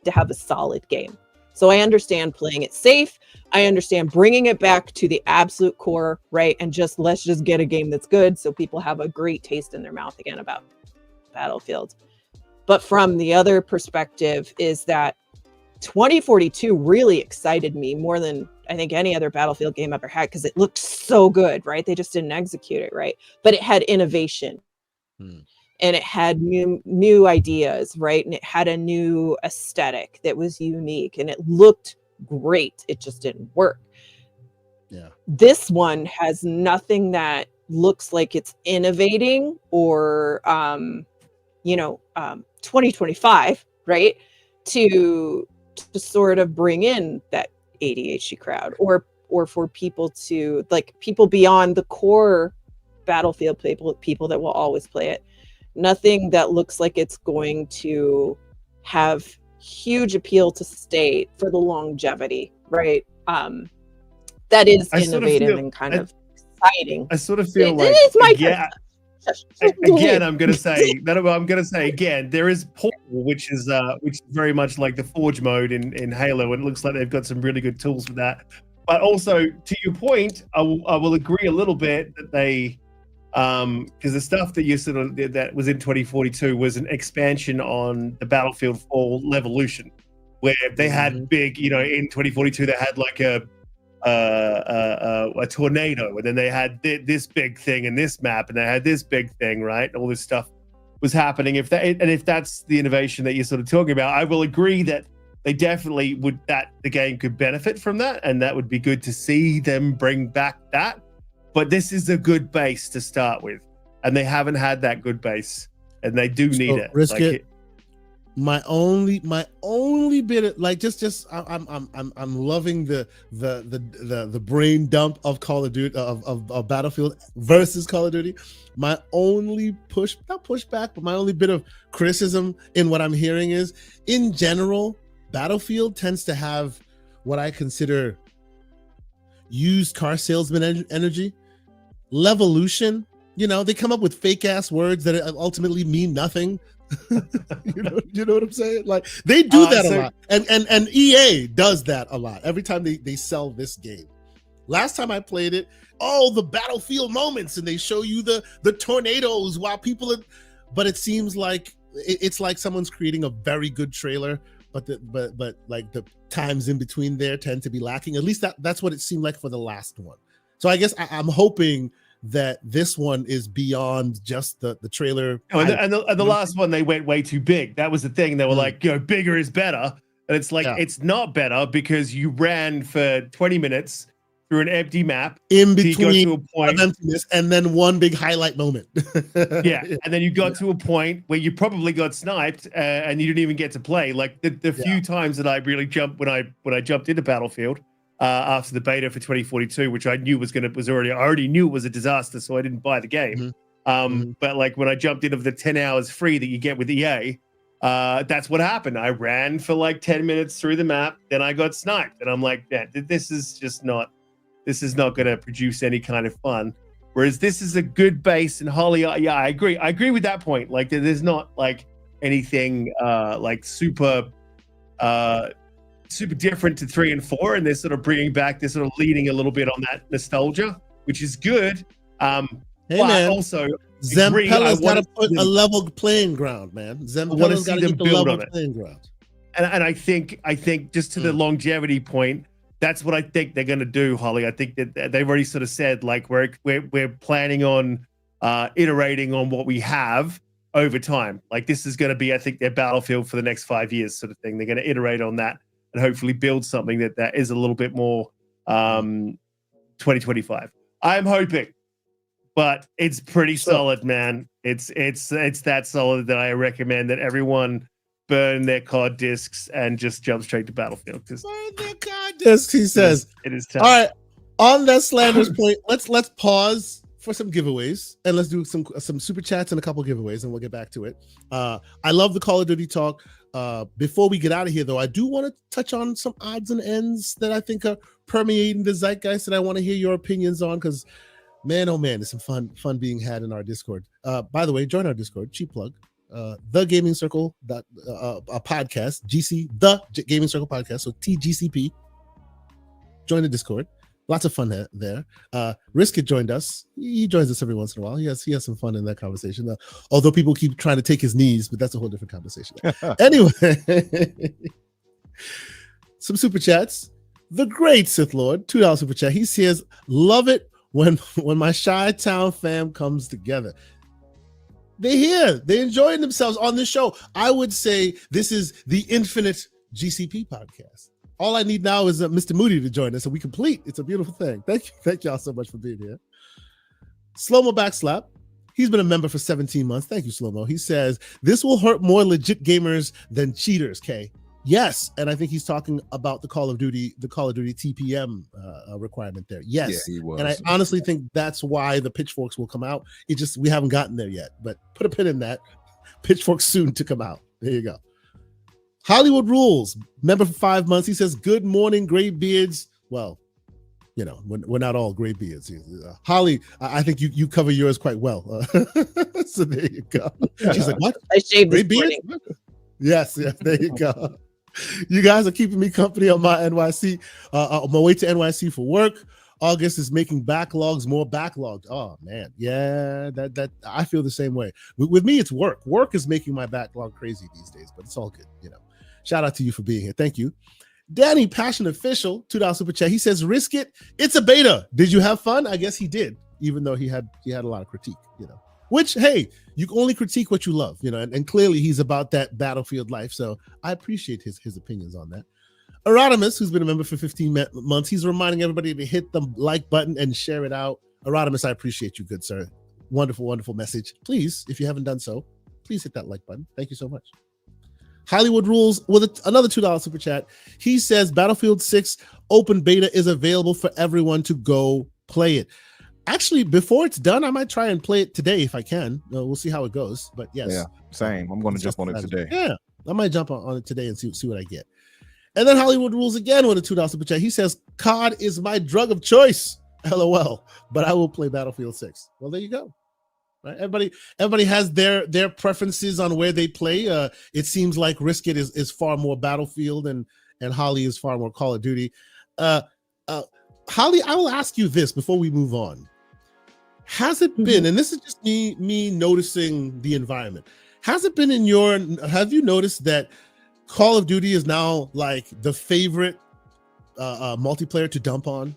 to have a solid game. So I understand playing it safe. I understand bringing it back to the absolute core, right? And let's just get a game that's good so people have a great taste in their mouth again about Battlefield. But from the other perspective is that 2042 really excited me more than I think any other Battlefield game I've ever had, because it looked so good, right? They just didn't execute it right. But it had innovation. and it had new ideas, right? And it had a new aesthetic that was unique, and it looked great. It just didn't work. Yeah. This one has nothing that looks like it's innovating or 2025, right? To sort of bring in that ADHD crowd, or for people to, like, people beyond the core Battlefield people that will always play it. Nothing that looks like it's going to have huge appeal to stay for the longevity, right? That is innovative and kind of exciting. I sort of feel like, again, I'm going to say again, there is Portal, which is very much like the Forge mode in Halo, and it looks like they've got some really good tools for that. But also, to your point, I will agree a little bit that they, because the stuff that you sort of that was in 2042 was an expansion on the Battlefield 4 Levolution, where they had big, in 2042 they had like a tornado, and then they had this big thing in this map, and they had this big thing, right? All this stuff was happening. If that's the innovation that you're sort of talking about, I will agree that they definitely would, that the game could benefit from that, and that would be good to see them bring back that. But this is a good base to start with, and they haven't had that good base, and they do need it. Risk it. My only bit of, like, I'm loving the brain dump of Call of Duty, of Battlefield versus Call of Duty. My only not pushback, but my only bit of criticism in what I'm hearing is, in general, Battlefield tends to have what I consider used car salesman energy. Levolution, they come up with fake ass words that ultimately mean nothing. you know what I'm saying? Like, they do that a lot, and EA does that a lot every time they sell this game. Last time I played it, the Battlefield moments, and they show you the tornadoes while people are, but it seems like it's like someone's creating a very good trailer, but like the times in between there tend to be lacking. At least that's what it seemed like for the last one. So I guess I'm hoping that this one is beyond just the trailer. And the last one, they went way too big. That was the thing. They were like, bigger is better. And it's like, it's not better, because you ran for 20 minutes through an empty map in between, you got to a point, and then one big highlight moment. And then you got to a point where you probably got sniped, and you didn't even get to play. Like the few times that I really jumped when I jumped into Battlefield after the beta for 2042, which I knew I already knew it was a disaster, so I didn't buy the game. But like when I jumped into the 10 hours free that you get with EA, that's what happened. I ran for like 10 minutes through the map, then I got sniped, and I'm like, this is not going to produce any kind of fun. Whereas this is a good base, and Holly, I agree with that point. Like, there's not like anything like super different to 3 and 4, and they're sort of bringing back, they're sort of leading a little bit on that nostalgia, which is good. Hey, but man. Also, Zempella's got to put a level playing ground, man. Zempella's got to get the level playing ground. And I think just to the longevity point, that's what I think they're going to do, Holly. I think that they've already sort of said, like, we're planning on iterating on what we have over time. Like, this is going to be, I think, their Battlefield for the next 5 years, sort of thing. They're going to iterate on that and hopefully build something that is a little bit more 2025. I'm hoping, but it's pretty solid, man. It's that solid that I recommend that everyone burn their COD discs and just jump straight to Battlefield. Burn their COD discs, he says. It is tough. All right, on that slanderous point, let's pause for some giveaways, and let's do some super chats and a couple giveaways, and we'll get back to it. I love the Call of Duty talk. Before we get out of here, though, I do want to touch on some odds and ends that I think are permeating the zeitgeist that I want to hear your opinions on, because man, oh man, there's some fun being had in our Discord. By the way, join our Discord, cheap plug. The Gaming Circle a podcast, the Gaming Circle podcast, so TGCP. Join the Discord. Lots of fun there. Riskit joined us. He joins us every once in a while. He has some fun in that conversation. Although people keep trying to take his knees, but that's a whole different conversation. Anyway, some super chats. The great Sith Lord, $2 super chat. He says, "Love it when my Chi-Town fam comes together." They're here. They're enjoying themselves on this show. I would say this is the infinite GCP podcast. All I need now is Mr. Moody to join us, and we complete. It's a beautiful thing. Thank y'all so much for being here. Slow-mo backslap. He's been a member for 17 months. Thank you, Slow-mo. He says, this will hurt more legit gamers than cheaters, Kay. Yes, and I think he's talking about the Call of Duty TPM requirement there. Yes, yeah, he was. And I honestly think that's why the pitchforks will come out. We haven't gotten there yet, but put a pin in that. Pitchforks soon to come out. There you go. Hollywood Rules, member for 5 months. He says, good morning, gray beards. Well, you know, we're not all gray beards. Holly, I think you cover yours quite well. So there you go. She's like, what? I shaved gray this beards? Yes, there you go. You guys are keeping me company on my NYC, on my way to NYC for work. August is making backlogs more backlogged. Oh man, yeah, that I feel the same way. With me, it's work. Work is making my backlog crazy these days, but it's all good. You know, shout out to you for being here. Thank you, Danny Passion Official, $2 super chat. He says, "Risk it. It's a beta. Did you have fun? I guess he did, even though he had a lot of critique. You know, which hey, you can only critique what you love. You know, and clearly he's about that battlefield life. So I appreciate his opinions on that." Erodimus, who's been a member for 15 months, he's reminding everybody to hit the like button and share it out. Erodimus, I appreciate you, good sir. Wonderful, wonderful message. Please, if you haven't done so, please hit that like button. Thank you so much. Hollywood Rules with another $2 super chat. He says Battlefield 6 open beta is available for everyone to go play it. Actually, before it's done, I might try and play it today if I can. We'll see how it goes. But yes. Yeah, same. I'm going to jump on it today. Yeah, I might jump on it today and see what I get. And then Hollywood Rules again with a $2 super chat. He says, CoD is my drug of choice. LOL. But I will play Battlefield 6. Well, there you go. Right? Everybody has their preferences on where they play. It seems like Risk It is far more Battlefield and Holly is far more Call of Duty. Holly, I will ask you this before we move on. Has it been, and this is just me noticing the environment, have you noticed that Call of Duty is now like the favorite multiplayer to dump on?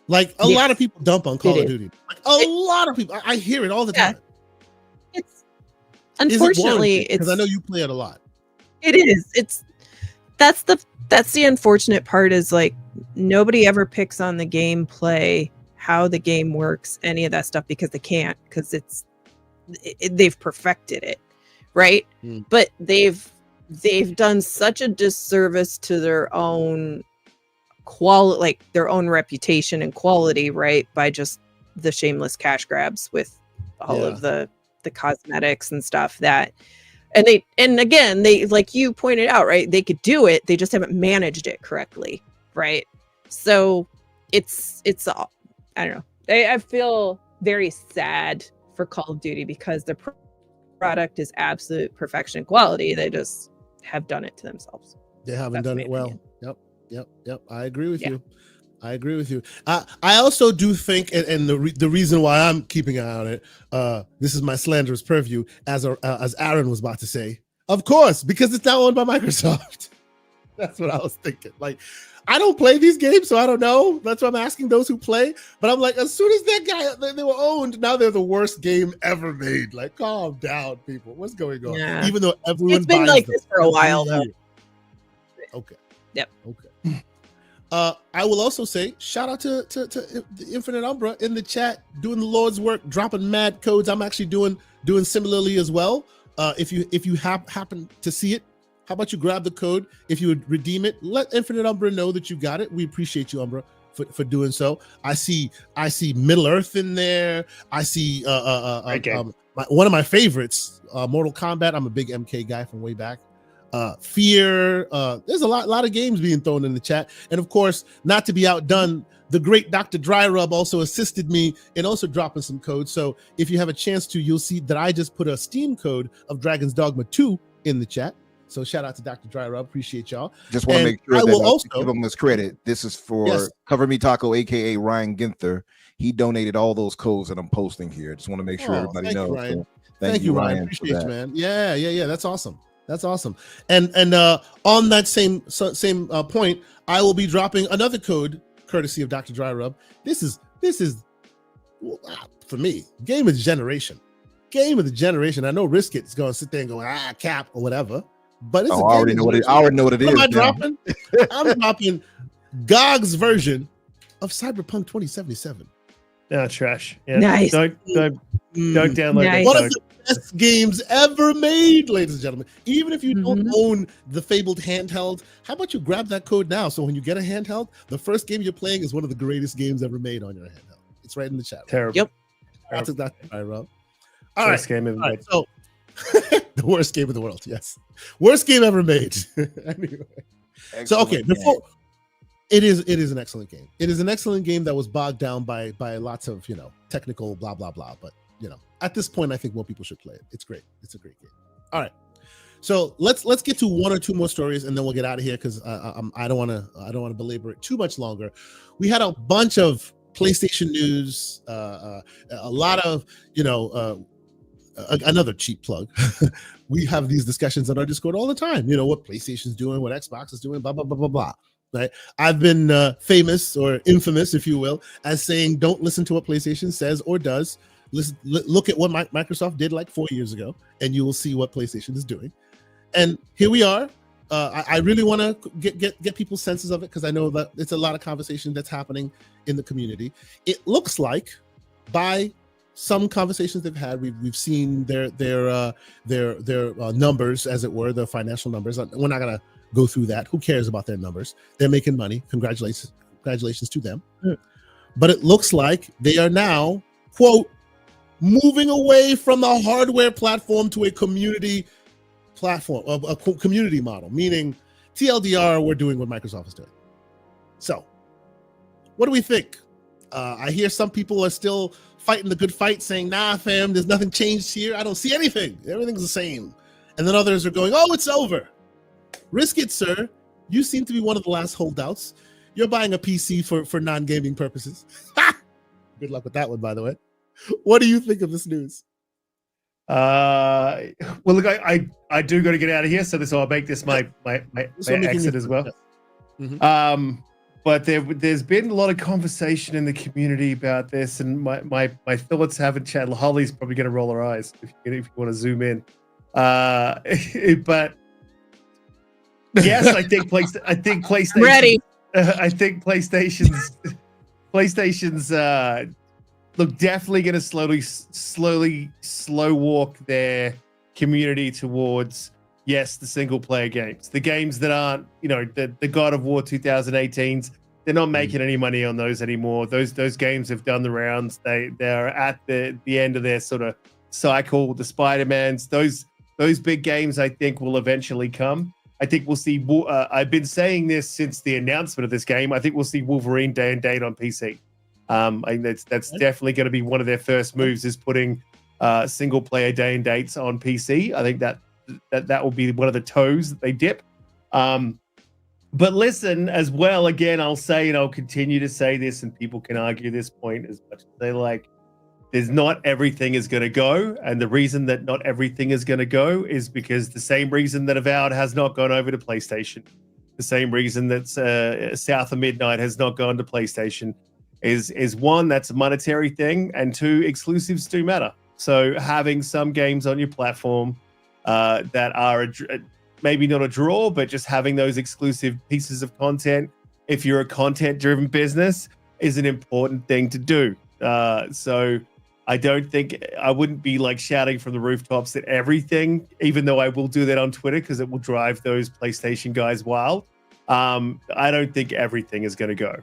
Like a lot of people dump on Call of Duty. Like a lot of people. I hear it all the time. It's unfortunately because I know you play it a lot. It is. That's the unfortunate part is like nobody ever picks on the gameplay, how the game works, any of that stuff because they can't because they've perfected it. Right. But they've done such a disservice to their own quality, like their own reputation and quality, right? By just the shameless cash grabs with all of the cosmetics and stuff that, and again, they, like you pointed out, right? They could do it. They just haven't managed it correctly. Right. So it's, I don't know. I feel very sad for Call of Duty because the product is absolute perfection and quality. They just have done it to themselves. They haven't done it well. Yep. I agree with you. I also do think, and the reason why I'm keeping an eye on it, this is my slanderous purview, as Aaron was about to say, of course, because it's now owned by Microsoft. That's what I was thinking. Like, I don't play these games, so I don't know. That's why I'm asking those who play. But I'm like, as soon as that guy, they were owned, now they're the worst game ever made. Like, calm down, people. What's going on? Yeah. Even though everyone's been like this for a while, though. Okay. Yep. Okay. I will also say, shout out to the Infinite Umbra in the chat, doing the Lord's work, dropping mad codes. I'm actually doing similarly as well. If you happen to see it, how about you grab the code? If you would redeem it, let Infinite Umbra know that you got it. We appreciate you, Umbra, for doing so. I see Middle Earth in there. I see one of my favorites, Mortal Kombat. I'm a big MK guy from way back. Fear. There's a lot of games being thrown in the chat, and of course, not to be outdone, the great Dr. Dry Rub also assisted me in also dropping some codes. So if you have a chance to, you'll see that I just put a Steam code of Dragon's Dogma 2 in the chat. So shout out to Dr. Dry Rub. Appreciate y'all. Just want to make sure that I give him this credit. This is for Cover Me Taco, aka Ryan Ginther. He donated all those codes that I'm posting here. Just want to make sure everybody knows. Ryan. So thank you, Ryan. Appreciate you, man. Yeah. That's awesome. And on that same point, I will be dropping another code courtesy of Dr. Dry Rub. This is for me, game of generation. game of the generation. I know Risk It's going to sit there and go, cap or whatever. But it's I already know what it is. Am I dropping? I'm dropping GOG's version of Cyberpunk 2077. No, trash. Yeah. Nice. Don't download Nice. that. One of the best games ever made, ladies and gentlemen. Even if you don't own the fabled handheld, how about you grab that code now? So when you get a handheld, the first game you're playing is one of the greatest games ever made on your handheld. It's right in the chat. Terrible. Yep. That's exactly right, Rob. All Worst right. game ever made. So the worst game in the world. Yes. Worst game ever made. Anyway. So, okay, before it is an excellent game. It is an excellent game that was bogged down by lots of, technical blah, blah, blah. But, at this point, I think more people should play it. It's great. It's a great game. All right. So let's get to one or two more stories and then we'll get out of here because I don't want to belabor it too much longer. We had a bunch of PlayStation news, a lot of, another cheap plug. We have these discussions on our Discord all the time. What PlayStation's doing, what Xbox is doing, blah, blah, blah, blah, blah. Right? I've been famous or infamous, if you will, as saying, don't listen to what PlayStation says or does. Look at what Microsoft did like 4 years ago, and you will see what PlayStation is doing. And here we are. I really want to get people's senses of it because I know that it's a lot of conversation that's happening in the community. It looks like by some conversations they've had, we've seen their numbers, as it were, the financial numbers. We're not gonna go through that. Who cares about their numbers? They're making money. Congratulations to them. But it looks like they are now, quote, moving away from the hardware platform to a community platform, a community model, meaning TLDR, we're doing what Microsoft is doing. So what do we think? I hear some people are still fighting the good fight saying, nah, fam, there's nothing changed here. I don't see anything. Everything's the same. And then others are going, oh, it's over. Risk it, sir. You seem to be one of the last holdouts. You're buying a PC for non-gaming purposes. Good luck with that one, by the way. What do you think of this news? Well, look, I do got to get out of here, so I'll make this my exit as well. Mm-hmm. But there's been a lot of conversation in the community about this, and my thoughts haven't changed. Holly's probably going to roll her eyes if you want to zoom in. But yes, I think PlayStation. Ready. I think PlayStation's look, definitely going to slow walk their community towards, yes, the single player games, the games that aren't, the God of War 2018s. They're not making any money on those anymore. Those games have done the rounds. They're at the end of their sort of cycle. The Spider-Mans, those big games, I think, will eventually come. I think we'll see. I've been saying this since the announcement of this game. I think we'll see Wolverine day and date on PC. I think that's definitely going to be one of their first moves, is putting single player day and dates on PC. I think that will be one of the toes that they dip. But listen, as well, again, I'll say, and I'll continue to say this, and people can argue this point as much as they like. There's not everything is going to go. And the reason that not everything is going to go is because the same reason that Avowed has not gone over to PlayStation, the same reason that South of Midnight has not gone to PlayStation is one, that's a monetary thing, and two, exclusives do matter. So having some games on your platform that are maybe not a draw, but just having those exclusive pieces of content, if you're a content-driven business, is an important thing to do. So I wouldn't be like shouting from the rooftops that everything, even though I will do that on Twitter because it will drive those PlayStation guys wild. I don't think everything is going to go.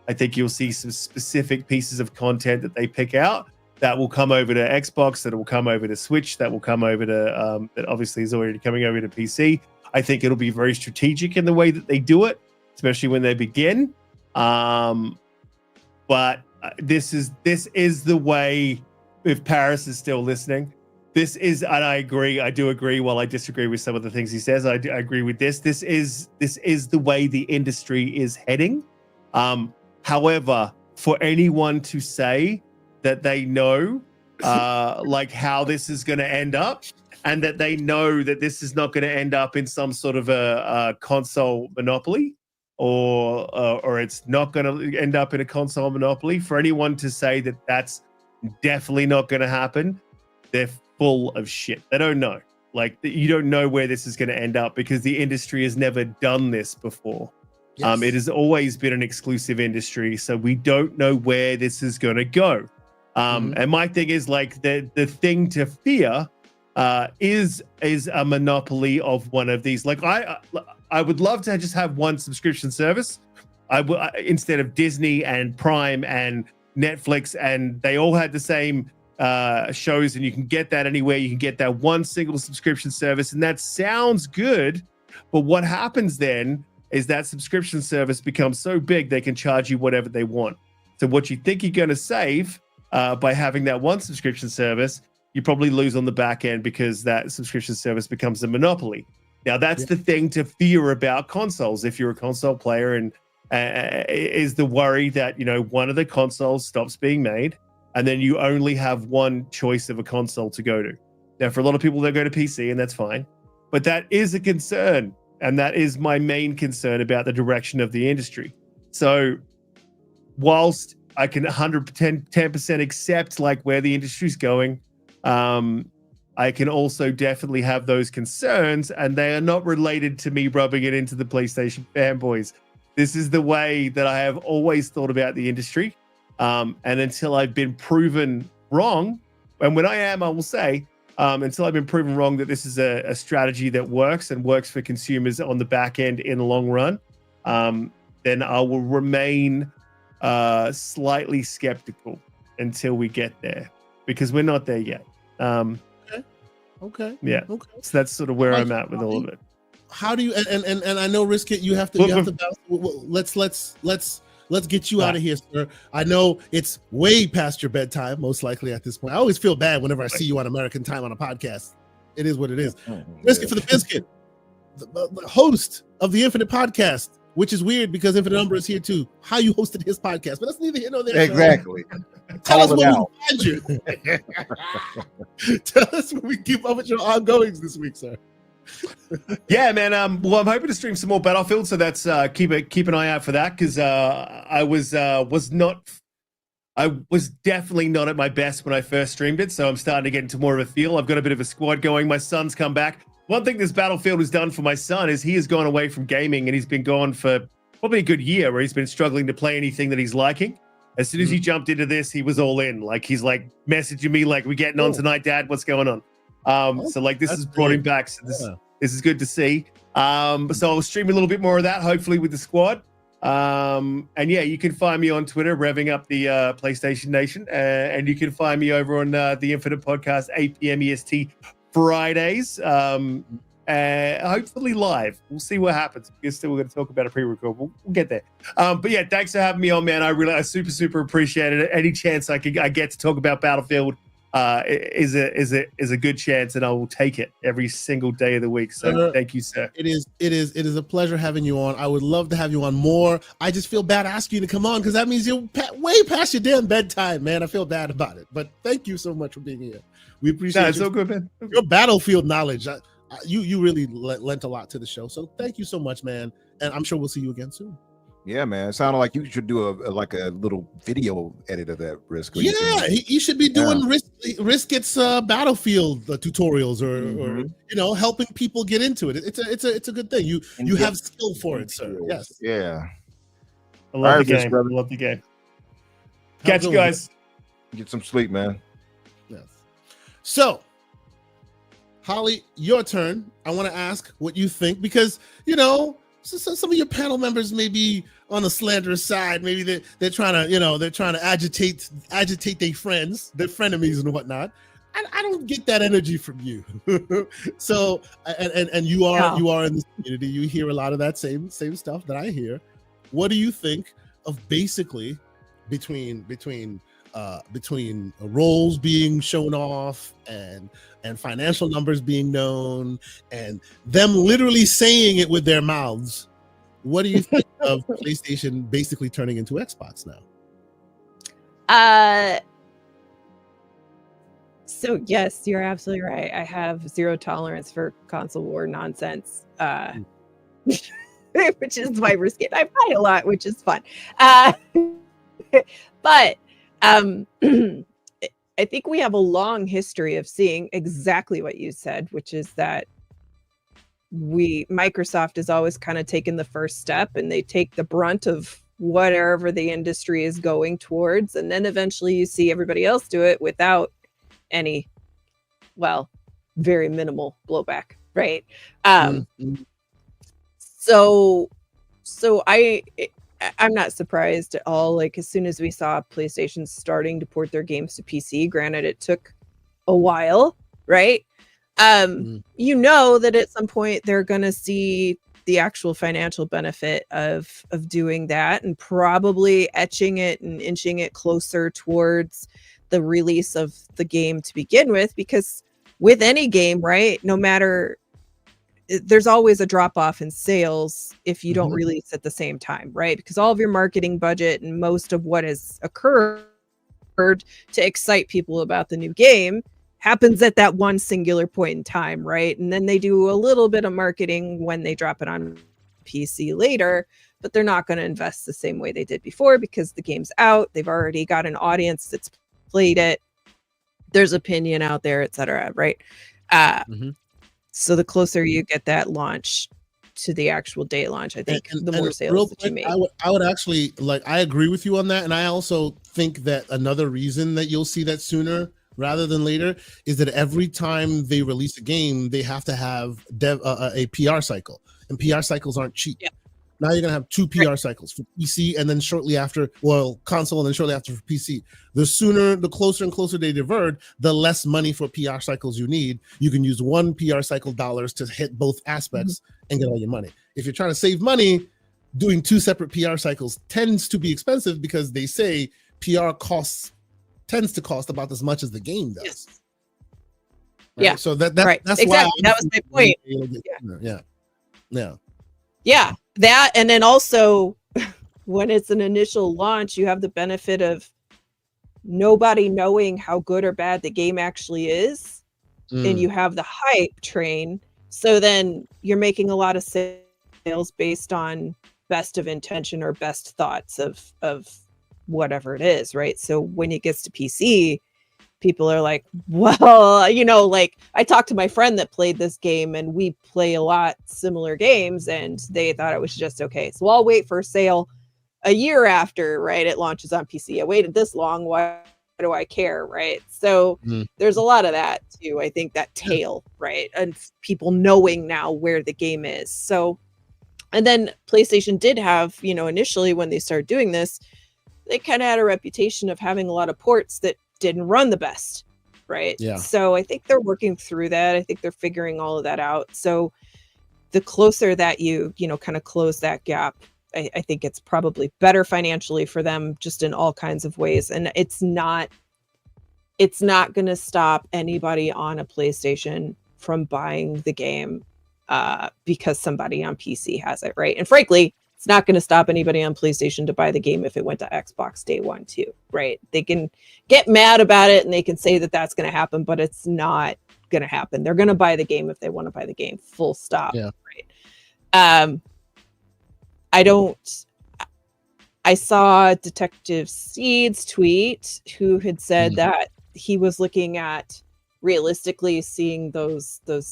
I think you'll see some specific pieces of content that they pick out that will come over to Xbox, that will come over to Switch, that will come over to, that obviously is already coming over to PC. I think it'll be very strategic in the way that they do it, especially when they begin. But this is the way, if Paris is still listening, this is, and I agree, I do agree, while I disagree with some of the things he says, I agree with this. This is the way the industry is heading. However, for anyone to say that they know like how this is going to end up, and that they know that this is not going to end up in some sort of a console monopoly, or it's not going to end up in a console monopoly, for anyone to say that that's definitely not going to happen, they're full of shit. They don't know. Like, you don't know where this is going to end up because the industry has never done this before. Yes. It has always been an exclusive industry, so we don't know where this is going to go. And my thing is, like, the thing to fear is a monopoly of one of these. Like, I would love to just have one subscription service. Instead of Disney and Prime and Netflix, and they all had the same shows, and you can get that anywhere. You can get that one single subscription service, and that sounds good. But what happens then is that subscription service becomes so big they can charge you whatever they want. So what you think you're going to save by having that one subscription service, you probably lose on the back end because that subscription service becomes a monopoly. Now, that's the thing to fear about consoles. If you're a console player, and is the worry that, you know, one of the consoles stops being made, and then you only have one choice of a console to go to. Now, for a lot of people, they'll go to PC, and that's fine. But that is a concern, and that is my main concern about the direction of the industry. So whilst I can 110% accept, like, where the industry's going, I can also definitely have those concerns, and they are not related to me rubbing it into the PlayStation fanboys. This is the way that I have always thought about the industry. And until I've been proven wrong, and when I am, I will say, until I've been proven wrong that this is a strategy that works and works for consumers on the back end in the long run, then I will remain slightly skeptical until we get there, because we're not there yet. Okay. Yeah. Okay. So that's sort of where I'm at with all of it. How do you and I know Risk It, you have to bounce. Let's get you out of here, sir. I know it's way past your bedtime, most likely at this point. I always feel bad whenever I see you on American time on a podcast. It is what it is. Risk It for the Biscuit, the host of the Infinite Podcast, which is weird because Infinite Number is here too. How you hosted his podcast, but that's neither here nor there. Exactly. Tell us where we find you. Tell us where we keep up with your ongoings this week, sir. Yeah, man. Well, I'm hoping to stream some more Battlefield, so that's keep an eye out for that, because I was definitely not at my best when I first streamed it, so I'm starting to get into more of a feel. I've got a bit of a squad going. My son's come back. One thing this Battlefield has done for my son is he has gone away from gaming, and he's been gone for probably a good year, where he's been struggling to play anything that he's liking. As soon as he jumped into this, he was all in. Like, he's like messaging me like, "We getting on tonight, Dad? What's going on?" So like, this has brought him back. So this is good to see. So I'll stream a little bit more of that, hopefully, with the squad. And yeah, you can find me on Twitter, revving up the PlayStation Nation, and you can find me over on the Infinite Podcast, 8 p.m. EST Fridays. Hopefully live. We'll see what happens. We're going to talk about a pre-record. We'll get there. But yeah, thanks for having me on, man. I super appreciate it. Any chance I get to talk about Battlefield is a good chance, and I will take it every single day of the week. So thank you, sir. It is a pleasure having you on. I would love to have you on more. I just feel bad asking you to come on, because that means you're way past your damn bedtime, man. I feel bad about it, but thank you so much for being here. We appreciate it's so good, man. Your Battlefield knowledge. You really lent a lot to the show, so thank you so much, man. And I'm sure we'll see you again soon. Yeah, man. It sounded like you should do a little video edit of that, Risk. Yeah, he should be doing Risk It's Battlefield tutorials, or you know, helping people get into it. It's a good thing. You have skill for it, sir. Yes. Yeah. I love the game. I love the game. Catch you guys. Get some sleep, man. Yes. So, Holly, your turn. I want to ask what you think, because, you know, some of your panel members may be on the slanderous side. Maybe they're trying to agitate their friends, their frenemies and whatnot. I don't get that energy from you. So, and you are in this community. You hear a lot of that same stuff that I hear. What do you think of basically between roles being shown off and financial numbers being known and them literally saying it with their mouths? What do you think of PlayStation basically turning into Xbox now? So yes, you're absolutely right. I have zero tolerance for console war nonsense, which is why Risk It. I fight a lot, which is fun. But I think we have a long history of seeing exactly what you said, which is that Microsoft has always kind of taken the first step, and they take the brunt of whatever the industry is going towards, and then eventually you see everybody else do it without any, well, very minimal blowback, right? So I'm not surprised at all. Like, as soon as we saw PlayStation starting to port their games to PC, granted it took a while, right? You know that at some point they're gonna see the actual financial benefit of doing that, and probably etching it and inching it closer towards the release of the game to begin with, because with any game, right, no matter, there's always a drop off in sales if you don't release at the same time, right? Because all of your marketing budget and most of what has occurred to excite people about the new game happens at that one singular point in time, right? And then they do a little bit of marketing when they drop it on PC later, but they're not going to invest the same way they did before, because the game's out. They've already got an audience that's played it. There's opinion out there, etc., right? So the closer you get that launch to the actual day launch, I think the more sales that you make. I would actually, like, I agree with you on that. And I also think that another reason that you'll see that sooner rather than later is that every time they release a game, they have to have a PR cycle, and PR cycles aren't cheap. Yeah. Now you're gonna have 2 PR cycles for PC, and then shortly after, well, console, and then shortly after for PC. The closer and closer they diverge, the less money for PR cycles you need. You can use one PR cycle dollars to hit both aspects and get all your money. If you're trying to save money, doing 2 separate PR cycles tends to be expensive, because they say PR tends to cost about as much as the game does. Yes. Right? Yeah. So that's exactly. why that was my point. Yeah. That, and then also when it's an initial launch, you have the benefit of nobody knowing how good or bad the game actually is, and you have the hype train. So then you're making a lot of sales based on best of intention or best thoughts of whatever it is, right? So when it gets to PC, people are like, well, like, I talked to my friend that played this game, and we play a lot similar games, and they thought it was just okay. So I'll wait for a sale a year after, right, it launches on PC. I waited this long, why do I care, right? So there's a lot of that too. I think that tail, right, and people knowing now where the game is. So, and then PlayStation did have, initially when they started doing this, they kind of had a reputation of having a lot of ports that didn't run the best, right? Yeah. So I think they're working through that. I think they're figuring all of that out. So the closer that you kind of close that gap, I think it's probably better financially for them, just in all kinds of ways. And it's not going to stop anybody on a PlayStation from buying the game because somebody on PC has it, right? And frankly, it's not going to stop anybody on PlayStation to buy the game if it went to Xbox day one too, right? They can get mad about it and they can say that that's going to happen, but it's not going to happen. They're going to buy the game if they want to buy the game, full stop. Yeah. Right. I saw Detective Seed's tweet who had said that he was looking at realistically seeing those the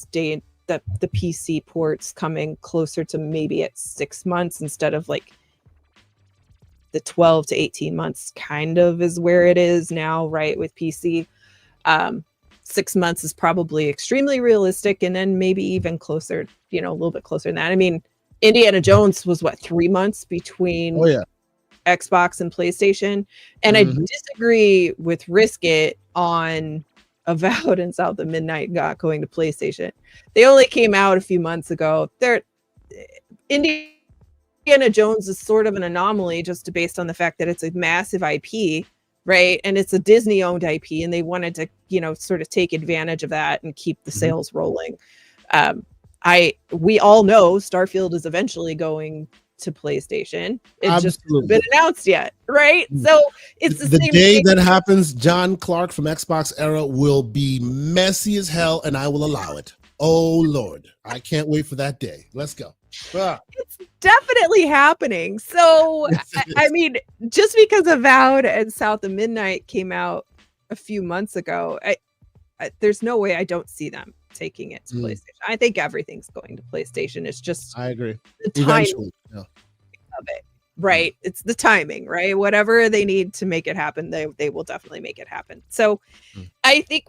PC ports coming closer to maybe at 6 months instead of like the 12 to 18 months kind of is where it is now, right? With PC, 6 months is probably extremely realistic, and then maybe even closer, a little bit closer than that. I mean, Indiana Jones was 3 months between Xbox and PlayStation, and I disagree with Risk It on Avowed and South of Midnight going to PlayStation. They only came out a few months ago. Indiana Jones is sort of an anomaly just based on the fact that it's a massive IP, right? And it's a Disney-owned IP, and they wanted to, sort of take advantage of that and keep the sales rolling. We all know Starfield is eventually going to PlayStation. It's just hasn't been announced yet, right? So it's the same day that happens. John Clark from Xbox Era will be messy as hell, and I will allow it. Oh Lord, I can't wait for that day. Let's go. It's definitely happening. So I mean, just because Avowed and South of Midnight came out a few months ago, there's no way I don't see them taking it to PlayStation. I think everything's going to PlayStation. It's just I agree. The timing of it, right? It's the timing, right? Whatever they need to make it happen, they will definitely make it happen. So I think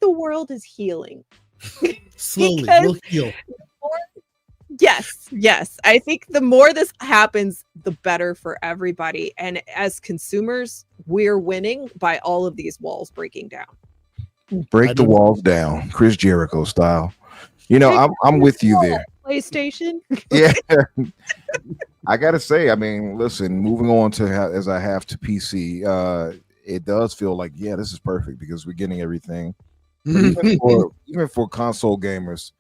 the world is healing. Slowly, we'll heal. Yes. I think the more this happens, the better for everybody. And as consumers, we're winning by all of these walls breaking down. Break the walls down, Chris Jericho style. You know, I'm with you there. PlayStation. Yeah. I gotta say, I mean, listen, moving on to as I have to PC, it does feel like, yeah, this is perfect because we're getting everything. Even for console gamers,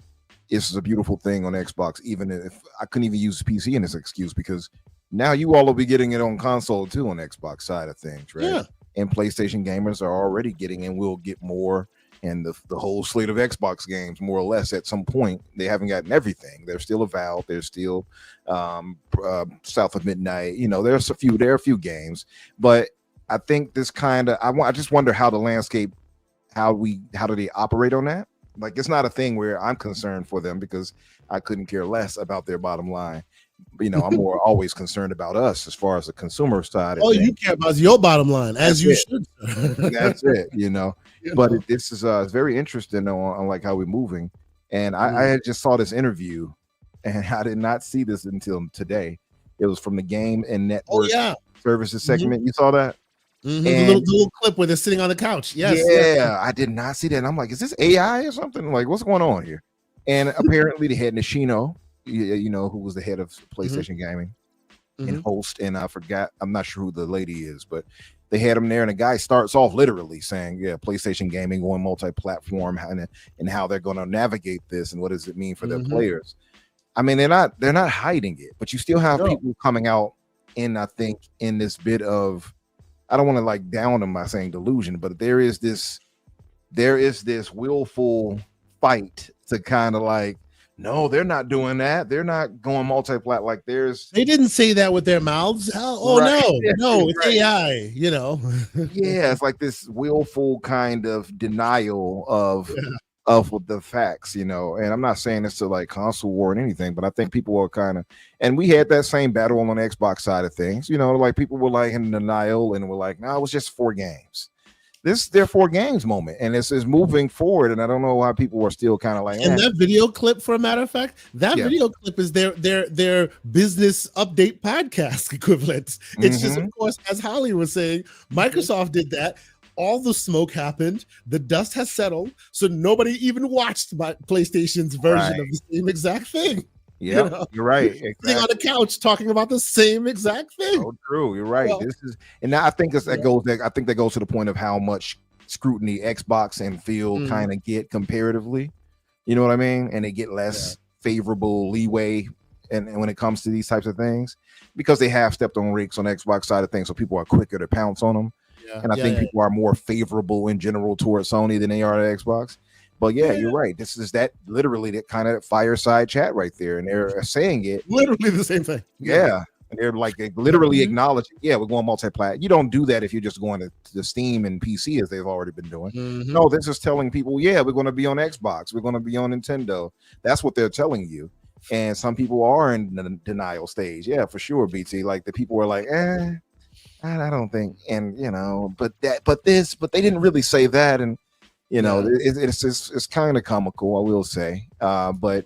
it's a beautiful thing on Xbox. Even if I couldn't even use PC in this excuse, because now you all will be getting it on console too on Xbox side of things, right? Yeah. And PlayStation gamers are already getting, and will get more. And the whole slate of Xbox games, more or less, at some point, they haven't gotten everything. There's still Avowed, there's still South of Midnight. You know, there are a few games, but I think this kind of I just wonder how the landscape, how do they operate on that? Like, it's not a thing where I'm concerned for them because I couldn't care less about their bottom line. You know, I'm more always concerned about us as far as the consumer side. Oh, you care about your bottom line, as you should. That's it, you know. But this is very interesting on like how we're moving. And I just saw this interview, and I did not see this until today. It was from the Game and Network Services segment. You saw that? The little clip where they're sitting on the couch. Yes. Yeah, I did not see that. And I'm like, is this AI or something? Like, what's going on here? And apparently they had Nishino, you know, who was the head of PlayStation Gaming and host, and I'm not sure who the lady is, but they had him there, and the guy starts off literally saying, yeah, PlayStation Gaming going multi-platform, and how they're going to navigate this, and what does it mean for their players. I mean, they're not hiding it, but you still have people coming out I think in this bit of, I don't want to like down them by saying delusion, but there is this willful fight to kind of like, no, they're not doing that. They're not going multi-plat. Like they didn't say that with their mouths. No, it's AI, you know. Yeah, it's like this willful kind of denial of the facts, you know. And I'm not saying this to like console war or anything, but I think people are kind of, and we had that same battle on the Xbox side of things, you know, like people were like in denial and were like, no, it was just 4 games. This is their 4 games moment, and it's moving forward. And I don't know why people are still kind of like. And that video clip, for a matter of fact, video clip is their business update podcast equivalent. It's just, of course, as Holly was saying, Microsoft did that. All the smoke happened. The dust has settled, so nobody even watched my PlayStation's version of the same exact thing. Yeah, you know? You're right. Exactly. Sitting on the couch talking about the same exact thing. Oh, true. You're right. Well, this is, and now I think that goes to the point of how much scrutiny Xbox and Field kind of get comparatively. You know what I mean? And they get less favorable leeway, and when it comes to these types of things, because they have stepped on rakes on the Xbox side of things, so people are quicker to pounce on them. Yeah. And I think people are more favorable in general towards Sony than they are to Xbox. But you're right. This is literally that kind of fireside chat right there, and they're saying it literally the same thing. Yeah, and they're like literally acknowledging. Yeah, we're going multi-plat. You don't do that if you're just going to Steam and PC as they've already been doing. No, this is telling people, we're going to be on Xbox, we're going to be on Nintendo. That's what they're telling you. And some people are in the denial stage. Yeah, for sure, BT. Like the people are like, I don't think, and you know, but they didn't really say that, and. You know, it's kind of comical, I will say, but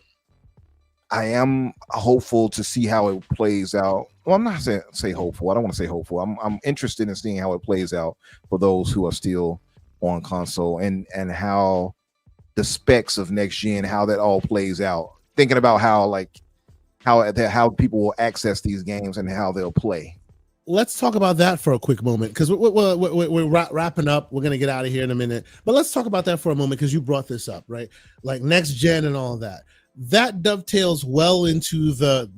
I am hopeful to see how it plays out. Well, I'm not say hopeful. I don't want to say hopeful. I'm interested in seeing how it plays out for those who are still on console, and how the specs of next gen, how that all plays out. Thinking about how people will access these games and how they'll play. Let's talk about that for a quick moment, because we're wrapping up. We're going to get out of here in a minute, but let's talk about that for a moment, because you brought this up, right? Like next gen and all that. That dovetails well into the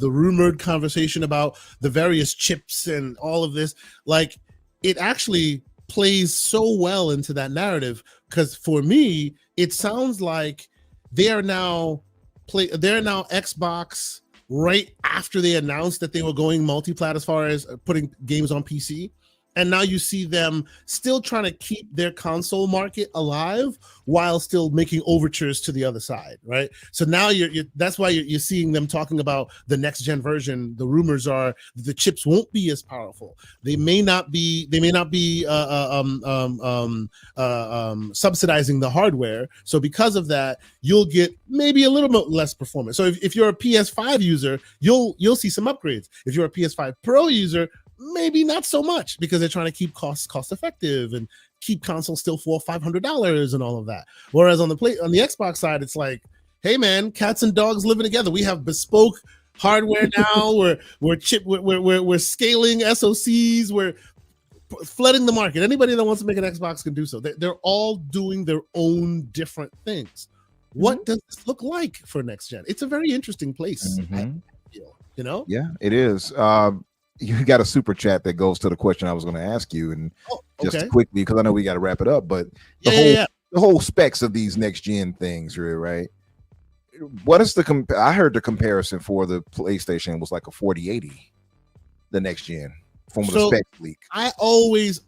rumored conversation about the various chips and all of this. Like, it actually plays so well into that narrative, because for me, it sounds like they're now Xbox. Right after they announced that they were going multi-plat as far as putting games on PC, And now you see them still trying to keep their console market alive while still making overtures to the other side, right? So now that's why you're seeing them talking about the next gen version. The rumors are the chips won't be as powerful. They may not be subsidizing the hardware. So because of that, you'll get maybe a little bit less performance. So if you're a PS5 user, you'll see some upgrades. If you're a PS5 Pro user, maybe not so much, because they're trying to keep cost effective and keep consoles still $400-$500 and all of that. Whereas on the Xbox side, it's like, hey man, cats and dogs living together. We have bespoke hardware now. we're scaling SoCs. We're flooding the market. Anybody that wants to make an Xbox can do so. They're all doing their own different things. What does this look like for next gen? It's a very interesting place. I feel, you know? Yeah, it is. You got a super chat that goes to the question I was going to ask you, and just quickly, because I know we got to wrap it up, but the whole specs of these next gen things, right? What is I heard the comparison for the PlayStation was like a 4080, the next gen from the spec leak. I always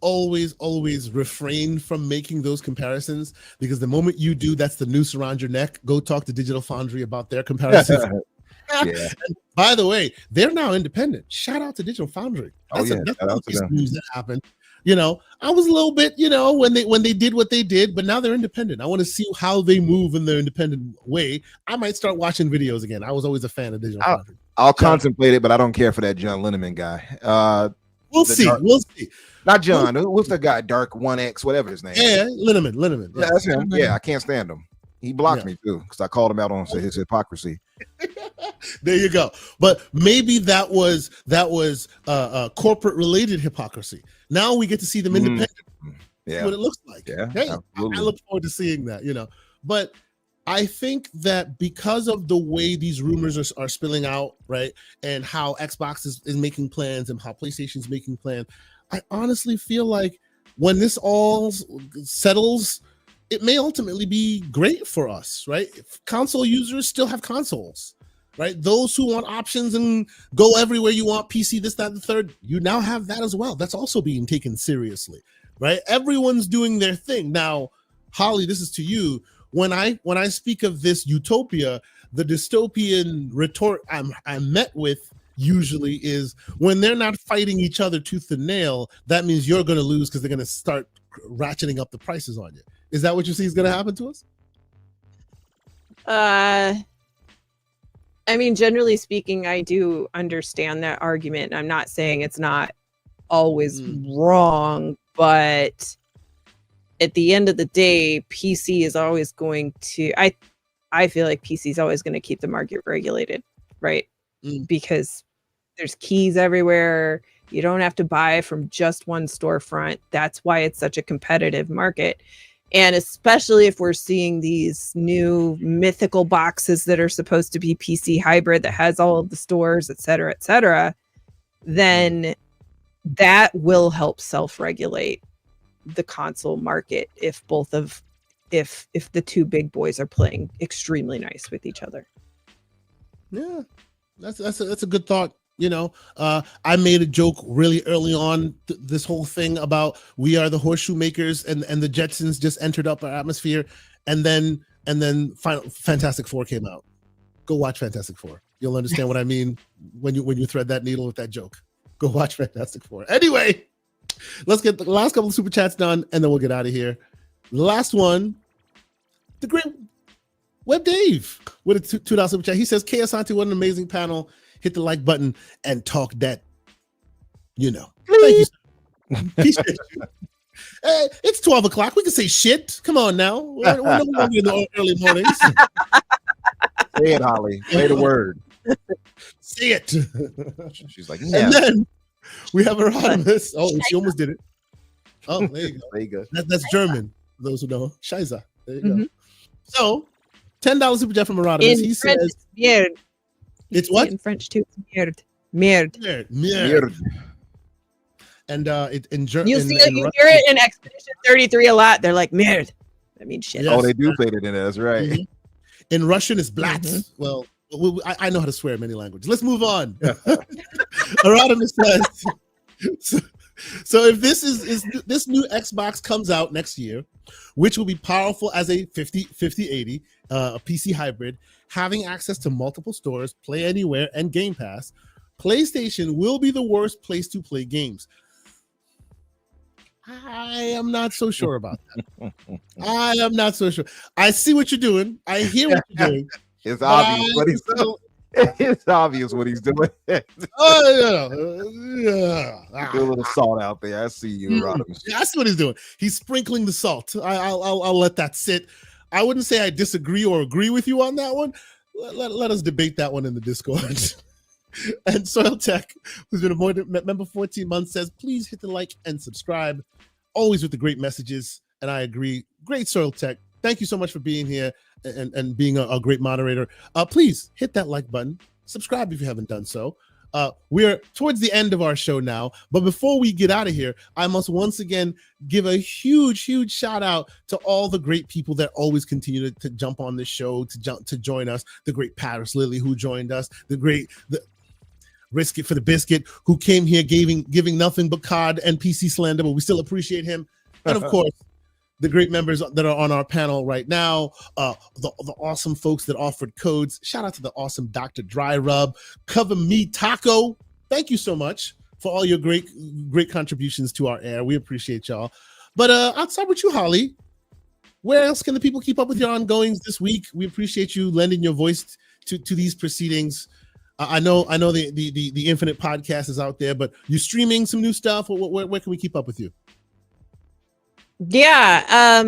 refrain from making those comparisons, because the moment you do, that's the noose around your neck. Go talk to Digital Foundry about their comparisons. Yeah. By the way, they're now independent. Shout out to Digital Foundry. That's a piece of news that happened. You know, I was a little bit, you know, when they did what they did, but now they're independent. I want to see how they move in their independent way. I might start watching videos again. I was always a fan of Digital Foundry. I'll contemplate it, but I don't care for that John Linneman guy. We'll see. Not John. What's the guy? Dark 1X, whatever his name. Yeah, Linneman. Yeah, that's him. Yeah, I can't stand him. He blocked me too, because I called him out on his hypocrisy. There you go. But maybe that was corporate related hypocrisy. Now we get to see them independent. What it looks like. Yeah, hey, I look forward to seeing that. You know, but I think that because of the way these rumors are spilling out, right, and how Xbox is making plans and how PlayStation's making plans, I honestly feel like when this all settles, it may ultimately be great for us, right? If console users still have consoles, right? Those who want options and go everywhere you want, PC, this, that, and the third, you now have that as well. That's also being taken seriously, right? Everyone's doing their thing. Now, Holly, this is to you. When I speak of this utopia, the dystopian retort I'm met with usually is when they're not fighting each other tooth and nail, that means you're going to lose because they're going to start ratcheting up the prices on you. Is that what you see is going to happen to us? I mean, generally speaking, I do understand that argument. I'm not saying it's not always wrong, but at the end of the day, PC is always going to, I feel like PC is always going to keep the market regulated, right? Because there's keys everywhere. You don't have to buy from just one storefront. That's why it's such a competitive market. And especially if we're seeing these new mythical boxes that are supposed to be PC hybrid that has all of the stores, et cetera, then that will help self-regulate the console market if the two big boys are playing extremely nice with each other. Yeah, that's a good thought. You know, I made a joke really early on this whole thing about we are the horseshoe makers, and the Jetsons just entered up our atmosphere, and then Fantastic Four came out. Go watch Fantastic Four. You'll understand what I mean when you thread that needle with that joke. Go watch Fantastic Four. Anyway, let's get the last couple of super chats done, and then we'll get out of here. The last one, the great Web Dave with a $2 super chat. He says, K Asante, what an amazing panel. Hit the like button and talk that, you know. Thank you. Appreciate you. Hey, it's 12 o'clock. We can say shit. Come on now. We're no longer in the early mornings. Say it, Holly. Say the word. Say it. She's like, yeah. And then we have Erasmus. Oh, she almost did it. Oh, there you go. There you go. That's German, for those who know. Scheiße. There you go. So, $10 super chat from Erasmus. He says, yeah. It's what? In French too. Merde. Merde. And in German, you hear it in Expedition 33 a lot. They're like merde. That means shit. Yes. Oh, they do say it in there. That's right. Mm-hmm. In Russian, it's blatz. Well, I know how to swear in many languages. Let's move on. Erasmus says, So if this this new Xbox comes out next year, which will be powerful as a 5080 a PC hybrid, having access to multiple stores, play anywhere, and Game Pass, PlayStation will be the worst place to play games. I am not so sure about that. I am not so sure. I see what you're doing. I hear what you're doing. It's obvious what he's doing. It's obvious what he's doing. Oh yeah. Do a little salt out there. I see you, Rodimus. Yeah, I see what he's doing. He's sprinkling the salt. I'll let that sit. I wouldn't say I disagree or agree with you on that one. Let us debate that one in the Discord. And Soil Tech, who's been a member 14 months, says, please hit the like and subscribe. Always with the great messages. And I agree. Great Soil Tech. Thank you so much for being here and being a great moderator. Please hit that like button. Subscribe if you haven't done so. We're towards the end of our show now, but before we get out of here, I must once again give a huge shout out to all the great people that always continue to jump on this show, to join us. The great Paris Lily who joined us, the Risk It for the Biscuit who came here giving nothing but COD and PC slander, but we still appreciate him. And of course, the great members that are on our panel right now, the awesome folks that offered codes. Shout out to the awesome Dr. Dry Rub, Cover Me Taco. Thank you so much for all your great contributions to our air. We appreciate y'all. But I'll start with you, Holly. Where else can the people keep up with your ongoings this week? We appreciate you lending your voice to these proceedings. I know the Infinite podcast is out there, but you're streaming some new stuff. Where can we keep up with you? Yeah,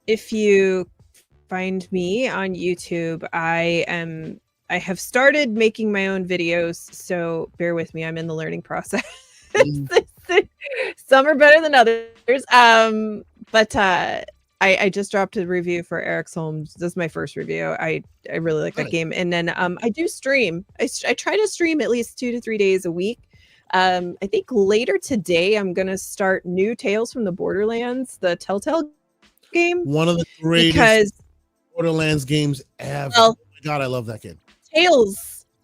if you find me on YouTube, I have started making my own videos, so bear with me. I'm in the learning process. Some are better than others. But I just dropped a review for Eric's Holmes. This is my first review. I really like that game. And then I do stream. I try to stream at least 2 to 3 days a week. I think later today I'm gonna start new Tales from the Borderlands, the Telltale game. One of the greatest Borderlands games ever. Well, oh my God, I love that game.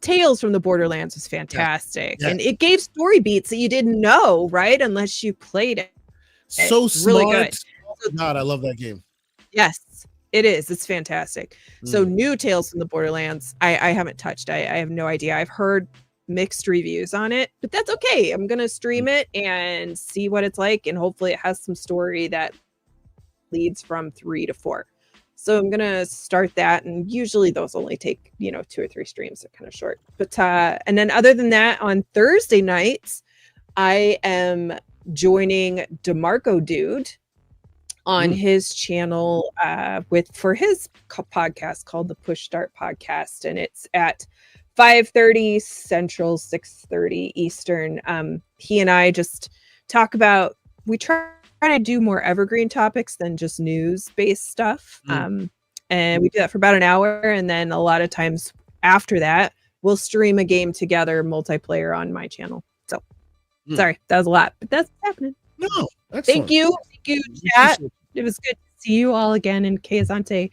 Tales from the Borderlands was fantastic, and it gave story beats that you didn't know, right? Unless you played it. So it's smart. Really good. Oh God, I love that game. Yes, it is. It's fantastic. So new Tales from the Borderlands, I haven't touched. I have no idea. I've heard mixed reviews on it, but that's okay. I'm gonna stream it and see what it's like, and hopefully it has some story that leads from 3 to 4. So I'm gonna start that, and usually those only take 2 or 3 streams. They're kind of short. But and then other than that, on Thursday nights, I am joining DeMarco Dude on his channel for his podcast called the Push Start Podcast, and it's at 5:30 Central, 6:30 Eastern. He and I just talk about, we try to do more evergreen topics than just news-based stuff. And we do that for about an hour, and then a lot of times after that, we'll stream a game together, multiplayer on my channel. So, sorry, that was a lot, but that's what's happening. No, thank you, chat. It was good to see you all again, and Kazante.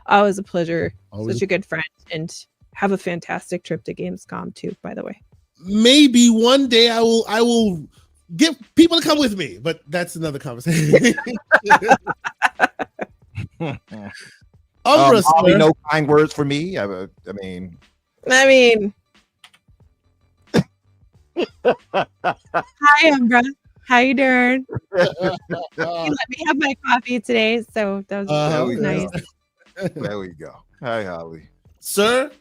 Always a pleasure. Such a good friend, and have a fantastic trip to Gamescom too, by the way. Maybe one day I will get people to come with me, but that's another conversation. No kind words for me. I mean. Hi, Umbra. How you doing? You let me have my coffee today, so that was nice. There we go. Hi, Holly. Sir,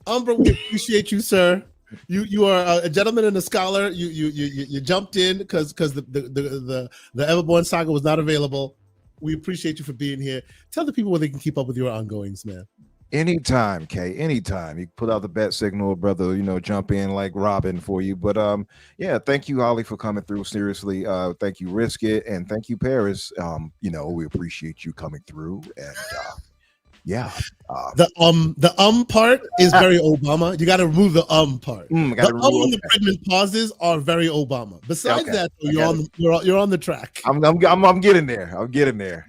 Umbra, we appreciate you, sir. You are a gentleman and a scholar. You jumped in because the Everborn saga was not available. We appreciate you for being here. Tell the people where they can keep up with your ongoings, man. Anytime, Kay. Anytime. You put out the bat signal, brother, jump in like Robin for you. But yeah, thank you, Holly, for coming through. Seriously. Thank you, Risk It, and thank you, Paris. We appreciate you coming through. And yeah. The part is very Obama. You got to remove the part. And the pregnant pauses are very Obama. Besides that, you're on the track. I'm getting there. I'm getting there.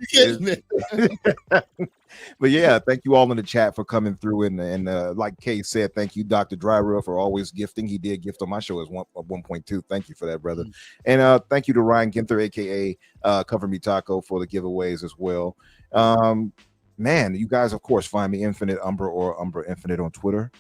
But yeah, thank you all in the chat for coming through, and like Kay said, thank you, Dr. Dryra, for always gifting. He did gift on my show as 1.2. Thank you for that, brother. And thank you to Ryan Ginther, aka Cover Me Taco, for the giveaways as well. Man, you guys, of course, find me Infinite Umbra or Umbra Infinite on Twitter.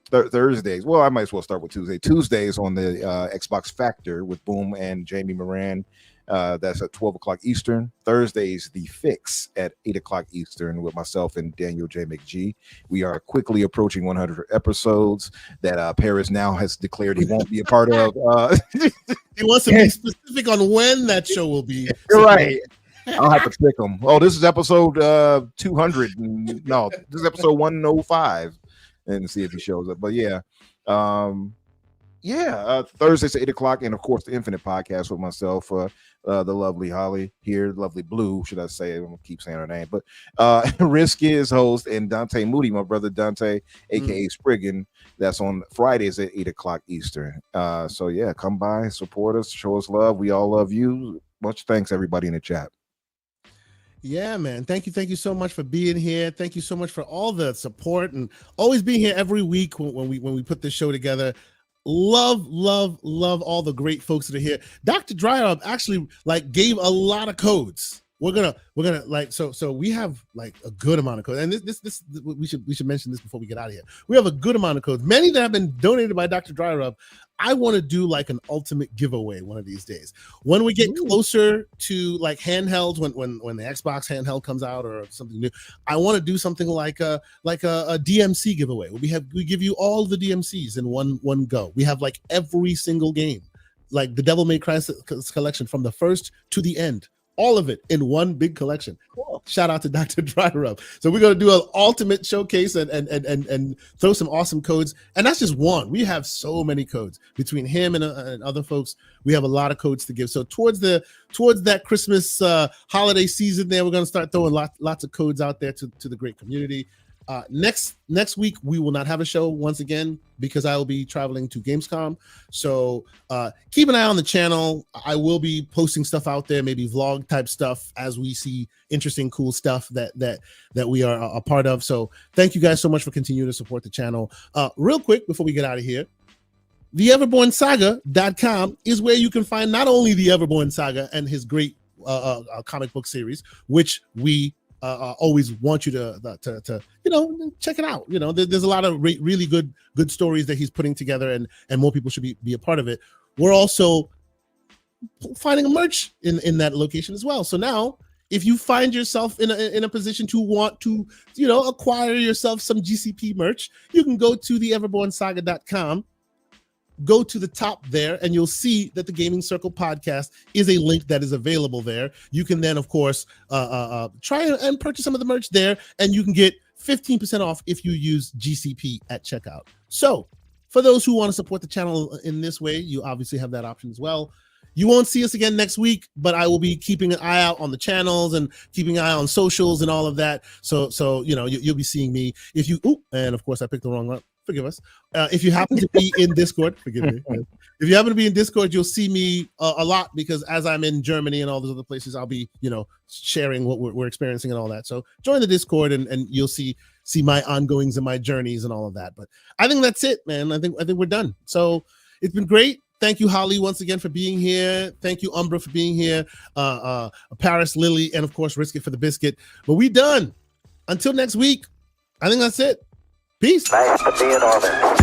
Thursdays, well, I might as well start with Tuesdays on the Xbox Factor with Boom and Jamie Moran. That's at 12 o'clock Eastern. Thursdays, The Fix at 8 o'clock Eastern with myself and Daniel J. McG. We are quickly approaching 100 episodes that Paris now has declared he won't be a part of. He wants to be specific on when that show will be. Right. I'll have to pick them. Oh, this is episode 200. No, this is episode 105. And see if he shows up. But yeah. Thursdays at 8 o'clock, and of course the Infinite Podcast with myself, the lovely Holly here, lovely Blue, should I say? I'm gonna keep saying her name, but Risk is host, and Dante Moody, my brother Dante, aka Spriggan. That's on Fridays at 8 o'clock Eastern. So yeah, come by, support us, show us love. We all love you. Much thanks, everybody in the chat. Yeah, man. Thank you so much for being here. Thank you so much for all the support and always being here every week when we put this show together. Love all the great folks that are here. Dr. Dryer actually gave a lot of codes. We're gonna so we have a good amount of codes, and this we should mention this before we get out of here. We have a good amount of codes, many that have been donated by Dr. Dryer. I want to do an ultimate giveaway one of these days when we get closer to handhelds, when the Xbox handheld comes out or something new. I want to do something like a DMC giveaway. We give you all the DMCs in one go. We have every single game, the Devil May Cry collection from the first to the end. All of it in one big collection. Cool. Shout out to Dr. Dryer. So we're going to do an ultimate showcase and throw some awesome codes. And that's just one. We have so many codes between him and other folks. We have a lot of codes to give. So towards that Christmas holiday season there, we're going to start throwing lots of codes out there to the great community. Next week we will not have a show once again because I will be traveling to Gamescom. So keep an eye on the channel. I will be posting stuff out there, maybe vlog type stuff as we see interesting, cool stuff that we are a part of. So thank you guys so much for continuing to support the channel. Real quick before we get out of here, theeverbornsaga.com is where you can find not only the Everborn Saga and his great comic book series, which we always want you to check it out. There's a lot of really good stories that he's putting together, and more people should be a part of it. We're also finding a merch in that location as well. So now, if you find yourself in a position to want to acquire yourself some GCP merch, you can go to theeverbornsaga.com. Go to the top there and you'll see that the Gaming Circle podcast is a link that is available there. You can then, of course, try and purchase some of the merch there, and you can get 15% off if you use GCP at checkout. So for those who want to support the channel in this way, you obviously have that option as well. You won't see us again next week, but I will be keeping an eye out on the channels and keeping an eye on socials and all of that. So you'll be seeing me. And of course I picked the wrong one. Forgive us. If you happen to be in Discord, forgive me. If you happen to be in Discord, you'll see me a lot because as I'm in Germany and all those other places, I'll be, sharing what we're experiencing and all that. So join the Discord and you'll see my ongoings and my journeys and all of that. But I think that's it, man. I think we're done. So it's been great. Thank you, Holly, once again for being here. Thank you, Umbra, for being here. Paris, Lily, and of course, Risk It for the Biscuit. But we done. Until next week, I think that's it. Peace. Thanks for being on it.